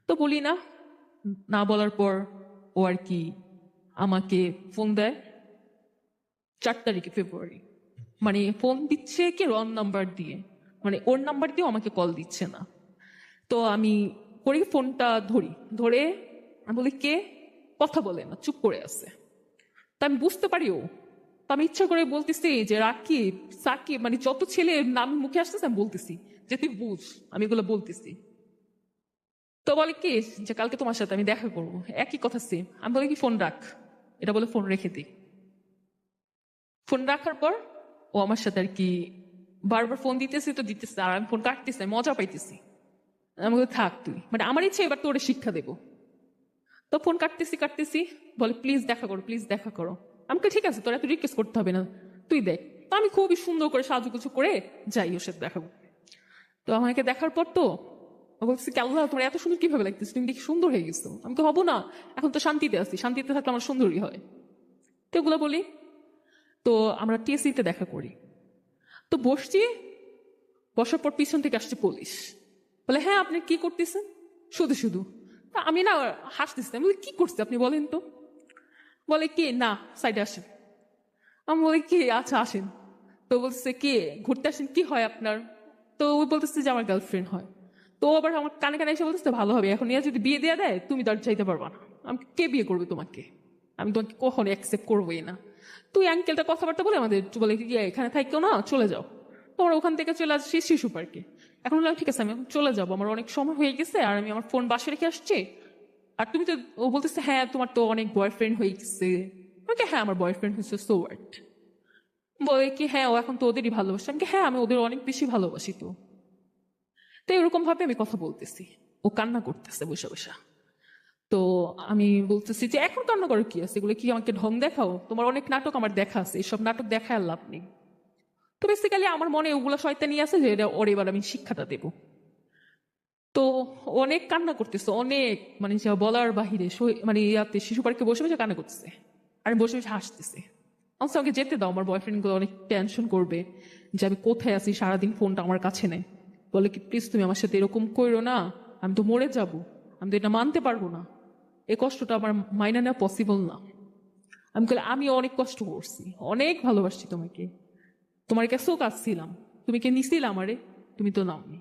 তো বলি না। না বলার পর ও আর কি আমাকে ফোন দেয় 4 তারিখে ফেব্রুয়ারি, মানে ফোন দিচ্ছে কি রং নাম্বার দিয়ে, মানে ওর নাম্বার দিয়েও আমাকে কল দিচ্ছে না। তো আমি করি ফোনটা ধরে আমি বলি কে, কথা বলে না, চুপ করে আছে। তা আমি বুঝতে পারি ও, তো আমি ইচ্ছা করে বলতেছি যে রাকিব সাকিব, মানে যত ছেলে নাম মুখে আসতেছে আমি বলতেছি যে তুই বুঝ, আমি এগুলো বলতেছি। তো বলে কি যে কালকে তোমার সাথে আমি দেখা করবো, একই কথা সেম। আমি বলি কি ফোন রাখ, এটা বলে ফোন রেখে দিই। ফোন রাখার পর ও আমার সাথে আর কি বারবার ফোন দিতেছে, তো দিতেছে, আর আমি ফোন কাটতেছি, মজা পাইতেছি। আমি বলি থাক তুই, মানে আমার ইচ্ছে এবার তোরে শিক্ষা দেবো। তো ফোন কাটতেছি, বলে প্লিজ দেখা করো, প্লিজ দেখা করো। আমাকে ঠিক আছে, তোর এত রিকোয়েস্ট করতে হবে না, তুই দেখ। তো আমি খুবই সুন্দর করে সাজুগুজু করে যাই ওর সাথে দেখাবো। তো আমাকে দেখার পর তো বলছি আল্লাহ তোমার এত সুন্দর কিভাবে লাগতেছে, তুমি দেখি সুন্দর হয়ে গেছো। আমি তো হবো না, এখন তো শান্তিতে আছি, শান্তিতে থাকলে আমার সুন্দরই হয়। তো এগুলো বলি, তো আমরা টিএসসিতে দেখা করি। তো বসছি, বসার পর পিছন থেকে আসছে পুলিশ, বলে হ্যাঁ আপনি কি করতেছেন শুধু শুধু। তা আমি না হাসতেছি, আমি বলি, কি করছে আপনি বলেন তো? বলে কি না সাইডে আসেন। আমি বলি কি আচ্ছা আসেন। তো বলছে কি ঘুরতে আসেন, কি হয় আপনার? তো ও বলতেছে যে আমার গার্লফ্রেন্ড হয়। তো ও আবার আমার কানে কানে এসে বলতেছে ভালো হবে, এখন যদি বিয়ে দেওয়া দেয় তুমি তো আর চাইতে পারবা না। আমি কে বিয়ে করবে তোমাকে? আমি তোমাকে কখনো অ্যাকসেপ্ট করবোই না। তুই আঙ্কেলটা কথাবার্তা বলে আমাদের বলে কি এখানে থাকো না, চলে যাও। তো আমরা ওখান থেকে চলে আসছি শিশু পার্কে। এখন বললাম ঠিক আছে আমি এখন চলে যাবো, আমার অনেক সময় হয়ে গেছে, আর আমি আমার ফোন বাসে রেখে আসছি। আর তুমি তো, ও বলতেছে হ্যাঁ তোমার তো অনেক বয়ফ্রেন্ড হয়ে গেছে। ওকে হ্যাঁ আমার বয়ফ্রেন্ড হয়েছে, সো হোয়াট। বলে কি হ্যাঁ ও এখন তো ওদেরই ভালোবাসে। আমি কি, হ্যাঁ আমি ওদের অনেক বেশি ভালোবাসি। তো তো এরকম ভাবে আমি কথা বলতেছি, ও কান্না করতেছে বসে বসে। তো আমি বলতেছি যে এখন কান্না করো কি আছে, এগুলো কি আমাকে ঢং দেখাও? তোমার অনেক নাটক আমার দেখা আছে, এইসব নাটক দেখায় আর লাভ নেই। তো বেসিক্যালি আমার মনে ওগুলো শয়তানি আছে যে এটা ওর এবার আমি শিক্ষাটা দেব। তো অনেক কান্না করতেছে, অনেক মানে যা বলার বাহিরে, মানে ইয়াতে শিশু পার্কে বসে বসে কান্না করতেছে, আর আমি বসে বসে হাসতেছি। আচ্ছা আমাকে যেতে দাও, আমার বয়ফ্রেন্ড গুলো অনেক টেনশন করবে যে আমি কোথায় আছি, সারাদিন ফোনটা আমার কাছে নেই। বলে কি প্লিজ তুমি আমার সাথে এরকম করো না, আমি তো মরে যাব, আমি তো এটা মানতে পারবো না, এই কষ্টটা আমার মাইনা নেওয়া পসিবল না। আমি বলি আমি অনেক কষ্ট করছি, অনেক ভালোবাসছি তোমাকে, তোমার কাছেও কাছছিলাম, তুমি কে নিছিলা আমারে? তুমি তো নাওনি।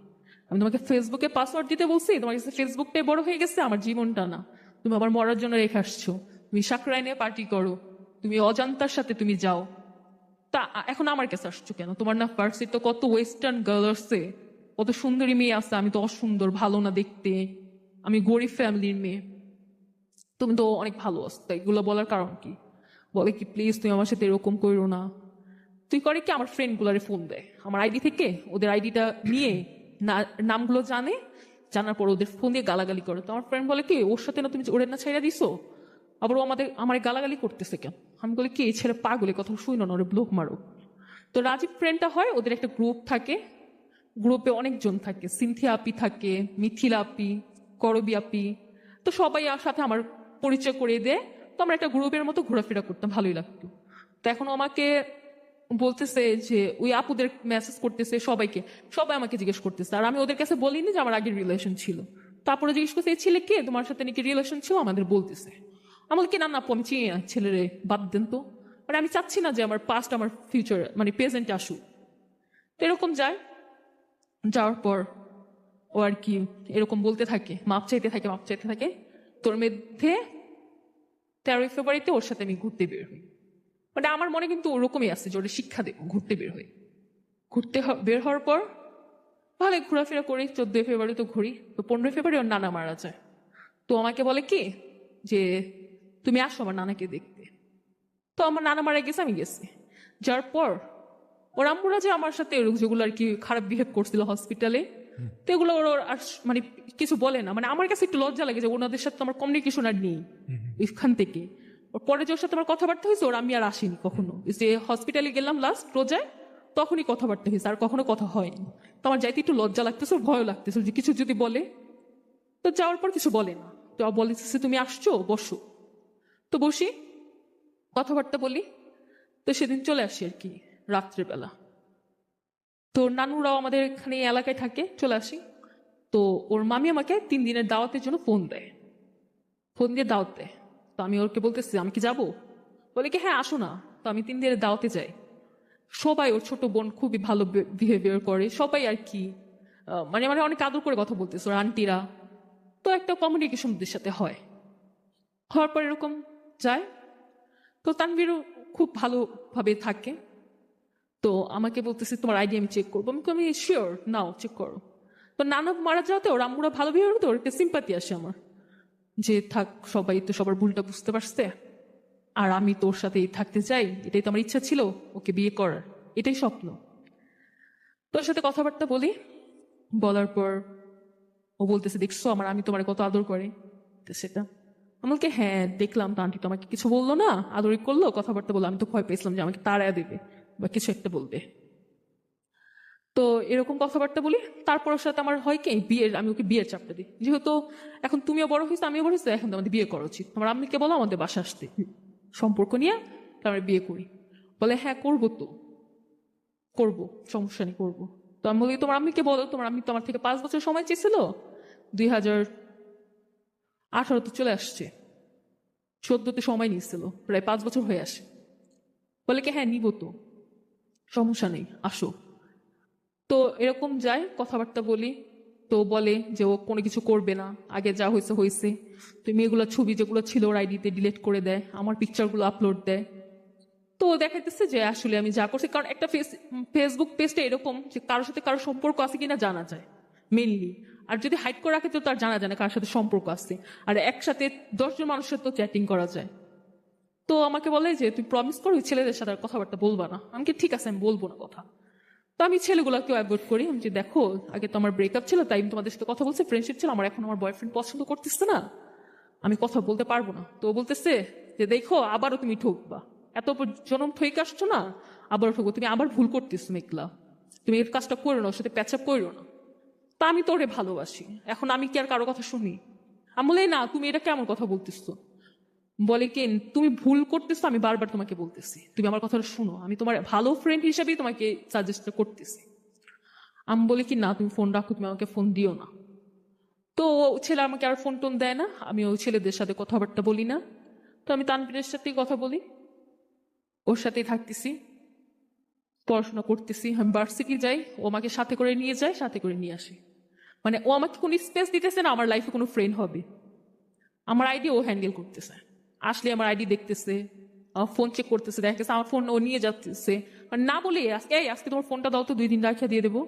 আমি তোমাকে ফেসবুকে পাসওয়ার্ড দিতে বলছি, তোমার কাছে ফেসবুকটাই বড় হয়ে গেছে, আমার জীবনটা না। তুমি আবার মরার জন্য রেখে আসছো, তুমি সাকরাই নিয়ে পার্টি করো, তুমি অজান্তার সাথে তুমি যাও। তা এখন আমার কাছে আসছো কেন? তোমার না ফার্সির তো কত ওয়েস্টার্ন গার্ল আসছে, কত সুন্দরী মেয়ে আছে, আমি তো অসুন্দর, ভালো না দেখতে, আমি গরিব ফ্যামিলির মেয়ে, তুমি তো অনেক ভালো আছো, তাই এগুলো বলার কারণ কি? বলে কি প্লিজ তুমি আমার সাথে এরকম করো না। তুই করে কি আমার ফ্রেন্ড গুলারে ফোন দেয় আমার আইডি থেকে, ওদের আইডিটা নিয়ে নামগুলো জানে, জানার পর ওদের ফোন দিয়ে গালাগালি করে। তো আমার ফ্রেন্ড বলে কি ওর সাথে না তুমি ওরে না ছেড়ে দিছো, আবার ও আমার গালাগালি করতেছে কেন? আমি বলি কি এই ছেলে পাগলে, কথা শুনো না, ওরে ব্লক মারো। তো রাজীব ফ্রেন্ডটা হয়, ওদের একটা গ্রুপ থাকে, গ্রুপে অনেকজন থাকে, সিনথিয়া আপি থাকে, মিথিলা আপি, করবি আপি। তো সবাই আমার সাথে আমার পরিচয় করিয়ে দেয়। তো আমরা একটা গ্রুপের মতো ঘোরাফেরা করতাম, ভালোই লাগতো। তো এখন আমাকে বলতেছে যে ওই আপুদের মেসেজ করতেছে সবাইকে, সবাই আমাকে জিজ্ঞেস করতেছে, আর আমি ওদের কাছে বলিনি যে আমার আগের রিলেশন ছিল। তারপরে জিজ্ঞেস করছে এই ছেলে কে, তোমার সাথে নাকি রিলেশন ছিল, আমাদের বলতেছে। আমাকে না না আপু, আমি চিনি না ছেলেরে, বাদ দেন তো। মানে আমি চাচ্ছি না যে আমার পাস্ট আমার ফিউচার মানে প্রেজেন্টে আসুক। তো এরকম যায়, যাওয়ার পর ও আর কি এরকম বলতে থাকে, মাপ চাইতে থাকে, মাপ চাইতে থাকে। তোর মধ্যে 13ই ফেব্রুয়ারিতে ওর সাথে আমি ঘুরতে বের হই। মানে আমার মনে কিন্তু ওরকমই আছে যে ওর শিক্ষা দেবো, ঘুরতে বের হই। বের হওয়ার পর ভালো ঘোরাফেরা করি, 14ই ফেব্রুয়ারি তো ঘুরি। তো 15ই ফেব্রুয়ারি ওর নানা মারা যায়। তো আমাকে বলে কি যে তুমি আসো আমার নানাকে দেখতে। তো আমার নানা মারা গেছে, আমি গেছি। যার পর ওর আম্মুরা যে আমার সাথে যেগুলো আর কি খারাপ বিহেভ করছিল হসপিটালে, তো এগুলো ওর আর মানে কিছু বলে না। মানে আমার কাছে একটু লজ্জা লাগে যে ওনাদের সাথে তো আমার কমিউনিকেশন আর নেই এখান থেকে। ওর পরে যে ওর সাথে আমার কথাবার্তা হয়েছে, ওর আমি আর আসিনি কখনো। যে হসপিটালে গেলাম লাস্ট রোজায়, তখনই কথাবার্তা হয়েছে, আর কখনো কথা হয়নি। তো আমার যাইতে একটু লজ্জা লাগতেছে, ভয় লাগতেছে যে কিছু যদি বলে। তো যাওয়ার পর কিছু বলে না, তো বলেছে তুমি আসছো বসো। তো বসি, কথাবার্তা বলি। তো সেদিন চলে আসি আর কি রাত্রেবেলা। তো নানুরাও আমাদের এখানে এই এলাকায় থাকে, চলে আসি। তো ওর মামি আমাকে 3 দিনের দাওয়াতের জন্য ফোন দেয়, ফোন দিয়ে দাওয়াত দেয়। তো আমি ওকে বলতেছি আমি কি যাবো? বলে কি হ্যাঁ আসো না। তো আমি 3 দিনের দাওয়াতে যাই। সবাই, ওর ছোট বোন খুবই ভালো বিহেভিয়ার করে, সবাই আর কি মানে মানে অনেক আদর করে কথা বলতেছে, ওর আন্টিরা। তো একটা কমিউনিকেশন ওদের সাথে হয়, হওয়ার পর এরকম যায়। তো তানভীরও খুব ভালোভাবে থাকে। তো আমাকে বলতেছে তোমার আইডি আমি চেক করবো। আমি শিওর, নাও চেক করো। তো নানা মারা যাওয়াতে ওর আম্মুরা ভালো বিহেভিয়ার হতো, ওর একটা সিম্পাতি আসে আমার, যে থাক সবাই তো সবার ভুলটা বুঝতে পারছে, আর আমি তোর সাথেই থাকতে চাই, এটাই তো আমার ইচ্ছা ছিল, ওকে বিয়ে করার, এটাই স্বপ্ন। তোর সাথে কথাবার্তা বলি, বলার পর ও বলতেছে দেখছো আমার আমি তোমার কত আদর করে। তো সেটা আমাকে হ্যাঁ দেখলাম, তো আন্টি তো আমাকে কিছু বললো না, আদরই করলো, কথাবার্তা বললো, আমি তো ভয় পেয়েছিলাম যে আমাকে তাড়ায় দেবে বা কিছু একটা বলবে। তো এরকম কথাবার্তা বলি। তারপর ওর সাথে আমার হয় কি বিয়ের, আমি ওকে বিয়ের চাপটা দিই, যেহেতু এখন তুমিও বড় হয়েছো আমিও বড় হয়েছি, এখন তো আমাদের বিয়ে করা উচিত, আমার আম্মিকে বলো আমাদের বাসা আসতে, সম্পর্ক নিয়ে আমরা বিয়ে করি। বলে হ্যাঁ করবো তো, করবো, সমস্যা নেই করবো। তো আমি বলি তোমার আম্মিকে বলো, তোমার আম্মি তো আমার থেকে 5 বছর সময় চেয়েছিল, 2018 চলে আসছে, 14 সময় নিয়েছিল, প্রায় 5 বছর হয়ে আসে। বলে কি হ্যাঁ নিব তো, সমস্যা নেই আসো। তো এরকম যায়, কথাবার্তা বলি। তো বলে যে ও কোনো কিছু করবে না, আগে যা হয়েছে হয়েছে। তুমি এগুলো ছবি যেগুলো ছিল ওর আইডিতে ডিলিট করে দেয়, আমার পিকচারগুলো আপলোড দেয়। তো ও দেখাইতেছে যে আসলে আমি যা করছি, কারণ একটা ফেসবুক পেজটা এরকম যে কারোর সাথে কারোর সম্পর্ক আছে কিনা জানা যায় মেনলি। আর যদি হাইড করে রাখে তো তার জানা যায় না কার সাথে সম্পর্ক আছে। আর একসাথে 10 জন মানুষের তো চ্যাটিং করা যায়। তো আমাকে বলে যে তুই প্রমিস কর ওই ছেলেদের সাথে আর কথাবার্তা বলবা না। আমি কি ঠিক আছে, আমি বলবো না কথা। তো আমি ছেলেগুলোকেও অ্যাভয়েড করি। আমি যে দেখো আগে তো আমার ব্রেকআপ ছিল, তাই আমি তোমাদের সাথে কথা বলছি, ফ্রেন্ডশিপ ছিল, আমার এখন আমার বয়ফ্রেন্ড পছন্দ করতেছে না, আমি কথা বলতে পারবো না। তো ও বলতেছে যে দেখো আবারও তুমি ঠকবা, এত জনম ঠইকে আসছো না, আবারও ঠকবো, তুমি আবার ভুল করতেছো মেঘলা, তুমি এই কাজটা করো না, ওর সাথে প্যাচআপ করো না। তা আমি তো ওরে ভালোবাসি, এখন আমি কি আর কারো কথা শুনি? আমি বলি না তুমি এটা কেমন কথা বলতেছো। বলে কি তুমি ভুল করতেছো, আমি বারবার তোমাকে বলতেছি তুমি আমার কথাটা শুনো, আমি তোমার ভালো ফ্রেন্ড হিসেবেই তোমাকে সাজেস্ট করতেছি। আমি বলি কি না তুমি ফোন রাখো, তুমি আমাকে ফোন দিও না। তো ও ছেলে আমাকে আর ফোন টোন দেয় না, আমি ওই ছেলেদের সাথে কথাবার্তা বলি না। তো আমি তানভীরের সাথেই কথা বলি, ওর সাথেই থাকতেছি, পড়াশোনা করতেছি। আমি ভার্সিটি যাই, ও আমাকে সাথে করে নিয়ে যায়, সাথে করে নিয়ে আসে। মানে ও আমাকে কোনো স্পেস দিতেছে না আমার লাইফে কোনো ফ্রেন্ড হবে। আমার আইডি ও হ্যান্ডেল করতেছে, আসলে আমার আইডি দেখতেছে, ফোন চেক করতেছে, দেখতেছে আমার ফোন ও নিয়ে যাচ্ছে। মানে না বলে আজকে তোমার ফোনটা দাও তো 2 দিন রাখিয়া দিয়ে দেবো।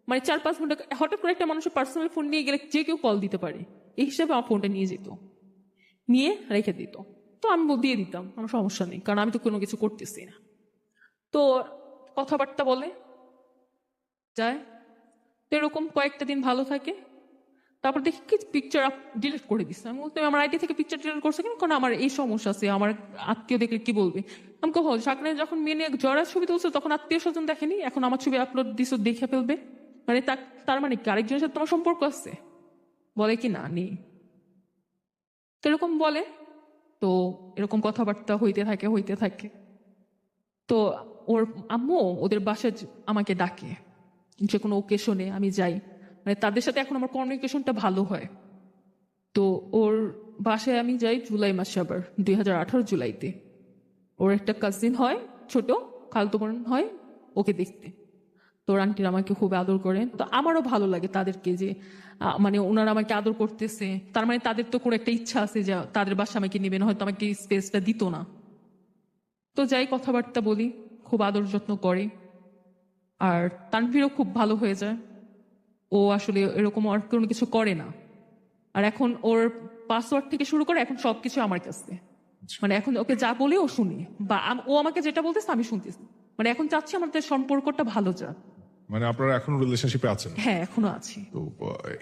মানে 4-5 ঘন্টা হঠাৎ করে একটা মানুষের পার্সোনাল ফোন নিয়ে গেলে যে কেউ কল দিতে পারে, এই হিসাবে আমার ফোনটা নিয়ে যেত, নিয়ে রেখে দিত। তো আমি দিয়ে দিতাম, আমার সমস্যা নেই, কারণ আমি তো কোনো কিছু করতেছি না। তো কথাবার্তা বলে যায়, তো এরকম কয়েকটা দিন ভালো থাকে। তারপর দেখি কি পিকচার ডিলিট করে দিচ্ছে। আমি বলতে আমার আইডি থেকে পিকচার ডিলিট করছে কেন, কারণ আমার এই সমস্যা আছে, আমার আত্মীয় দেখলে কি বলবে। আমি কহ সাকনে যখন মেয়ে নিয়ে জড়ার ছবি তুলছে তখন আত্মীয় স্বজন দেখেনি, এখন আমার ছবি আপলোড দিছো দেখে ফেলবে, মানে তার মানে কি আরেকজনের সাথে তোমার সম্পর্ক আছে? বলে কি না নেই। তো এরকম বলে। তো এরকম কথাবার্তা হইতে থাকে। তো ওর আম্মু ওদের বাসায় আমাকে ডাকে, যে কোনো ওকেশনে আমি যাই, মানে তাদের সাথে এখন আমার কমিউনিকেশনটা ভালো হয়। তো ওর বাসায় আমি যাই জুলাই মাসে, আবার 2018 জুলাইতে। ওর একটা কাজিন হয়, ছোট খালতো বোন হয়, ওকে দেখতে। তো ওর আন্টির আমাকে খুব আদর করে, তো আমারও ভালো লাগে তাদেরকে যে মানে ওনারা আমাকে আদর করতেছে, তার মানে তাদের তো কোনো একটা ইচ্ছা আছে যে তাদের বাসা আমাকে নেবেন, হয়তো আমাকে স্পেসটা দিত না। তো যাই কথাবার্তা বলি, খুব আদর যত্ন করে। আর তানভীরও খুব ভালো হয়ে যায়, ও আসলে এরকম আর কোনো কিছু করে না। আর এখন ওর পাসওয়ার্ড থেকে শুরু করে এখন সবকিছু আমার কাছে, মানে এখন ওকে যা বলে ও শুনি, বা ও আমাকে যেটা বলতেছে আমি শুনতেছি। মানে এখন চাচ্ছি আমাদের সম্পর্কটা ভালো যাক। মানে আপনারা এখনো রিলেশনশিপে আছেন? হ্যাঁ এখনো আছি। তো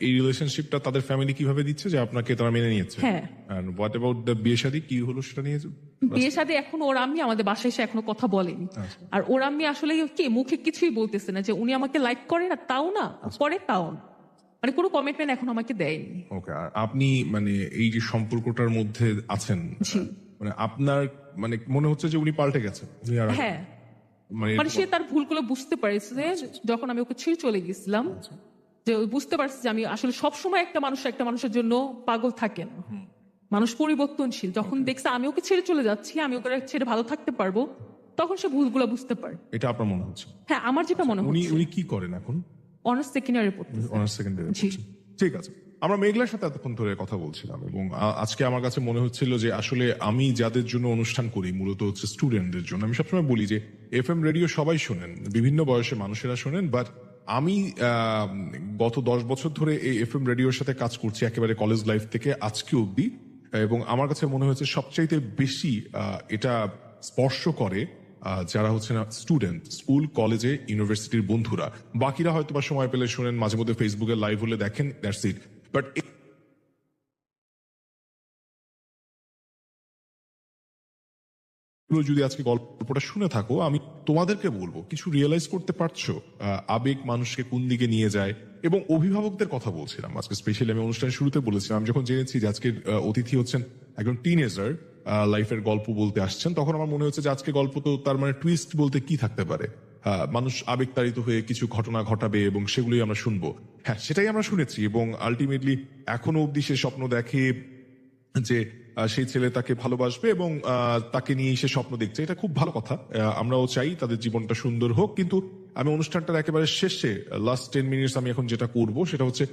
এই রিলেশনশিপটা তাদের ফ্যামিলি কিভাবে দিচ্ছে যে আপনাকে তারা মেনে নিয়েছে? হ্যাঁ। এন্ড হোয়াট অ্যাবাউট দ্য বিয়ে শাদী, কি হলো সেটা নিয়ে? বিয়ে সাথে এখন ওর আম্মি আমাদের বাসায় এসে এখনো কথা বলেনি। আর ওর আম্মি আসলে কি মুখে কিছুই বলতেছে না যে উনি আমাকে লাইক করে না তাও না, করে তাও না, মানে কোনো কমিটমেন্ট এখন আমাকে দেয়নি। ওকে, আর আপনি মানে এই যে সম্পর্কটার মধ্যে আছেন, জি। মানে আপনার মানে মনে হচ্ছে যে উনি পাল্টে গেছেন? উনি আর হ্যাঁ, মানে মানে সে তার ভুলগুলো বুঝতে পারছে যখন আমি ওকে ছেড়ে চলে গেছিলাম, যে ও বুঝতে পারছে যে আমি আসলে সবসময় একটা মানুষের জন্য পাগল থাকে না, মানুষ পরিবর্তনশীল। যখন দেখছে আমি ওকে ছেড়ে চলে যাচ্ছি, আমি ওকে ছেড়ে ভালো থাকতে পারবো, তখন সে ভুলগুলো বুঝতে পারে। এটা আপনার মনে হচ্ছে? হ্যাঁ আমার যেটা মনে উনি হচ্ছে। উনি কি করেন এখন? অনার্স সেকেন্ড ইয়ারে পড়তে। অনার্স সেকেন্ড ইয়ারে জি। ঠিক আছে। আমরা মেঘলার সাথে এতক্ষণ ধরে কথা বলছিলাম, এবং আজকে আমার কাছে মনে হচ্ছিল যে আসলে আমি যাদের জন্য অনুষ্ঠান করি মূলত হচ্ছে স্টুডেন্টদের জন্য। আমি সবসময় বলি যে এফএম রেডিও সবাই শোনেন, বিভিন্ন বয়সের মানুষেরা শোনেন, বাট আমি গত 10 বছর ধরে এই এফএম রেডিওর সাথে কাজ করছি একেবারে কলেজ লাইফ থেকে আজকে অব্দি, এবং আমার কাছে মনে হয়েছে সবচাইতে বেশি এটা স্পর্শ করে যারা হচ্ছে না স্টুডেন্ট, স্কুল কলেজে ইউনিভার্সিটির বন্ধুরা। বাকিরা হয়তো বা সময় পেলে শোনেন, মাঝে মধ্যে ফেসবুকে লাইভ হলে দেখেন, দ্যাটস ইট। বাট যদি আজকে গল্পটা শুনে থাকো, আমি তোমাদেরকে বলবো কিছু রিয়েলাইজ করতে পারছো আবেগ মানুষকে কোন দিকে নিয়ে যায়, এবং অভিভাবকদের কথা বলছিলাম আজকে স্পেশালি। আমি অনুষ্ঠানের শুরুতে বলেছিলাম, আমি যখন জেনেছি যে আজকের অতিথি হচ্ছেন একজন টিনেজার, লাইফের গল্প বলতে আসছেন, তখন আমার মনে হচ্ছে যে আজকে গল্প তো তার মানে টুইস্ট বলতে কি থাকতে পারে। মানুষ আবেগতাড়িত হয়ে কিছু ঘটনা ঘটাবে এবং সেগুলোই আমরা শুনবো। হ্যাঁ, সেটাই আমরা শুনেছি এবং আলটিমেটলি এখনো অব্দি সে স্বপ্ন দেখে যে সেই ছেলে তাকে ভালোবাসবে এবং তাকে নিয়ে সে স্বপ্ন দেখছে। এটা খুব ভালো কথা, আমরাও চাই তাদের জীবনটা সুন্দর হোক। কিন্তু আমি অনুষ্ঠানটার একেবারে শেষে লাস্ট 10 মিনিটস আমি এখন যেটা করব সেটা হচ্ছে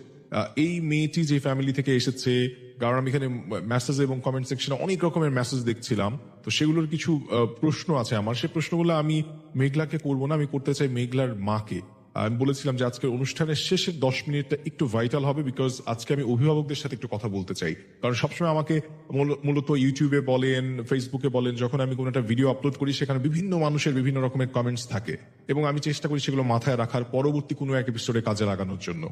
এই মেয়েটি যে ফ্যামিলি থেকে এসেছে, কারণ আমি এখানে মেসেজ এবং কমেন্ট সেকশনে অনেক রকমের মেসেজ দেখছিলাম, তো সেগুলোর কিছু প্রশ্ন আছে আমার। সেই প্রশ্নগুলো আমি মেঘলাকে করব না, আমি করতে চাই মেঘলার মাকে। আমি বলেছিলাম যে আজকের অনুষ্ঠানের শেষের 10 মিনিটটা একটু ভাইটাল হবে, বিকজ আজকে আমি অভিভাবকদের সাথে একটু কথা বলতে চাই। কারণ সবসময় আমাকে মূলত ইউটিউবে বলেন, ফেসবুকে বলেন, যখন আমি কোনো একটা ভিডিও আপলোড করি সেখানে বিভিন্ন মানুষের বিভিন্ন রকমের কমেন্টস থাকে এবং আমি চেষ্টা করি সেগুলো মাথায় রাখার, পরবর্তী কোনো এক এপিসোডে কাজে লাগানোর জন্য।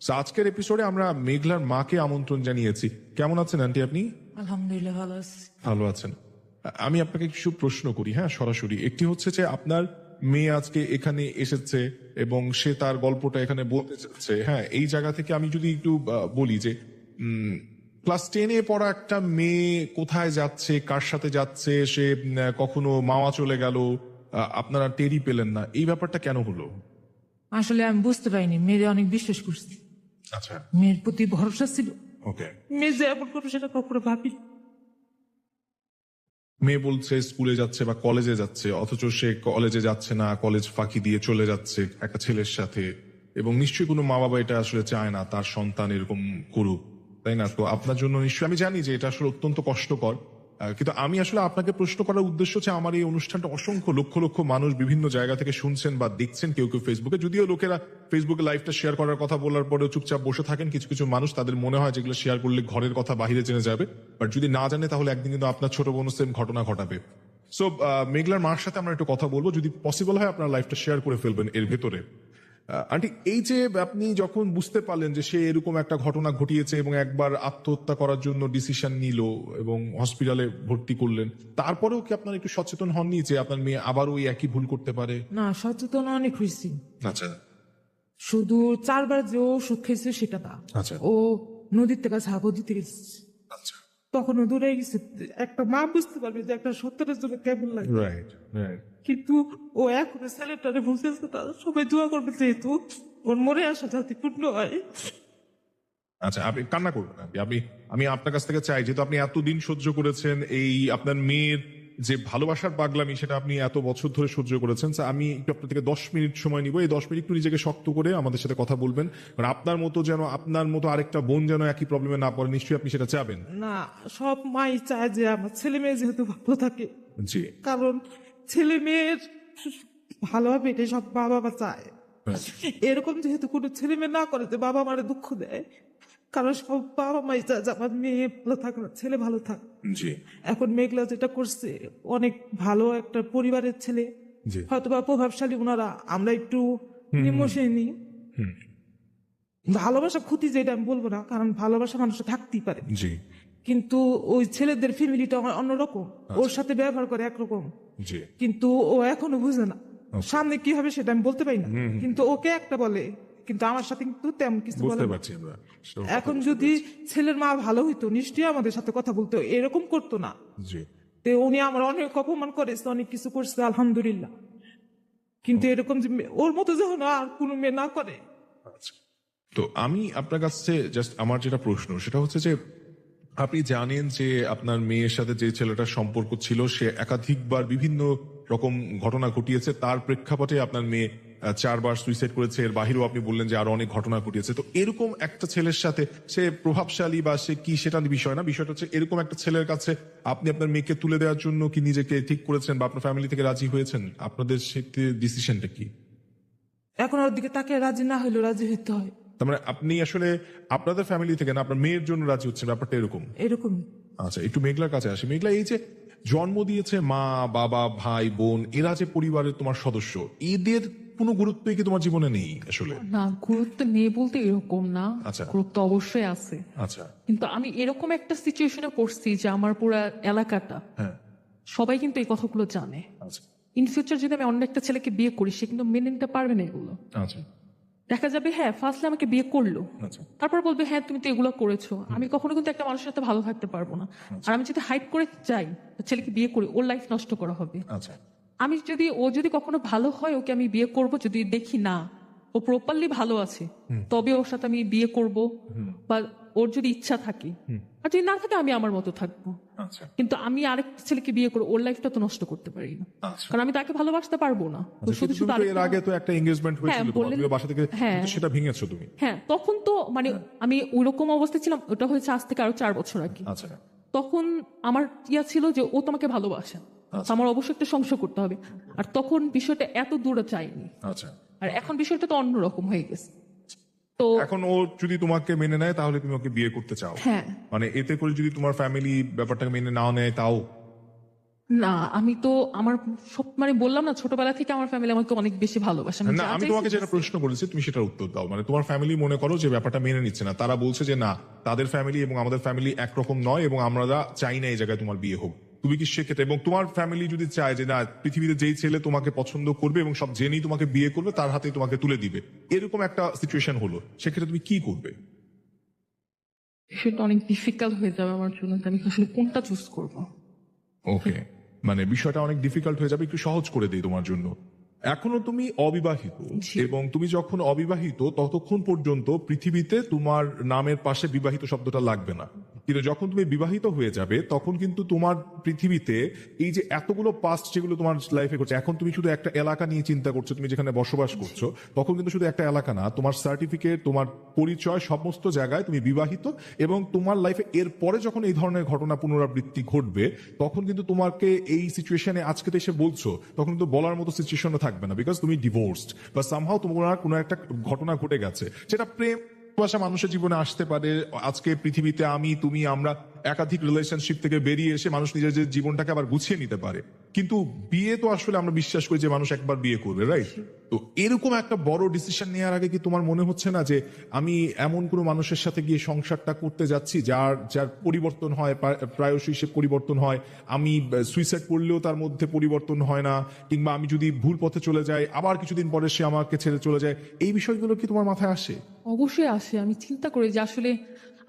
So, আজকের এপিসোডে আমরা মেঘলার মাকে আমন্ত্রণ জানিয়েছি। কেমন আছেন আন্টি আপনি? আলহামদুলিল্লাহ ভালো আছি। ভালো আছেন। আমি আপনাকে কিছু প্রশ্ন করি, হ্যাঁ, সরাসরি। একটি হচ্ছে যে আপনার মেয়ে আজকে এখানে এসেছে এবং সে তার গল্পটা এখানে বলতে চাচ্ছে। হ্যাঁ, এই জায়গা থেকে আমি যদি একটু বলি যে ক্লাস 10-এ পড়া একটা মেয়ে কোথায় যাচ্ছে, কার সাথে যাচ্ছে, সে কখনো মাওয়া চলে গেল, আপনারা টেরই পেলেন না, এই ব্যাপারটা কেন হলো? আসলে আমি বুঝতে পারিনি, মেয়ের অনেক বিশ্বাস করছি, আচ্ছা, মেয়ের প্রতি ভরসা ছিল। ওকে। মেয়ে যে এমন করবে সেটা কখনো ভাবি। মেয়ে বলছে স্কুলে যাচ্ছে বা কলেজে যাচ্ছে, অথচ সে কলেজে যাচ্ছে না, কলেজ ফাঁকি দিয়ে চলে যাচ্ছে একটা ছেলের সাথে, এবং নিশ্চয়ই কোনো মা বাবা এটা আসলে চায় না তার সন্তান এরকম করুক, তাই না? তো আপনার জন্য নিশ্চয়ই, আমি জানি যে এটা আসলে অত্যন্ত কষ্টকর, কিন্তু আমি আসলে আপনাকে প্রশ্ন করার উদ্দেশ্য হচ্ছে আমার এই অনুষ্ঠানটা অসংখ্য লক্ষ লক্ষ মানুষ বিভিন্ন জায়গা থেকে শুনছেন বা দেখছেন, কেউ কেউ ফেসবুকে, যদিও লোকেরা ফেসবুকে লাইভটা শেয়ার করার কথা বলার পরেও চুপচাপ বসে থাকেন। কিছু কিছু মানুষ, তাদের মনে হয় যেগুলো শেয়ার করলে ঘরের কথা বাহিরে জেনে যাবে, বাট যদি না জানে তাহলে একদিন কিন্তু আপনার ছোট বোন সেম ঘটনা ঘটাবে। সো মেঘলার মার সাথে আমরা একটু কথা বলবো, যদি পসিবল হয় আপনার লাইফটা শেয়ার করে ফেলবেন এর ভেতরে। আন্টি, এই যে আপনি যখন বুঝতে পারলেন যে সে এরকম একটা ঘটনা ঘটিয়েছে এবং একবার আত্মহত্যা করার জন্য ডিসিশন নিল এবং হসপিটালে ভর্তি করলেন, তারপরেও কি আপনার একটু সচেতন হননি যে আপনার মেয়ে আবার ওই একই ভুল করতে পারে? না, সচেতন অনেক হয়েছি। আচ্ছা শুধু 4 বার যে ওষুধ খেয়েছে সেটা না, আচ্ছা ও নদীর থেকে ঝাঁপও দিতে গেছে, আচ্ছা, তখনও দূরে গেছে। একটা মা বুঝতে পারবে যে একটা সত্যের জন্য কেমন লাগে। Right right. কিন্তু ও এখন ছেলেটারে বুঝতেছে না। সবাই দোয়া করবে যেহেতু ওর মরে আসা যাতে পূর্ণ হয়। আচ্ছা, আপনি কান্না করবেন না। আমি আপনার কাছ থেকে চাই, যেহেতু আপনি এতদিন সহ্য করেছেন এই আপনার মেয়ের যে ভালোবাসার পাগলামি, সেটা আপনি এত বছর ধরে সহ্য করেছেন, so আমি একটু আপনার থেকে 10 মিনিট সময় নিব। এই 10 মিনিট একটু নিজেকে শক্ত করে আমাদের সাথে কথা বলবেন, কারণ আপনার মতো আরেকটা বোন যেন একই প্রবলেমে না পড়ে, নিশ্চয়ই আপনি সেটা চাবেন। না, সব মাই চায় যে আমার ছেলে মেয়ে যেহেতু ভালো থাকে, জি, কারণ ছেলে মেয়ের ভালো হবে এটাই সব মা বাবা চায়। এরকম যেহেতু কোনো ছেলে মেয়ে না করে যে বাবা মারে দুঃখ দেয়, কারণ সব বাবা মাই চায় যে আমার মেয়ে ভালো থাক, না ছেলে ভালো থাক। জি, এখন মেঘলা যেটা করছে, অনেক ভালো একটা পরিবারের ছেলে, জি, হয়তোবা প্রভাবশালী ওনারা, আমরা একটু নিমোশনি। ভালোবাসা ক্ষতি যেটা আমি বলবো না, কারণ ভালোবাসা মানুষের থাকতেই পারে, জি, কিন্তু ওই ছেলেদের ফ্যামিলিটা অন্যরকম, ওর সাথে ব্যবহার করে একরকম, জি, কিন্তু ও এখনো বুঝে না। সামনে কি হবে সেটা আমি বলতে পারি না, কিন্তু ওকে একটা বলে, কিন্তু আমার সাথে কিন্তু তেমন কিছু বলে বুঝতে না। পারছি আমরা। So, এখন যদি ছেলের মা ভালো হইতো নিশ্চয়ই আমাদের সাথে কথা বলতো, এরকম করতো না। জি, তো উনি আমার অনেক অপমান করেছে, অনেক কিছু করছে, আলহামদুলিল্লাহ, কিন্তু এরকম যে ওর মতো যখন আর কোনো মেয়ে না করে। আচ্ছা। তো আমি আপনার কাছে জাস্ট আমার যেটা প্রশ্ন সেটা হচ্ছে যে আপনি জানেন যে আপনার মেয়ের সাথে যে ছেলেটার সম্পর্ক ছিল সে একাধিকবার বিভিন্ন রকম ঘটনা ঘটিয়েছে, তার প্রেক্ষাপটে আপনার মেয়ে 4 বার সুইসাইড করেছে, এর বাহিরেও আপনি বললেন যে আরো অনেক ঘটনা ঘটিয়েছে। তো এরকম একটা ছেলের সাথে, সে প্রভাবশালী বা সে কি সেটা বিষয় না, বিষয়টা হচ্ছে এরকম একটা ছেলের কাছে আপনি আপনার মেয়েকে তুলে দেওয়ার জন্য কি নিজেকে ঠিক করেছেন বা আপনার ফ্যামিলি থেকে রাজি হয়েছেন? আপনাদের সেতে ডিসিশনটা কি? এখন ওর দিকে তাকে রাজি না হইলেও রাজি হইতে হয়, তার মানে আপনি আসলে আপনাদের ফ্যামিলি থেকে না, আপনার মেয়ের জন্য রাজি হচ্ছেন, ব্যাপারটা এরকম? এরকম। আচ্ছা, একটু মেঘলার কাছে আসি। মেঘলা, এই যে জন্ম দিয়েছে মা বাবা ভাই বোন, এরা যে পরিবারের তোমার সদস্য, এদের কোনো গুরুত্বই কি তোমার জীবনে নেই আসলে? না, গুরুত্ব নেই বলতে এরকম না, আচ্ছা। গুরুত্ব অবশ্যই আছে, আচ্ছা, কিন্তু আমি এরকম একটা সিচুয়েশনে পড়ছি যে আমার পুরা এলাকাটা, হ্যাঁ, সবাই কিন্তু এই কথাগুলো জানে। আচ্ছা, ইন ফিউচার যদি আমি অন্য একটা ছেলেকে বিয়ে করি, সে কিন্তু মেনে নিতে পারবে না এগুলো। আচ্ছা, দেখা যাবে হ্যাঁ ফার্স্টলি আমাকে বিয়ে করলো, আচ্ছা তারপর বলবে হ্যাঁ তুমি তো এগুলো করেছো, আমি কখনো কিন্তু একটা মানুষের সাথে ভালো থাকতে পারবো না। আর আমি যদি হাইড করে যাই ছেলেকে বিয়ে করি, ওর লাইফ নষ্ট করা হবে। আচ্ছা ও যদি কখনো ভালো হয় ওকে আমি বিয়ে করব, যদি দেখি না ও প্রপারলি ভালো আছে তবে ওর সাথে আমি বিয়ে করব, বা ওর যদি ইচ্ছা থাকে, আর যদি না থাকে আমি আমার মতো থাকবো। আচ্ছা কিন্তু আমি আরেক ছেলেকে বিয়ে করে ওর লাইফটা তো নষ্ট করতে পারি না, আচ্ছা। কারণ আমি তাকে ভালোবাসতে পারবো না। তো শুধু তুমি শুধু তো এর আরেকটা- আগে তো একটা এঙ্গেজমেন্ট হয়েছিল তোমার, বললেন- তুমি বাসা থেকে হ্যাঁ। কিন্তু সেটা ভেঙেছো তুমি। হ্যাঁ তখন তো মানে আমি ওইরকম অবস্থায় ছিলাম, ওটা হয়েছে আজ থেকে আরো 4 বছর আগে। আচ্ছা তখন আমার ছিল যে ও তোমাকে ভালোবাসে, আমার অবশ্যই একটা সংসার করতে হবে। আর তখন বিষয়টা এত দূরে যায়নি, আচ্ছা। আর এখন বিষয়টা তো অন্যরকম হয়ে গেছে। তো এখন ও যদি তোমাকে মেনে নেয় তাহলে তুমি ওকে বিয়ে করতে চাও? হ্যাঁ, মানে এতে করে যদি তোমার ফ্যামিলি ব্যাপারটাকে মেনে নাও নেয় তাও? না আমি তো আমার সব মানে বললাম না, ছোটবেলা থেকে আমার ফ্যামিলি আমাকে অনেক বেশি ভালোবাসে। না আমি তোমাকে যেটা প্রশ্ন করেছি তুমি সেটার উত্তর দাও। মানে তোমার ফ্যামিলি মনে করো যে ব্যাপারটা মেনে নিচ্ছে না, তারা বলছে যে না তাদের ফ্যামিলি এবং আমাদের ফ্যামিলি একরকম নয় এবং আমরা চাই না এই জায়গায় তোমার বিয়ে হোক, তুমি কি সেক্ষেত্রে, এবং তোমার ফ্যামিলি যদি চায় যে না পৃথিবীতে যেই ছেলে তোমাকে পছন্দ করবে এবং সব জেনেই তোমাকে বিয়ে করবে তার হাতেই তোমাকে তুলে দিবে, এরকম একটা সিচুয়েশন হলো, সেক্ষেত্রে তুমি কি করবে? সেটা অনেক ডিফিকাল্ট হয়ে যাবে আমার জন্য, যে আমি আসলে কোনটা চুজ করব। ওকে, মানে বিষয়টা অনেক ডিফিকাল্ট হয়ে যাবে, একটু সহজ করে দেই তোমার জন্য। এখনো তুমি অবিবাহিত, জি। এবং তুমি যখন অবিবাহিত ততক্ষণ পর্যন্ত পৃথিবীতে তোমার নামের পাশে বিবাহিত শব্দটা লাগবে না, কিন্তু যখন তুমি বিবাহিত হয়ে যাবে তখন কিন্তু তোমার পৃথিবীতে এই যে এতগুলো পাস্ট যেগুলো তোমার লাইফে করছে, এখন তুমি শুধু একটা এলাকা নিয়ে চিন্তা করছো, তুমি যেখানে বসবাস করছো তখন কিন্তু শুধু একটা এলাকা না, তোমার সার্টিফিকেট, তোমার পরিচয়, সমস্ত জায়গায় তুমি বিবাহিত, এবং তোমার লাইফে এর পরে যখন এই ধরনের ঘটনা পুনরাবৃত্তি ঘটবে তখন কিন্তু তোমাকে এই সিচুয়েশনে আজকে তো এসে বলছো, তখন কিন্তু বলার মতো সিচুয়েশনও থাকবে না, বিকজ তুমি ডিভোর্সড বা সামহাও তোমার কোনো একটা ঘটনা ঘটে গেছে, সেটা প্রেম ভালোবাসা মানুষের জীবনে আসতে পারে। আজকে পৃথিবীতে আমি তুমি আমরা একাধিক রিলেশনশিপ থেকে বেরিয়ে এসে মানুষ নিজের যে জীবনটাকে আবার গুছিয়ে নিতে পারে, কিন্তু বিয়ে তো আসলে আমরা বিশ্বাস করি যে মানুষ একবার বিয়ে করবে, রাইট? তো এরকম একটা বড় ডিসিশন নেওয়ার আগে কি তোমার মনে হচ্ছে না যে আমি এমন কোনো মানুষের সাথে গিয়ে সংসারটা করতে যাচ্ছি যার যার পরিবর্তন হয়, প্রায়শই সে পরিবর্তন হয়, আমি সুইসাইড করলেও তার মধ্যে পরিবর্তন হয় না, কিংবা আমি যদি ভুল পথে চলে যাই আবার কিছুদিন পরে সে আমাকে ছেড়ে চলে যায়, এই বিষয়গুলো কি তোমার মাথায় আসে? অবশ্যই আসে। আমি চিন্তা করি যে আসলে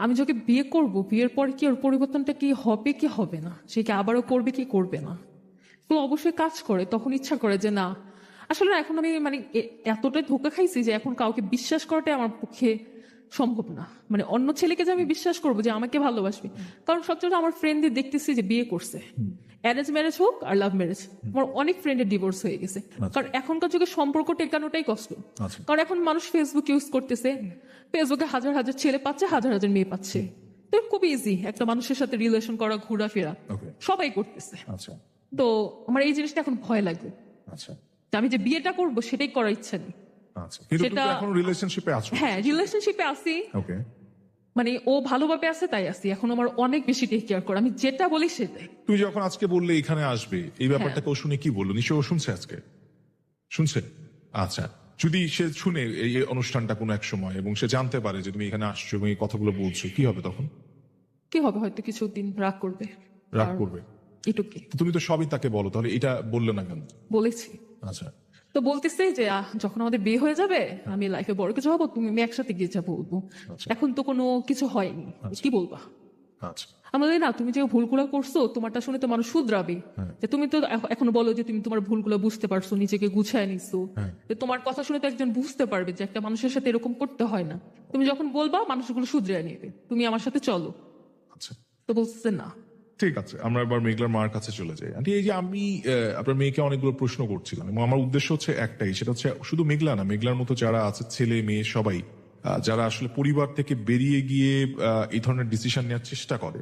আমি যাকে বিয়ে করব, বিয়ের পর কি ওর পরিবর্তনটা কি হবে কি হবে না, সে কি আবারও করবে কি করবে না, তো অবশ্যই কাজ করে। তখন ইচ্ছা করে যে না আসলে না, এখন আমি মানে এতটাই ধোকা খাইছি যে এখন কাউকে বিশ্বাস করাটাই আমার পক্ষে সম্ভব না। মানে অন্য ছেলেকে যে আমি বিশ্বাস করবো যে আমাকে ভালোবাসবে, কারণ সবচেয়ে আমার ফ্রেন্ডদের দেখতেছি যে বিয়ে করছে, অ্যারেঞ্জ ম্যারেজ হোক আর লাভ ম্যারেজ, আমার অনেক ফ্রেন্ডের ডিভোর্স হয়ে গেছে। কারণ এখনকার যুগে সম্পর্ক টেকানোটাই কষ্ট, আচ্ছা। কারণ এখন মানুষ ফেসবুক ইউজ করতেছে, ফেসবুকে হাজার হাজার ছেলে পাচ্ছে, হাজার হাজার মেয়ে পাচ্ছে, তো খুব ইজি একটা মানুষের সাথে রিলেশন করা, ঘোরাফেরা Okay. সবাই করতেছে। আচ্ছা তো আমার এই জিনিসটা এখন ভয় লাগে, আচ্ছা যে আমি যে বিয়েটা করবো সেটাই করার ইচ্ছা নেই। আচ্ছা, কিন্তু তুমি তো সেটা- এখন রিলেশনশিপে আছো। হ্যাঁ রিলেশনশিপে আছি, ওকে, মানে ও ভালোভাবে আছে তাই আছি, এখন আমার অনেক বেশি টেক কেয়ার করে, আমি যেটা বলি সেটাই। তুমি যখন আজকে বললে এখানে আসবে এই ব্যাপারটাকে ও শুনে কি বললো? নিশ্চয় ও শুনছে, আজকে শুনছে। আচ্ছা, যদি সে শুনে এই অনুষ্ঠানটা কোনো এক সময় এবং সে জানতে পারে যে তুমি এখানে আসছো এবং এই কথাগুলো বলছো, কি হবে তখন? কি হবে, হয়তো কিছুদিন রাগ করবে। রাগ আর করবে? এটুকুই তো তুমি তো সবই তাকে বলো, তাহলে এটা বললে না কেন? বলেছি। আচ্ছা তো বলতেছে যে যখন আমাদের বিয়ে হয়ে যাবে আমি লাইফে বড় কিছু হবো, তুমি আমি একসাথে গিয়ে যাবো বলবো। আচ্ছা। এখন তো কোনো কিছু হয়নি, কি বলবা? আচ্ছা আমাদের না, তুমি যে ভুলগুলো করছো তোমারটা শুনে তো মানুষ শুধরাবে, যে তুমি তো এখনো বলো যে তুমি তোমার ভুলগুলো বুঝতে পারছো, নিজেকে গুছায় নিছো, যে তোমার কথা শুনে তো একজন বুঝতে পারবে যে একটা মানুষের সাথে এরকম করতে হয় না। তুমি যখন বলবা মানুষগুলো শুধরে নেবে, তুমি আমার সাথে চলো। আচ্ছা, তো বলছে না। ঠিক আছে, আমরা এবার মেঘলার মার কাছে চলে যাই। আন্টি, এই যে আমি আপনার মেয়েকে অনেকগুলো প্রশ্ন করছিলাম এবং আমার উদ্দেশ্য হচ্ছে একটাই, সেটা হচ্ছে শুধু মেঘলা না, মেঘলার মতো যারা আছে ছেলে মেয়ে সবাই যারা আসলে পরিবার থেকে বেরিয়ে গিয়ে এই ধরনের ডিসিশন নেওয়ার চেষ্টা করে,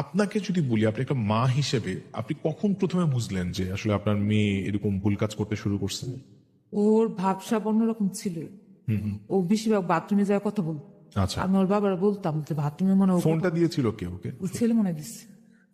আপনাকে যদি বলি আপনি একটা মা হিসেবে আপনি কখন প্রথমে বুঝলেন যে আসলে আপনার মেয়ে এরকম ভুল কাজ করতে শুরু করছে? ওর ভাবসাব অন্যরকম ছিল। ও বেশিরভাগ বাথরুমে যাওয়ার কথা বলতো। আচ্ছা, আমি ওর বাবার বলতাম যে বাথরুমে মনে হয় ফোনটা দিয়েছিল কে ওকে? ওর ছেলে মনে হয় দিচ্ছে।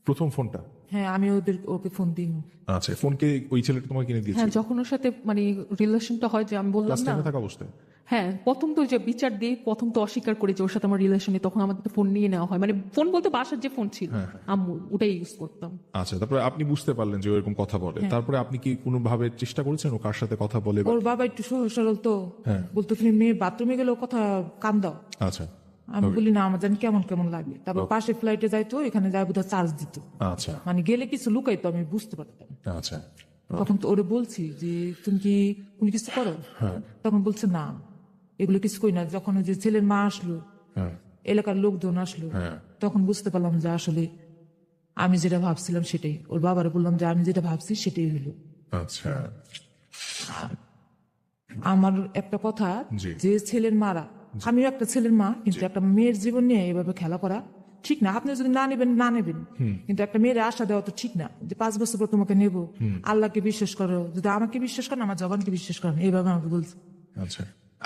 প্রথম ফোনটা? হ্যাঁ, আমি ওকে ফোন দিই। আচ্ছা, ফোনকে ওই ছেলেটা তোমাকে কিনে দিয়েছে হ্যাঁ, যখন ওর সাথে মানে রিলেশনটা হয়, যে আমি বললাম ক্লাস না, 10 থাকা অবস্থায়? হ্যাঁ, প্রথম তো যে বিচার দিয়ে প্রথম তো অস্বীকার করে যে ওর সাথে আমার রিলেশনে, তখন আমাদের ফোন নিয়ে নেওয়া হয়, মানে ফোন বলতে বাসার যে ফোন ছিল আম্মু, ওটাই ইউজ করতাম। আচ্ছা, তারপরে আপনি বুঝতে পারলেন যে ও এরকম কথা বলে, তারপরে আপনি কি কোনোভাবে চেষ্টা করেছেন ও কার সাথে কথা বলে? ওর বাবা একটু সহজ সরল তো, বলতো তুমি মেয়ে বাথরুমে গেলেও কথা কান দাও। আচ্ছা আমি বলি না, আমার জানি কেমন কেমন লাগে। তারপর পাশে ফ্লাইটে যাইতো, এখানে যাই বোধহয় চার্জ দিত, আচ্ছা মানে গেলে কিছু লুকাইতো, আমি বুঝতে পারতাম। আচ্ছা তখন তো ওরে বলছি যে তুমি কি কোনো কিছু করো? তখন বলছে না, এগুলো কিছু করি না। যখন ওই যে ছেলের মা আসলো, এলাকার লোকজন আসলো, তখন বুঝতে পারলাম যে আসলে আমি যেটা ভাবছিলাম সেটাই। ওর বাবারে বললাম যে আমি যেটা ভাবছি সেটাই হলো। আচ্ছা আমার একটা কথা, জি। যে ছেলের মারা, আমিও একটা ছেলের মা, কিন্তু একটা মেয়ের জীবন নিয়ে এভাবে খেলা করা ঠিক না। আপনি যদি না নেবেন না নেবেন, কিন্তু একটা মেয়ের আশা দেওয়া তো ঠিক না যে 5 বছর পর তোমাকে নেব। আল্লাহকে বিশ্বাস করো, যদি আমাকে বিশ্বাস করেন, আমার জবানকে বিশ্বাস করেন, এইভাবে আমাকে বলছে। আচ্ছা,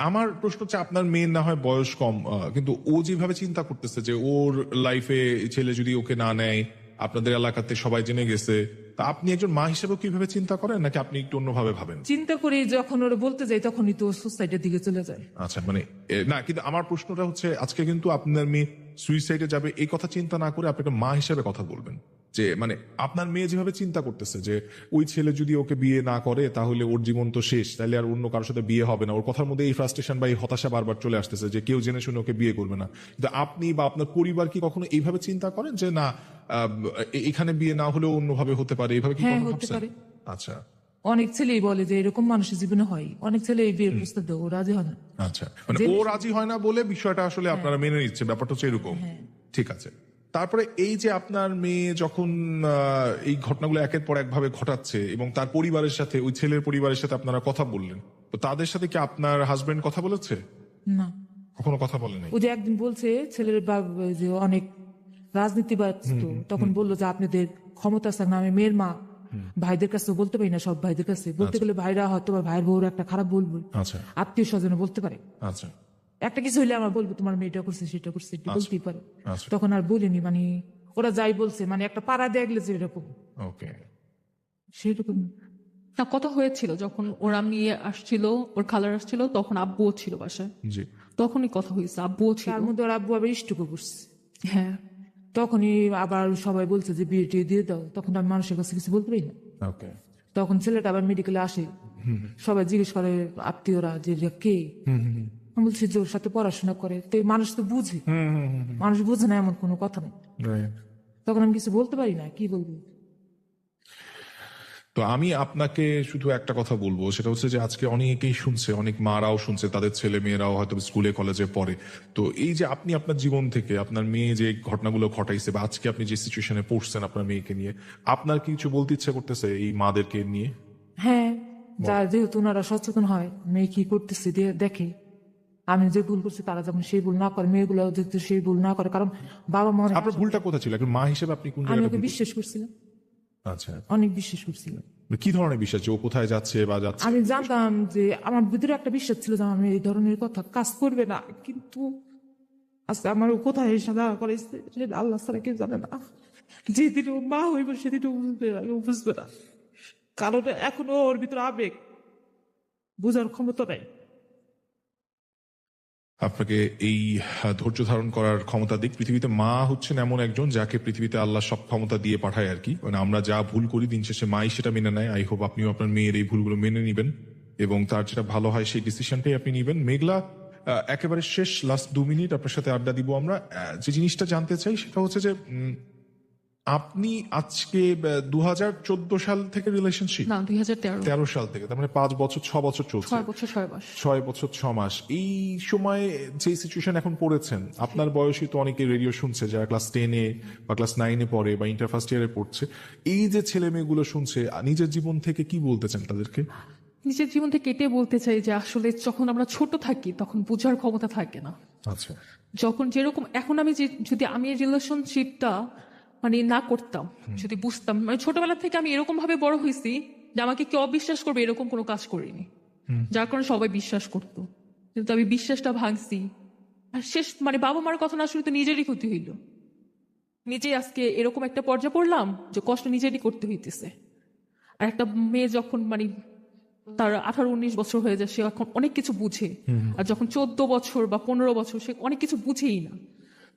আমার প্রশ্ন হচ্ছে, আপনার মেয়ের না হয় বয়স কম, কিন্তু ও যেভাবে চিন্তা করতেছে যে ওর লাইফে ছেলে যদি ওকে না নেয়, আপনাদের এলাকাতে সবাই জেনে গেছে, তা আপনি একজন মা হিসেবে কিভাবে চিন্তা করেন, নাকি আপনি একটু অন্যভাবে ভাবেন? চিন্তা করি, যখন ওরা বলতে যাই তখনই তো সুসাইডের দিকে চলে যায়। আচ্ছা, মানে না, কিন্তু আমার প্রশ্নটা হচ্ছে, আজকে কিন্তু আপনার মেয়ে সুইসাইডে যাবে এই কথা চিন্তা না করে আপনি একটা মা হিসেবে কথা বলবেন, যে মানে আপনার মেয়ে যেভাবে চিন্তা করতেছে যে ওই ছেলে যদি ওকে বিয়ে না করে তাহলে ওর জীবন তো শেষ, তাহলে আর অন্য কারোর সাথে বিয়ে হবে না। ওর কথার মধ্যে এই ফ্রাস্ট্রেশন বা এই হতাশা বারবার চলে আসতেছে যে কেউ জেনে শুনে ওকে বিয়ে করবে না। কিন্তু আপনি বা আপনার পরিবার কি কখনো এইভাবে চিন্তা করেন যে না, এখানে বিয়ে না হলেও অন্যভাবে হতে পারে, এইভাবে কি হ্যাঁ, কখনো হতে ভাবছেন? পারে। আচ্ছা অনেক ছেলেই বলে যে এরকম মানুষের জীবনে হয়, অনেক ছেলে এই বিয়ের প্রস্তাব দেয়, ও রাজি হয় না। আচ্ছা, মানে ও রাজি হয় না বলে বিষয়টা আসলে আপনারা মেনে নিচ্ছে, ব্যাপারটা হচ্ছে এরকম। ঠিক আছে, তারপরে এই যে আপনার মেয়ে যখন এই ঘটনাগুলো একের পর এক ভাবে ঘটাচ্ছে এবং তার পরিবারের সাথে, ওই ছেলের পরিবারের সাথে আপনারা কথা বললেন, তো তাদের সাথে কি আপনার হাজবেন্ড কথা বলেছে? না, কখনো কথা বলেনি? ও যে একদিন বলছে ছেলের বাবা যে অনেক রাজনীতিবাদ, তো তখন বললো যে আপনাদের ক্ষমতা আছে না, আমি মেয়ের মা, ভাইদের কাছে বলতে পারি না, সব ভাইদের কাছে বলতে গেলে ভাইরা হয়তো বা ভাইয়ের বউর একটা খারাপ বলবো, আচ্ছা আত্মীয় স্বজনে বলতে পারে, আচ্ছা একটা কিছু হইলে আমার বলবো তোমার মেয়েটা করছে সেটা করছে, একটু বলতেই পারে। আচ্ছা। তখন আর বলিনি, মানে ওরা যাই বলছে, মানে একটা পাড়া দেখলে যে এরকম ওকে। সেরকম। না, কথা হয়েছিল যখন ওরা মেয়ে আসছিল, ওর খালার আসছিল, তখন আব্বুও ছিল বাসায়, জি। তখনই কথা হয়েছে, আব্বুও ছিল। তার মধ্যে ওর আব্বু আবার ইষ্টুকো করছে, হ্যাঁ, তখনই আবার সবাই বলছে যে বিয়ে টিয়ে দিয়ে দাও, তখন আমি মানুষের কাছে কিছু বলতে পারি না। ওকে। তখন ছেলেটা আবার মেডিকেলে আসে, সবাই জিজ্ঞেস করে আত্মীয়রা যে এটা কে, আমি বলছি যে ওর সাথে পড়াশোনা করে, তো মানুষ তো বুঝে, মানুষ বুঝে না এমন কোনো কথা নেই। তখন আমি কিছু বলতে পারি না, কি বলবো। তো আমি আপনাকে শুধু একটা কথা বলবো, সেটা হচ্ছে যে আজকে অনেকেই শুনছে, অনেক মারাও শুনছে, তাদের ছেলে মেয়েরাও হয়তো স্কুলে কলেজে পড়ে। তো এই যে আপনি আপনার জীবন থেকে আপনার মেয়ে যে ঘটনাগুলো ঘটাইছে, বা আজকে আপনি যে সিচুয়েশনে পড়ছেন আপনার মেয়েকে নিয়ে, আপনার কি কিছু বলতে ইচ্ছে করতেছে এই মাদেরকে নিয়ে? হ্যাঁ, যা যেহেতু ওনারা সচেতন হয়, মেয়ে কি করতেছে দেখে, আমি যে ভুল করছি তারা যেমন সেই ভুল না করে, মেয়েগুলো যেহেতু সেই ভুল না করে, কারণ বাবা মা অনেক- আপনার ভুলটা কোথায় ছিল একজন মা হিসেবে? আপনি কোন আমি জায়গাটা ওকে ভুল বিশ্বাস করছিলাম, করছেন? আচ্ছা, অনেক বিশ্বাস করছিলাম। কি ধরনের বিশ্বাস যে ও কোথায় যাচ্ছে বা যাচ্ছে? আমি জানতাম যে আমার ভিতরে একটা বিশ্বাস ছিল যে আমার মেয়ে এই ধরনের কথা কাজ করবে না, কিন্তু আজকে আমার ও কোথায় এসে দাঁড়া করেছে সেটা আল্লাহ ছাড়া কেউ জানে না। যেদিন ও মা হইব সেদিন ও বুঝবে না, ও বুঝবে না, কারণ এখনো ওর ভিতরে আবেগ বোঝার ক্ষমতা নেই। আপনাকে এই ধৈর্য ধারণ করার ক্ষমতা দিক। পৃথিবীতে মা হচ্ছেন এমন একজন যাকে পৃথিবীতে আল্লাহ সব ক্ষমতা দিয়ে পাঠায় আর কি। মানে আমরা যা ভুল করি দিন শেষে মাই সেটা মেনে নেয়। আই হোপ আপনিও আপনার মেয়ের এই ভুলগুলো মেনে নিবেন এবং তার যেটা ভালো হয় সেই ডিসিশনটাই আপনি নিবেন। মেঘলা, একেবারে শেষ লাস্ট 2 মিনিট আপনার সাথে আড্ডা দিব আমরা। যে জিনিসটা জানতে চাই সেটা হচ্ছে যে আপনি আজকে 2014 সাল থেকে রিলেশনশিপ? না, 2013, 13 সাল থেকে, তার মানে 5 বছর 6 বছর চলছে। 6 বছর 6 মাস। 6 বছর 6 মাস। এই সময় যে সিচুয়েশন এখন পড়েছেন, আপনার বয়সী তো অনেকে রেডিও শুনছে যারা ক্লাস 10-এ বা ক্লাস 9-এ পড়ে বা ইন্টার ফার্স্ট ইয়ারে পড়ছে। এই যে ছেলে মেয়েগুলো শুনছে, নিজের জীবন থেকে কি বলতে চান তাদেরকে? নিজের জীবন থেকে এটাই বলতে চাই যে আসলে যখন আমরা ছোট থাকি তখন বোঝার ক্ষমতা থাকে না। আচ্ছা, যখন যেরকম এখন আমি যদি আমি এই রিলেশনশিপটা মানে না করতাম, যদি বুঝতাম, মানে ছোটবেলা থেকে আমি এরকম ভাবে বড় হয়েছি যে আমাকে কেউ অবিশ্বাস করবে এরকম কোনো কাজ করিনি, যার কারণে সবাই বিশ্বাস করতো, কিন্তু আমি বিশ্বাসটা ভাঙছি। আর শেষ মানে বাবা মার কথা না শুনে তো নিজেরই ক্ষতি হইল। নিজে আজকে এরকম একটা পর্যায়ে পড়লাম যে কষ্ট নিজেরই করতে হইতেছে। আর একটা মেয়ে যখন মানে তার 18-19 বছর হয়ে যায়, সে এখন অনেক কিছু বুঝে। আর যখন 14 বছর বা 15 বছর, সে অনেক কিছু বুঝেই না,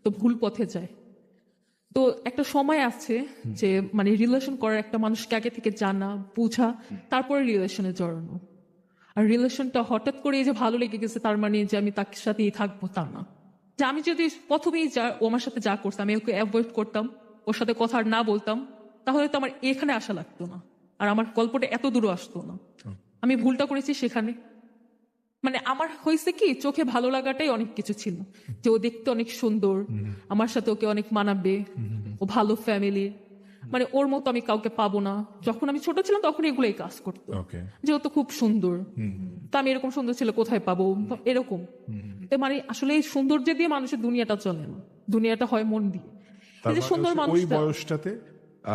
তো ভুল পথে যায়। তো একটা সময় আছে যে মানে রিলেশন করার, একটা মানুষকে আগে থেকে জানা বুঝা, তারপরে রিলেশনে জড়ানো। আর রিলেশনটা হঠাৎ করে এই যে ভালো লেগে গেছে তার মানে যে আমি তার সাথেই থাকবো তা না। যে আমি যদি প্রথমেই ও আমার সাথে যা করছে আমি ওকে অ্যাভয়েড করতাম, ওর সাথে কথা আর না বলতাম, তাহলে তো আমার এখানে আসা লাগতো না, আর আমার গল্পটা এত দূরে আসতো না। আমি ভুলটা করেছি সেখানে। মানে আমার হয়েছে কি, চোখে ভালো লাগাটাই অনেক কিছু ছিল, যে ও দেখতে অনেক সুন্দর, আমার সাথে ওকে অনেক মানাবে, ও ভালো ফ্যামিলি, মানে ওর মতো আমি কাউকে পাবো না। যখন আমি ছোট ছিলাম তখন এগুলোই কাজ করতো, ওকে। যে ও তো খুব সুন্দর, তা আমি এরকম সুন্দর ছেলে কোথায় পাবো, এরকম। তো মানে আসলে এই সৌন্দর্য দিয়ে মানুষের দুনিয়াটা চলে না, দুনিয়াটা হয় মন দিয়ে। তার এই যে মানে সুন্দর হচ্ছে ওই মানুষটা, বয়সটাতে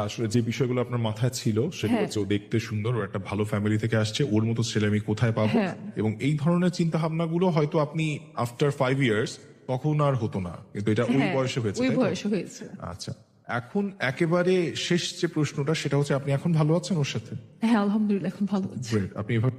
আসলে যে বিষয়গুলো আপনার মাথায় ছিল সেটা হ্যাঁ। হচ্ছে ও দেখতে সুন্দর, ও একটা ভালো ফ্যামিলি থেকে আসছে, ওর মতো ছেলে আমি কোথায় পাবো, হ্যাঁ। এবং এই ধরনের চিন্তা ভাবনাগুলো হয়তো আপনি আফটার 5 ইয়ার্স তখন আর হতো না, কিন্তু এটা ওই হ্যাঁ, বয়সে হয়েছে, ওই তাই তো? বয়সে হয়েছে। আচ্ছা, এখন একেবারে শেষ যে প্রশ্নটা সেটা হচ্ছে, আপনি এখন ভালো আছেন ওর সাথে? হ্যাঁ, আলহামদুলিল্লাহ এখন ভালো আছে। Great. আপনি এভাবে